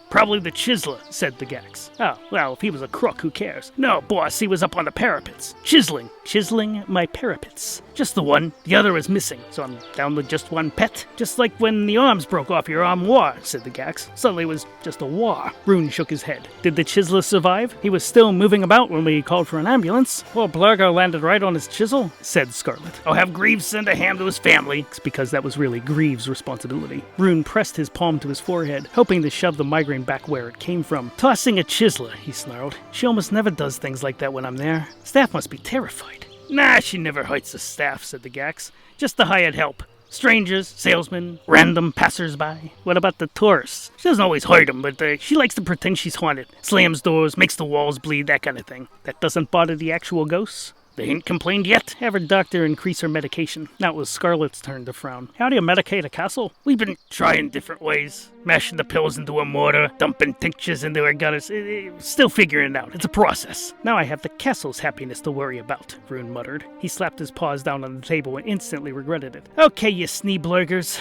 Probably the chiseler, said the Gex. Oh, well, if he was a crook, who cares? No, boss, he was up on the parapets. Chiseling my parapets. Just the one. The other is missing, so I'm down with just one pet. Just like when the arms broke off your armoire, said the Gex. Suddenly it was just a war. Rune shook his head. Did the chiseler survive? He was still moving about when we called for an ambulance. Poor Blurgo landed right on his chisel, said Scarlet. I'll have Greaves send a ham to his family. It's because that was really Greaves' responsibility. Rune pressed his palm to his forehead, hoping to shove the migraine back where it came from. Tossing a chiseler, he snarled. She almost never does things like that when I'm there. Staff must be terrified. Nah, she never hurts the staff, said the Gex. Just the hired help. Strangers, salesmen, random passers-by. What about the tourists? She doesn't always hurt them, but she likes to pretend she's haunted. Slams doors, makes the walls bleed, that kind of thing. That doesn't bother the actual ghosts? They ain't complained yet. Have her doctor increase her medication. Now it was Scarlet's turn to frown. How do you medicate a castle? We've been trying different ways. Mashing the pills into a mortar, dumping tinctures into her gutters. Still figuring it out. It's a process. Now I have the castle's happiness to worry about, Rune muttered. He slapped his paws down on the table and instantly regretted it. Okay, you sneeblurgers,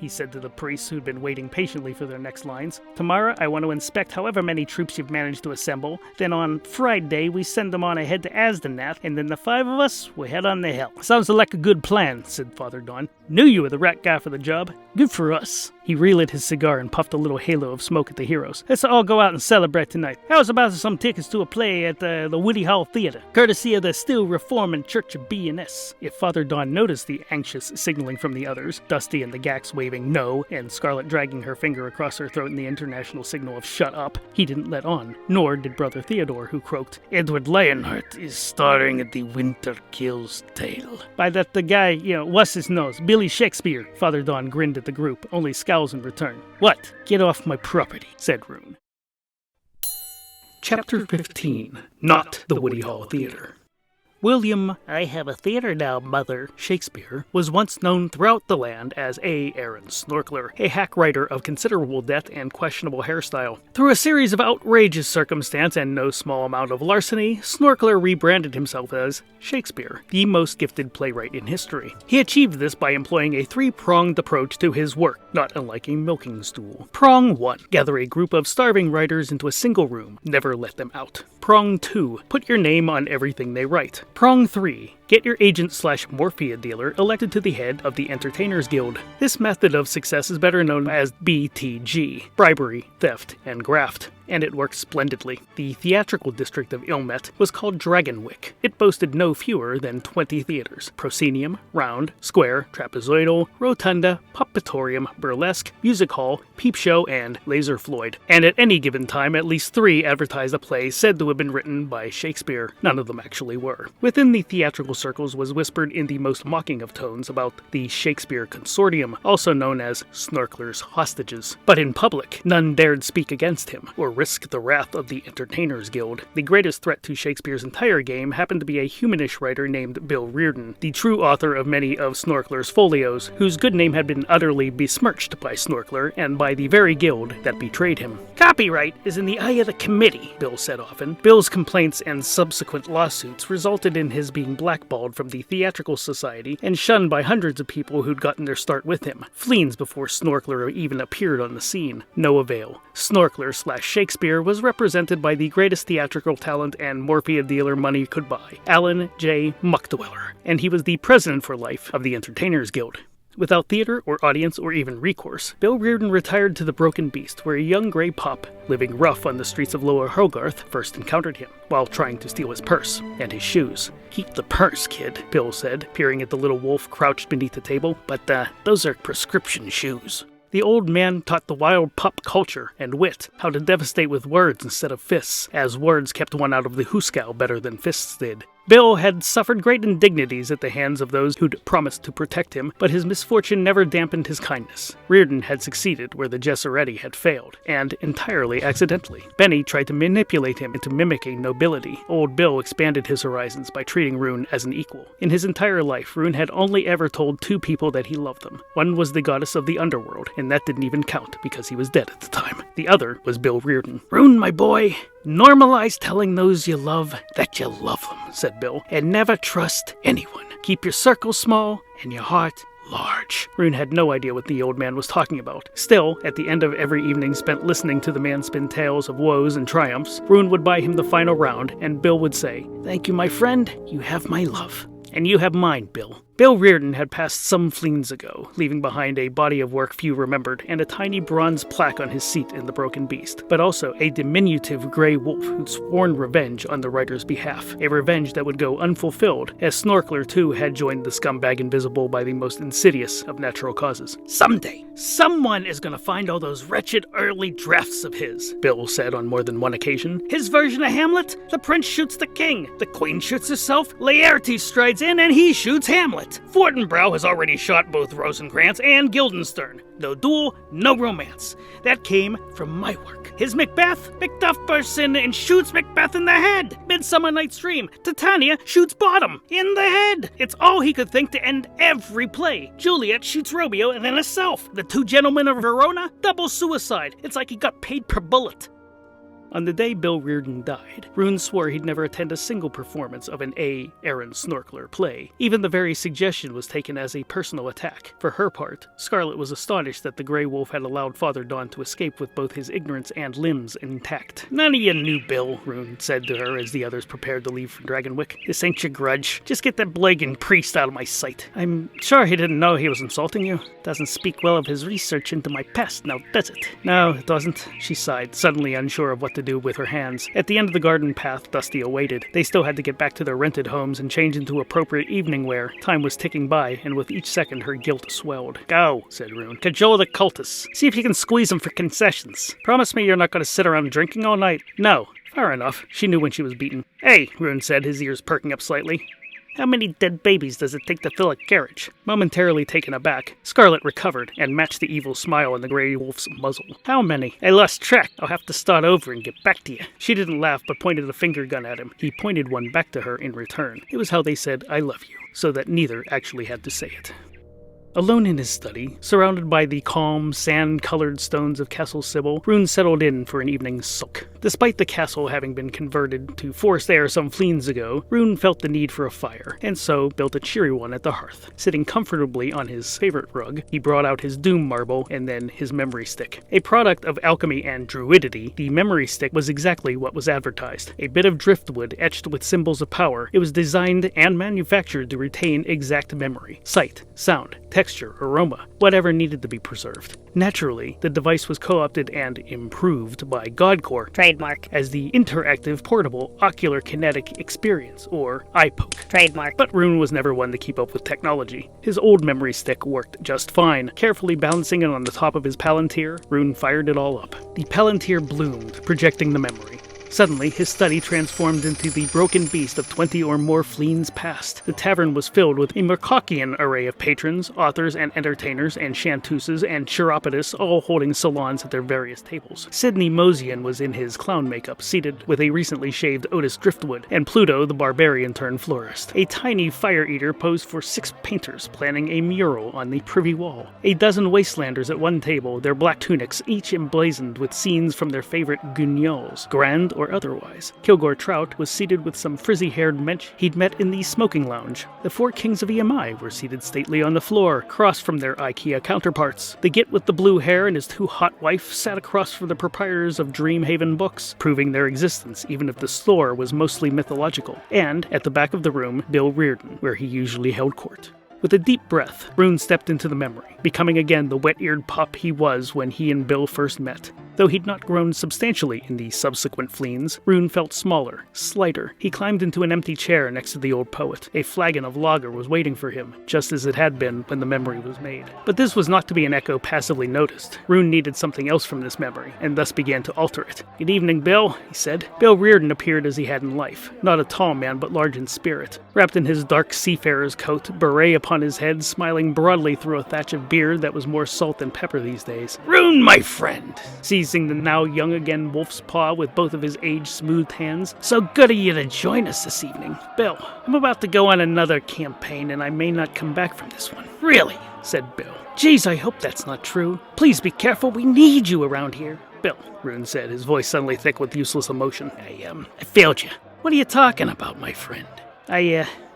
he said to the priests who'd been waiting patiently for their next lines. Tomorrow, I want to inspect however many troops you've managed to assemble. Then on Friday, we send them on ahead to Asdanath, and then the 5 of us, we head on the hill. Sounds like a good plan, said Father Dawn. Knew you were the right guy for the job. Good for us. He relit his cigar and puffed a little halo of smoke at the heroes. Let's all go out and celebrate tonight. How's about some tickets to a play at the Woodyhall Theater, courtesy of the still reforming Church of B&S? If Father Dawn noticed the anxious signaling from the others, Dusty and the Gex waving no, and Scarlet dragging her finger across her throat in the international signal of shut up, he didn't let on, nor did Brother Theodore, who croaked, Edward Lionheart is starring at the Winter Kills Tale. By that the guy, what's his nose, Billy Shakespeare. Father Dawn grinned at the group, only scowls in return. What? Get off my property, said Rune. Chapter 15. Not the Woodyhall Theater. William, I have a theater now, mother, Shakespeare, was once known throughout the land as A. Aaron Snorkeler, a hack writer of considerable debt and questionable hairstyle. Through a series of outrageous circumstance and no small amount of larceny, Snorkeler rebranded himself as Shakespeare, the most gifted playwright in history. He achieved this by employing a three-pronged approach to his work, not unlike a milking stool. Prong 1. Gather a group of starving writers into a single room. Never let them out. Prong 2. Put your name on everything they write. Prong 3. Get your agent/morphia dealer elected to the head of the Entertainers Guild. This method of success is better known as BTG, bribery, theft, and graft, and it worked splendidly. The theatrical district of Illmet was called Dragonwick. It boasted no fewer than 20 theaters: proscenium, round, square, trapezoidal, rotunda, puppetorium, burlesque, music hall, peep show, and laser Floyd. And at any given time, at least 3 advertised a play said to have been written by Shakespeare. None of them actually were. Within the theatrical circles was whispered in the most mocking of tones about the Shakespeare Consortium, also known as Snorkeler's hostages. But in public, none dared speak against him, or risk the wrath of the Entertainers Guild. The greatest threat to Shakespeare's entire game happened to be a humanish writer named Bill Reardon, the true author of many of Snorkeler's folios, whose good name had been utterly besmirched by Snorkeler and by the very guild that betrayed him. Copyright is in the eye of the committee, Bill said often. Bill's complaints and subsequent lawsuits resulted in his being blackballed from the Theatrical Society and shunned by hundreds of people who'd gotten their start with him, fleens before Snorkeler even appeared on the scene. No avail. Snorkeler/Shakespeare was represented by the greatest theatrical talent and morphia dealer money could buy, Alan J. Muckdweller, and he was the president for life of the Entertainers Guild. Without theater or audience or even recourse, Bill Reardon retired to the Broken Beast, where a young grey pup, living rough on the streets of Lower Hogarth, first encountered him, while trying to steal his purse and his shoes. "Keep the purse, kid," Bill said, peering at the little wolf crouched beneath the table, "but those are prescription shoes." The old man taught the wild pup culture and wit, how to devastate with words instead of fists, as words kept one out of the hoosegow better than fists did. Bill had suffered great indignities at the hands of those who'd promised to protect him, but his misfortune never dampened his kindness. Reardon had succeeded where the Gesseretti had failed, and entirely accidentally. Berni tried to manipulate him into mimicking nobility. Old Bill expanded his horizons by treating RUNE as an equal. In his entire life, RUNE had only ever told 2 people that he loved them. One was the goddess of the underworld, and that didn't even count because he was dead at the time. The other was Bill Reardon. "RUNE, my boy, normalize telling those you love that you love them," said Bill, "and never trust anyone. Keep your circle small and your heart large." RUNE had no idea what the old man was talking about. Still, at the end of every evening spent listening to the man spin tales of woes and triumphs, RUNE would buy him the final round, and Bill would say, "Thank you, my friend. You have my love. And you have mine, Bill." Bill Reardon had passed some fleens ago, leaving behind a body of work few remembered and a tiny bronze plaque on his seat in the Broken Beast, but also a diminutive grey wolf who'd sworn revenge on the writer's behalf, a revenge that would go unfulfilled, as Snorkeler too had joined the scumbag invisible by the most insidious of natural causes. "Someday, someone is gonna find all those wretched early drafts of his," Bill said on more than one occasion. "His version of Hamlet? The prince shoots the king, the queen shoots herself, Laertes strides in and he shoots Hamlet. Fortinbras has already shot both Rosencrantz and Guildenstern. No duel, no romance. That came from my work. His Macbeth? Macduff bursts in and shoots Macbeth in the head. Midsummer Night's Dream. Titania shoots Bottom in the head. It's all he could think to end every play. Juliet shoots Romeo and then herself. The 2 Gentlemen of Verona? Double suicide. It's like he got paid per bullet." On the day Bill Reardon died, RUNE swore he'd never attend a single performance of an A. Aaron Snorkeler play. Even the very suggestion was taken as a personal attack. For her part, Scarlet was astonished that the Grey Wolf had allowed Father Dawn to escape with both his ignorance and limbs intact. "None of you knew Bill," RUNE said to her as the others prepared to leave for Dragonwick. "This ain't your grudge. Just get that Blagan priest out of my sight. I'm sure he didn't know he was insulting you. Doesn't speak well of his research into my past, now does it?" "No, it doesn't," she sighed, suddenly unsure of what to do with her hands. At the end of the garden path, Dusty awaited. They still had to get back to their rented homes and change into appropriate evening wear. Time was ticking by, and with each second her guilt swelled. "Go," said RUNE. "Cajole the cultists. See if you can squeeze them for concessions. Promise me you're not going to sit around drinking all night." "No." Fair enough. She knew when she was beaten. "Hey," RUNE said, his ears perking up slightly. How many dead babies does it take to fill a carriage? Momentarily taken aback, Scarlet recovered and matched the evil smile on the gray wolf's muzzle. How many? I lost track. I'll have to start over and get back to you. She didn't laugh but pointed a finger gun at him. He pointed one back to her in return. It was how they said, I love you, so that neither actually had to say it. Alone in his study, surrounded by the calm, sand-colored stones of Castle Cybill, Rune settled in for an evening's sulk. Despite the castle having been converted to forced air some fleens ago, Rune felt the need for a fire, and so built a cheery one at the hearth. Sitting comfortably on his favorite rug, he brought out his doom marble and then his memory stick. A product of alchemy and druidity, the memory stick was exactly what was advertised. A bit of driftwood etched with symbols of power, it was designed and manufactured to retain exact memory, sight, sound, texture, aroma, whatever needed to be preserved. Naturally, the device was co-opted and improved by Godcore Trademark. as the Interactive Portable Ocular Kinetic Experience, or IPOC. Trademark. But Rune was never one to keep up with technology. His old memory stick worked just fine. Carefully balancing it on the top of his Palantir, Rune fired it all up. The Palantir bloomed, projecting the memory. Suddenly, his study transformed into the broken beast of 20 or more fleens past. The tavern was filled with a Mercockian array of patrons, authors and entertainers, and chanteuses and chiropodists, all holding salons at their various tables. Sidney Mosian was in his clown makeup, seated with a recently shaved Otis Driftwood, and Pluto, the barbarian-turned florist. A tiny fire-eater posed for 6 painters, planning a mural on the privy wall. A dozen wastelanders at one table, their black tunics each emblazoned with scenes from their favorite guignols, grand or otherwise. Kilgore Trout was seated with some frizzy-haired mensch he'd met in the smoking lounge. The 4 kings of EMI were seated stately on the floor, across from their IKEA counterparts. The git with the blue hair and his too hot wife sat across from the proprietors of Dreamhaven Books, proving their existence even if the store was mostly mythological. And, at the back of the room, Bill Reardon, where he usually held court. With a deep breath, Rune stepped into the memory, becoming again the wet-eared pup he was when he and Bill first met. Though he'd not grown substantially in the subsequent fleens, Rune felt smaller, slighter. He climbed into an empty chair next to the old poet. A flagon of lager was waiting for him, just as it had been when the memory was made. But this was not to be an echo passively noticed. Rune needed something else from this memory, and thus began to alter it. "Good evening, Bill," he said. Bill Reardon appeared as he had in life, not a tall man but large in spirit. Wrapped in his dark seafarer's coat, beret upon his head, smiling broadly through a thatch of beard that was more salt than pepper these days. "Rune, my friend!" Seizing the now young again wolf's paw with both of his age-smoothed hands. "So good of you to join us this evening. Bill, I'm about to go on another campaign and I may not come back from this one." "Really?" said Bill. "Geez, I hope that's not true. Please be careful, we need you around here." "Bill," Rune said, his voice suddenly thick with useless emotion. I failed you." "What are you talking about, my friend?"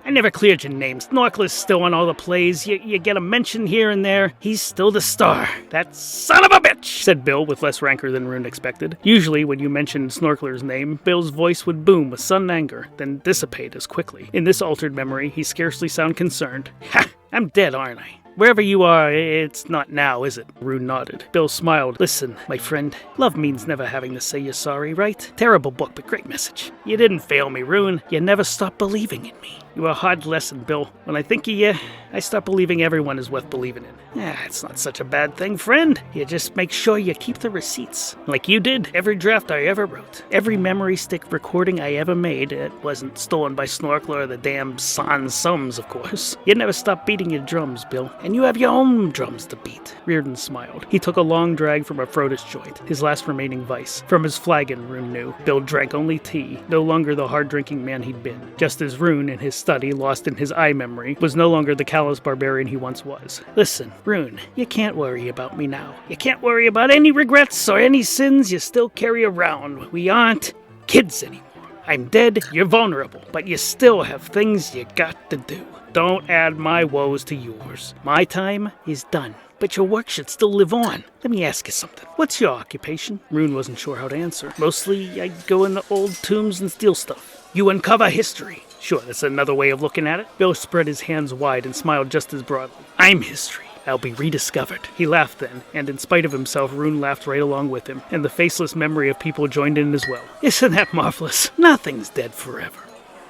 I never cleared your name. Snorkler's still on all the plays. You get a mention here and there. He's still the star." "That son of a bitch!" said Bill with less rancor than Rune expected. Usually when you mentioned Snorkler's name, Bill's voice would boom with sudden anger, then dissipate as quickly. In this altered memory, he scarcely sounded concerned. "Ha! I'm dead, aren't I? Wherever you are, it's not now, is it?" Rune nodded. Bill smiled. "Listen, my friend, love means never having to say you're sorry, right? Terrible book, but great message. You didn't fail me, Rune. You never stopped believing in me. You were a hard lesson, Bill. When I think of you, I start believing everyone is worth believing in. It's not such a bad thing, friend. You just make sure you keep the receipts. Like you did, every draft I ever wrote. Every memory stick recording I ever made. It wasn't stolen by Snorkler or the damn Sans Sums, of course. You never stop beating your drums, Bill. And you have your own drums to beat." Reardon smiled. He took a long drag from a Frodis joint, his last remaining vice. From his flagon, Rune knew, Bill drank only tea, no longer the hard-drinking man he'd been. Just as Rune, in his study, lost in his eye memory, was no longer the callous barbarian he once was. "Listen, Rune, you can't worry about me now. You can't worry about any regrets or any sins you still carry around. We aren't kids anymore. I'm dead, you're vulnerable, but you still have things you got to do. Don't add my woes to yours. My time is done. But your work should still live on. Let me ask you something. What's your occupation?" Rune wasn't sure how to answer. "Mostly, I go in the old tombs and steal stuff." "You uncover history." "Sure, that's another way of looking at it." Bill spread his hands wide and smiled just as broadly. "I'm history. I'll be rediscovered." He laughed then, and in spite of himself, Rune laughed right along with him, and the faceless memory of people joined in as well. "Isn't that marvelous? Nothing's dead forever."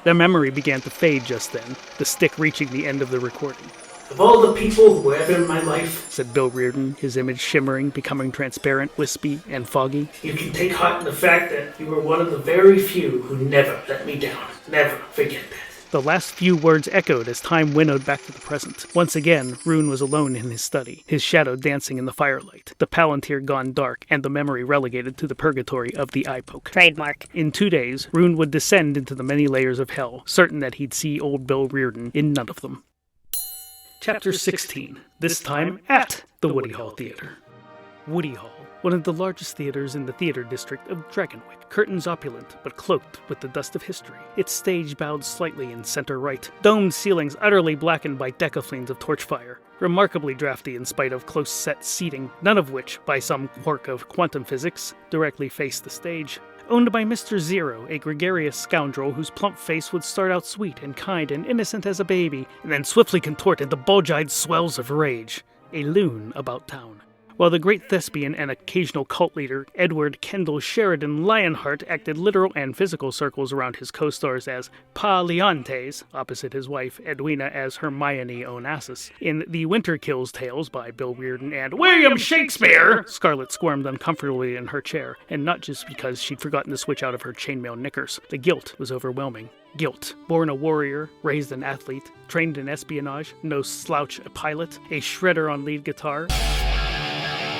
Their memory began to fade just then, the stick reaching the end of the recording. "Of all the people who were ever in my life," said Bill Reardon, his image shimmering, becoming transparent, wispy, and foggy, "you can take heart in the fact that you were one of the very few who never let me down. Never forget that." The last few words echoed as time winnowed back to the present. Once again, Rune was alone in his study, his shadow dancing in the firelight, the Palantir gone dark, and the memory relegated to the purgatory of the eye poke. Trademark. In 2 days, Rune would descend into the many layers of hell, certain that he'd see old Bill Reardon in none of them. Chapter 16. This time at the Woodyhall Theatre. Woodyhall, one of the largest theaters in the theater district of Dragonwyck. Curtains opulent, but cloaked with the dust of history. Its stage bowed slightly in center right. Domed ceilings utterly blackened by decaflames of torchfire. Remarkably drafty in spite of close-set seating, none of which, by some quirk of quantum physics, directly faced the stage. Owned by Mr. Zero, a gregarious scoundrel whose plump face would start out sweet and kind and innocent as a baby, and then swiftly contort into bulge-eyed swells of rage. A loon about town. While the great thespian and occasional cult leader, Edward Kendall Sheridan Lionheart, acted literal and physical circles around his co-stars as Pa Leontes, opposite his wife Edwina as Hermione Onassis. In The Winter Kills Tales by Bill Reardon and William Shakespeare, Scarlet squirmed uncomfortably in her chair, and not just because she'd forgotten to switch out of her chainmail knickers. The guilt was overwhelming. Guilt. Born a warrior, raised an athlete, trained in espionage, no slouch a pilot, a shredder on lead guitar,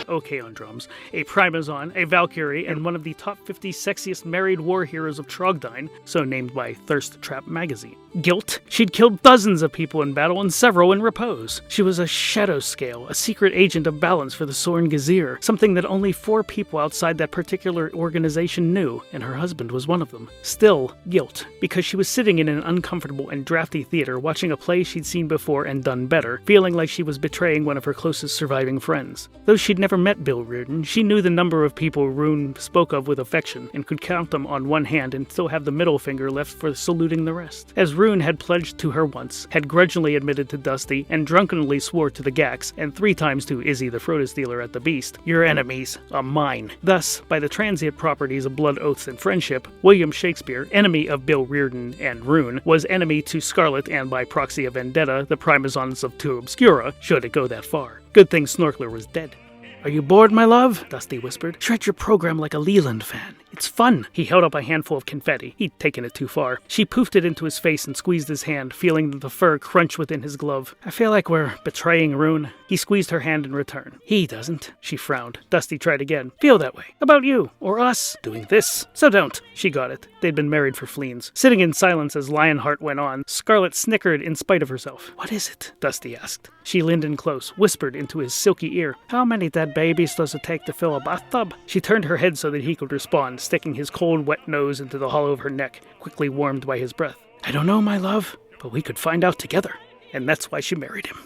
okay on drums, a Primazon, a Valkyrie, and one of the top 50 sexiest married war heroes of Trogdine, so named by Thirst Trap magazine. Guilt. She'd killed dozens of people in battle and several in repose. She was a shadow scale, a secret agent of balance for the Soren Gazir, something that only 4 people outside that particular organization knew, and her husband was one of them. Still, guilt, because she was sitting in an uncomfortable and drafty theater watching a play she'd seen before and done better, feeling like she was betraying one of her closest surviving friends. Though she'd never met Bill Reardon, she knew the number of people Rune spoke of with affection, and could count them on one hand and still have the middle finger left for saluting the rest. As Rune had pledged to her once, had grudgingly admitted to Dusty, and drunkenly swore to the Gax, and 3 times to Izzy the Frotus dealer at the Beast, "Your enemies are mine." Thus, by the transient properties of blood oaths and friendship, William Shakespeare, enemy of Bill Reardon and Rune, was enemy to Scarlet and by proxy of vendetta, the Primazons of To Obscura, should it go that far. Good thing Snorkler was dead. "Are you bored, my love?" Dusty whispered. "Shred your program like a Leland fan. It's fun." He held up a handful of confetti. He'd taken it too far. She poofed it into his face and squeezed his hand, feeling the fur crunch within his glove. "I feel like we're betraying Rune." He squeezed her hand in return. "He doesn't." She frowned. Dusty tried again. "Feel that way. About you. Or us. Doing this. So don't." She got it. They'd been married for fleens. Sitting in silence as Lionheart went on, Scarlet snickered in spite of herself. "What is it?" Dusty asked. She leaned in close, whispered into his silky ear. "How many dead babies does it take to fill a bathtub?" She turned her head so that he could respond, sticking his cold, wet nose into the hollow of her neck, quickly warmed by his breath. "I don't know, my love, but we could find out together." And that's why she married him.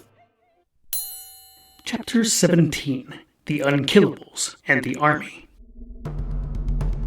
Chapter 17. The Unkillibles and the Army.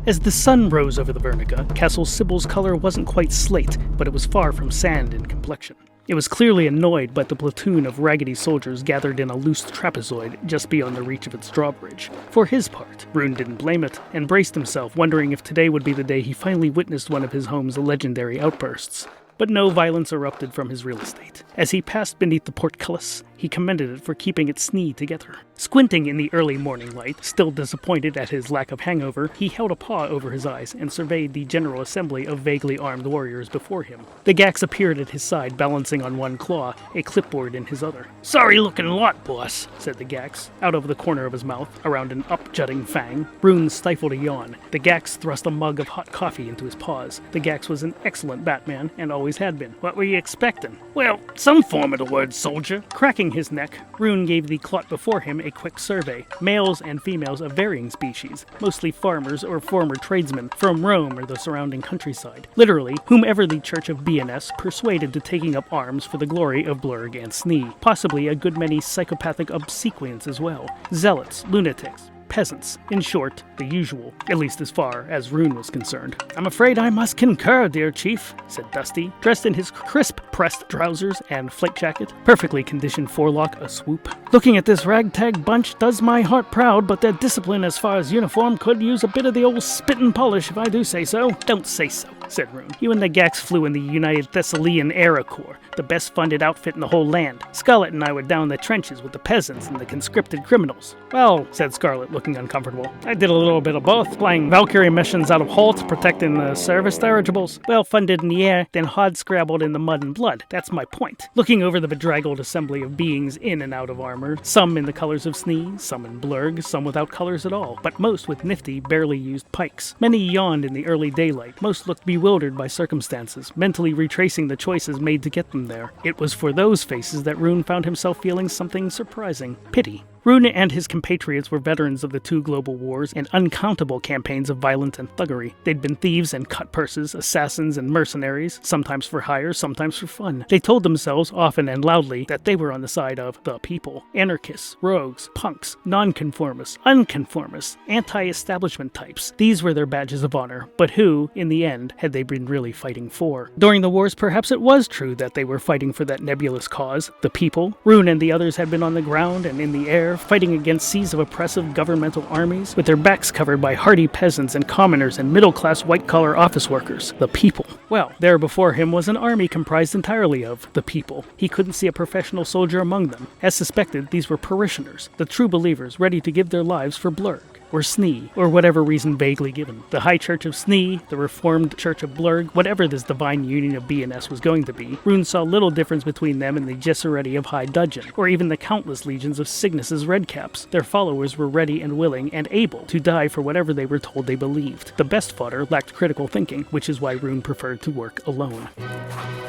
As the sun rose over the Vernica, Castle Cybill's color wasn't quite slate, but it was far from sand in complexion. It was clearly annoyed by the platoon of raggedy soldiers gathered in a loose trapezoid just beyond the reach of its drawbridge. For his part, Rune didn't blame it, and braced himself, wondering if today would be the day he finally witnessed one of his home's legendary outbursts. But no violence erupted from his real estate. As he passed beneath the portcullis, he commended it for keeping its knee together. Squinting in the early morning light, still disappointed at his lack of hangover, he held a paw over his eyes and surveyed the general assembly of vaguely armed warriors before him. The Gax appeared at his side, balancing on one claw, a clipboard in his other. "Sorry-looking lot, boss," said the Gax, out of the corner of his mouth, around an up-jutting fang. Rune stifled a yawn. The Gax thrust a mug of hot coffee into his paws. The Gax was an excellent Batman, and always had been. "What were you expecting?" "Well, some form of the word soldier." Cracking his neck, Rune gave the clot before him a quick survey. Males and females of varying species, mostly farmers or former tradesmen from Rome or the surrounding countryside. Literally, whomever the Church of BNS persuaded to taking up arms for the glory of Blurg and Snee. Possibly a good many psychopathic obsequients as well. Zealots, lunatics, peasants. In short, the usual, at least as far as Rune was concerned. "I'm afraid I must concur, dear chief," said Dusty, dressed in his crisp pressed trousers and flake jacket, perfectly conditioned forelock a swoop. "Looking at this ragtag bunch does my heart proud, but their discipline as far as uniform could use a bit of the old spit and polish if I do say so." "Don't say so." said Rune. You and the Gax flew in the United Thessalian Aero Corps, the best funded outfit in the whole land. Scarlet and I were down in the trenches with the peasants and the conscripted criminals. Well, said Scarlet, looking uncomfortable, I did a little bit of both, flying Valkyrie missions out of Holt, protecting the service dirigibles. Well funded in the air, then hard scrabbled in the mud and blood. That's my point. Looking over the bedraggled assembly of beings in and out of armor, some in the colors of Snee, some in blurg, some without colors at all, but most with nifty, barely used pikes. Many yawned in the early daylight. Most looked bewildered by circumstances, mentally retracing the choices made to get them there. It was for those faces that Rune found himself feeling something surprising. Pity. Rune and his compatriots were veterans of the 2 global wars and uncountable campaigns of violence and thuggery. They'd been thieves and cut-pursers, assassins and mercenaries, sometimes for hire, sometimes for fun. They told themselves, often and loudly, that they were on the side of the people. Anarchists, rogues, punks, nonconformists, unconformists, anti-establishment types. These were their badges of honor, but who, in the end, had they been really fighting for? During the wars, perhaps it was true that they were fighting for that nebulous cause, the people. Rune and the others had been on the ground and in the air, fighting against seas of oppressive governmental armies, with their backs covered by hardy peasants and commoners and middle-class white-collar office workers. The people. Well, there before him was an army comprised entirely of the people. He couldn't see a professional soldier among them. As suspected, these were parishioners, the true believers ready to give their lives for Blurg. Or Snee, or whatever reason vaguely given. The High Church of Snee, the Reformed Church of Blurg, whatever this divine union of B&S was going to be, Rune saw little difference between them and the Gesseretti of High Dudgeon, or even the countless legions of Cygnus's Redcaps. Their followers were ready and willing and able to die for whatever they were told they believed. The best fodder lacked critical thinking, which is why Rune preferred to work alone.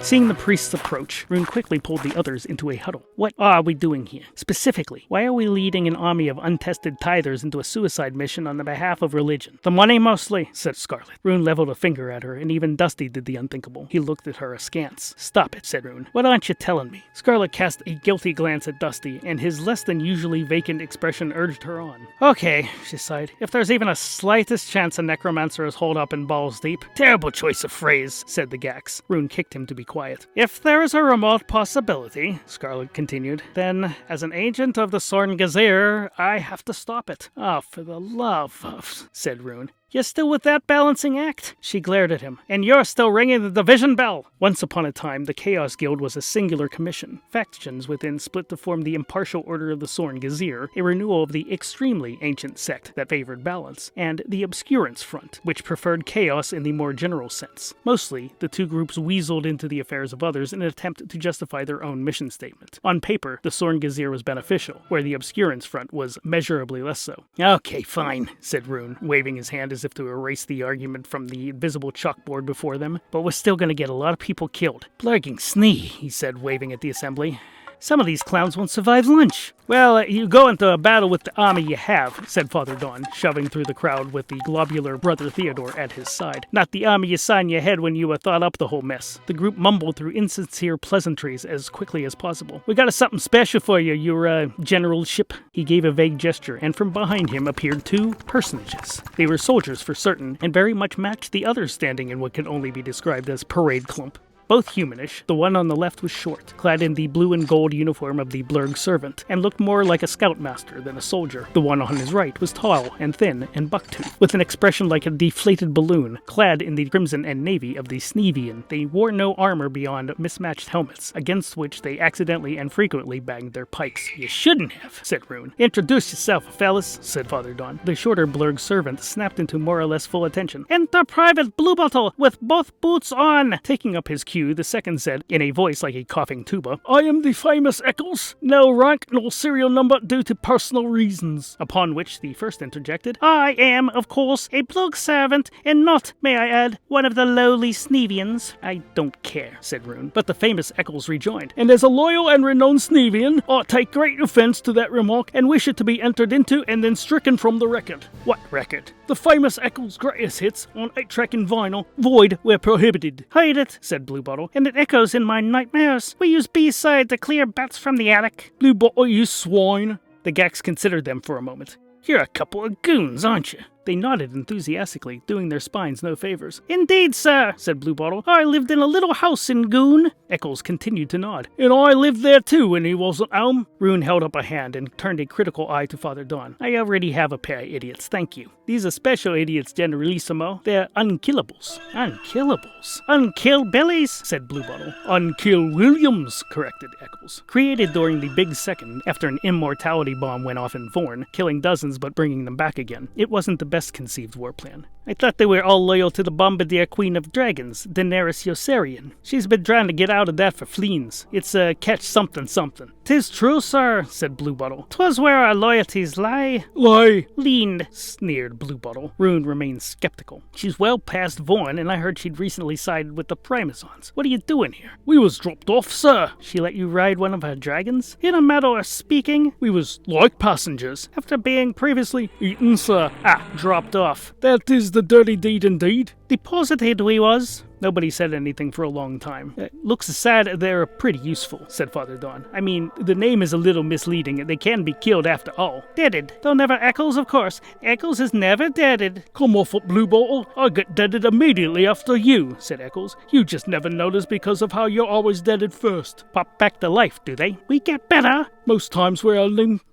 Seeing the priests approach, Rune quickly pulled the others into a huddle. What are we doing here? Specifically, why are we leading an army of untested tithers into a suicide mission on the behalf of religion? The money mostly, said Scarlet. Rune leveled a finger at her, and even Dusty did the unthinkable. He looked at her askance. Stop it, said Rune. What aren't you telling me? Scarlet cast a guilty glance at Dusty, and his less than usually vacant expression urged her on. Okay, she sighed. If there's even a slightest chance a necromancer is holed up in balls deep. Terrible choice of phrase, said the Gax. Rune kicked him to be quiet. If there is a remote possibility, Scarlet continued, then, as an agent of the Sorn Gazir, I have to stop it. Oh, for the love of, said Rune. You're still with that balancing act? She glared at him. And you're still ringing the division bell! Once upon a time, the Chaos Guild was a singular commission. Factions within split to form the Impartial Order of the Sorn Gazir, a renewal of the extremely ancient sect that favored balance, and the Obscurant Front, which preferred chaos in the more general sense. Mostly, the two groups weaseled into the affairs of others in an attempt to justify their own mission statement. On paper, the Sorn Gazir was beneficial, where the Obscurant Front was measurably less so. Okay, fine, said Rune, waving his hand as if to erase the argument from the invisible chalkboard before them, but we're still going to get a lot of people killed. Blurging Snee, he said, waving at the assembly. Some of these clowns won't survive lunch. Well, you go into a battle with the army you have, said Father Dawn, shoving through the crowd with the globular Brother Theodore at his side. Not the army you saw in your head when you thought up the whole mess. The group mumbled through insincere pleasantries as quickly as possible. We got a something special for you, your, generalship. He gave a vague gesture, and from behind him appeared two personages. They were soldiers for certain, and very much matched the others standing in what could only be described as parade clump. Both humanish, the one on the left was short, clad in the blue and gold uniform of the Blurg servant, and looked more like a scoutmaster than a soldier. The one on his right was tall and thin and buck-toothed, with an expression like a deflated balloon, clad in the crimson and navy of the Sneevian. They wore no armor beyond mismatched helmets, against which they accidentally and frequently banged their pikes. You shouldn't have, said Rune. Introduce yourself, fellas, said Father Dawn. The shorter Blurg servant snapped into more or less full attention. Enter Private Bluebottle, with both boots on! Taking up his cue, the second said, in a voice like a coughing tuba, I am the famous Eccles. No rank nor serial number due to personal reasons. Upon which the first interjected, I am, of course, a Blurg servant, and not, may I add, one of the lowly Sneevians. I don't care, said Rune. But the famous Eccles rejoined, and as a loyal and renowned Sneevian, I take great offense to that remark and wish it to be entered into and then stricken from the record. What record? The famous Eccles' greatest hits on 8-track and vinyl, void where prohibited. Hate it, said Bluebottle, and it echoes in my nightmares. We use B-side to clear bats from the attic. Bluebottle, you swine. The Gax considered them for a moment. You're a couple of goons, aren't you? They nodded enthusiastically, doing their spines no favors. "Indeed, sir," said Bluebottle. "I lived in a little house in Goon." Eccles continued to nod. "And I lived there too when he wasn't home." Rune held up a hand and turned a critical eye to Father Dawn. "I already have a pair of idiots, thank you. These are special idiots, generalissimo. They're Unkillables." "Unkillables? Unkillbillies?" said Bluebottle. "Unkill Williams," corrected Eccles. Created during the Big Second, after an immortality bomb went off in Vorn, killing dozens but bringing them back again. It wasn't the best conceived war plan. "I thought they were all loyal to the Bombardier Queen of Dragons, Daenerys Yossarian. She's been trying to get out of that for fleens. It's a catch something something." "'Tis true, sir," said Bluebottle. "'Twas where our loyalties lie." "Lie?" "Leaned," sneered Bluebottle. Rune remained skeptical. "She's well past Vorn, and I heard she'd recently sided with the Primazons. What are you doing here?" "We was dropped off, sir." "She let you ride one of her dragons?" "In a matter of speaking, we was like passengers, after being previously eaten, sir." "Ah, dropped off. That is the dirty deed indeed." "Deposited we was." Nobody said anything for a long time. "Looks sad they're pretty useful," said Father Dawn. "I mean, the name is a little misleading. They can be killed after all." "Deaded. Though never Eccles, of course. Eccles is never deaded." "Come off it, Bluebottle. I get deaded immediately after you," said Eccles. "You just never notice because of how you're always deaded first." "Pop back to life, do they?" "We get better." "Most times we're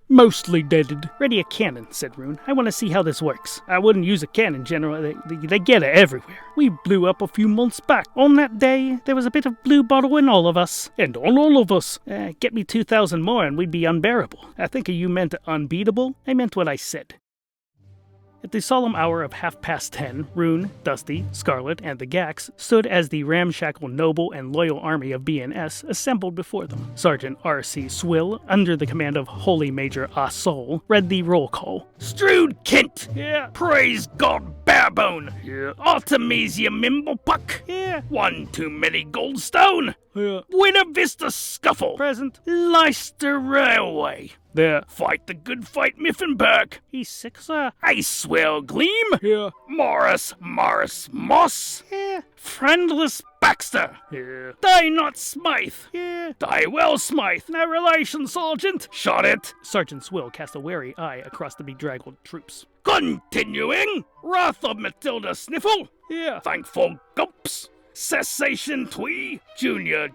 mostly deaded." "Ready a cannon," said Rune. "I want to see how this works." "I wouldn't use a cannon, General. They get it everywhere. We blew up a few months back. On that day, there was a bit of Bluebottle in all of us." "And on all of us." Get me 2,000 more and we'd be unbearable." "I think you meant unbeatable." "I meant what I said." At the solemn hour of 10:30, Rune, Dusty, Scarlet, and the Gax stood as the ramshackle noble and loyal army of BNS assembled before them. Sergeant R.C. Swill, under the command of Holy Major Asol, read the roll call. "Strood Kent! Yeah. Praise God, Barebone! Yeah. Artemisia Mimblepuck! Yeah. One too many Goldstone! Yeah. Buena Vista Scuffle! Present. Leicester Railway! There. Fight the good fight, Miffenberg! He's sick, sir. Icewell Gleam! Yeah. Morris Moss! Yeah. Friendless Baxter! Yeah. Die not Smythe! Yeah. Die well, Smythe! No relation, Sergeant! Shot it! Sergeant Swill cast a wary eye across the bedraggled troops. Continuing! Wrath of Matilda Sniffle! Yeah. Thankful Gumps! Cessation Twee, Junior,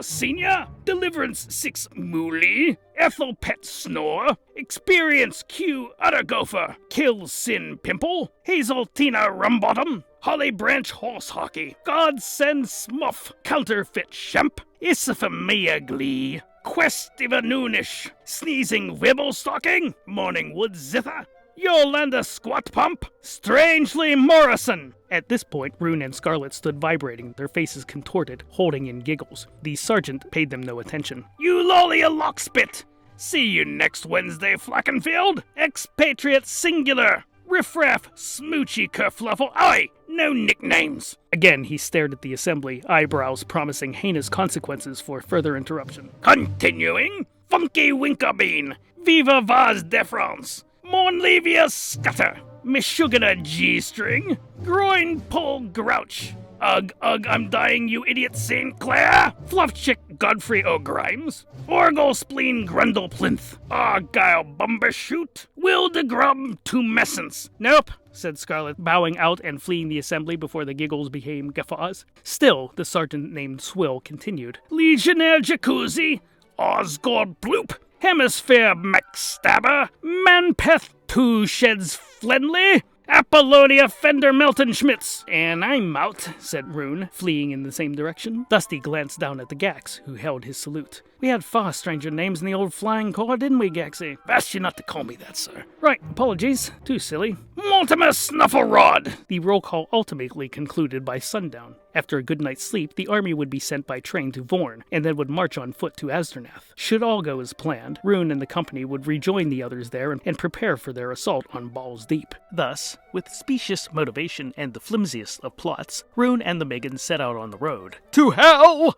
Senior, Deliverance 6 Mooly, Ethel Pet Snore, Experience Q Uttergopher, Kill Sin Pimple, Hazeltina Rumbottom, Holly Branch Horse Hockey, Godsend Smuff, Counterfeit Shemp, Issaphemia Glee, Questiva Noonish, Sneezing Wibblestocking, Morningwood Zither, Yolanda Squat Pump, Strangely Morrison. At this point, Rune and Scarlet stood vibrating, their faces contorted, holding in giggles. The sergeant paid them no attention. Eulalia Lockspit! See you next Wednesday, Flackenfield! Expatriate Singular! Riffraff Smoochy Kerfluffle! Aye! No nicknames! Again, he stared at the assembly, eyebrows promising heinous consequences for further interruption. Continuing, Funky Winkerbean! Viva Vaz de France! Mornlevia Scutter, Mishugana G-String, Groin Pull Grouch, Ugh, I'm dying, you idiot St. Clair, Fluffchick Godfrey O'Grimes, Orgle Spleen Grundle Plinth, Argyle Bumbershoot, Will de Grub Tumescence. Nope, said Scarlet, bowing out and fleeing the assembly before the giggles became guffaws. Still, the sergeant named Swill continued. Legionnaire Jacuzzi, Osgord Bloop, Hemisphere McStabber, Manpeth Two Sheds Flenley, Apollonia Fender Melton Schmitz. And I'm out, said Rune, fleeing in the same direction. Dusty glanced down at the Gax, who held his salute. We had far stranger names in the old flying corps, didn't we, Gaxy? Asked you not to call me that, sir. Right, apologies. Too silly. Mortimer Snufflerod! The roll call ultimately concluded by sundown. After a good night's sleep, the army would be sent by train to Vorn, and then would march on foot to Azdernath. Should all go as planned, Rune and the company would rejoin the others there and prepare for their assault on Balls Deep. Thus, with specious motivation and the flimsiest of plots, Rune and the Megan set out on the road. To hell!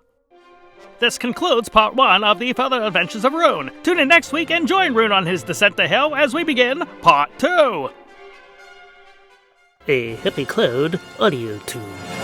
This concludes part 1 of the Further Adventures of RUNE. Tune in next week and join Rune on his descent to hell as we begin part 2. A Happy Cloud Audiotoon.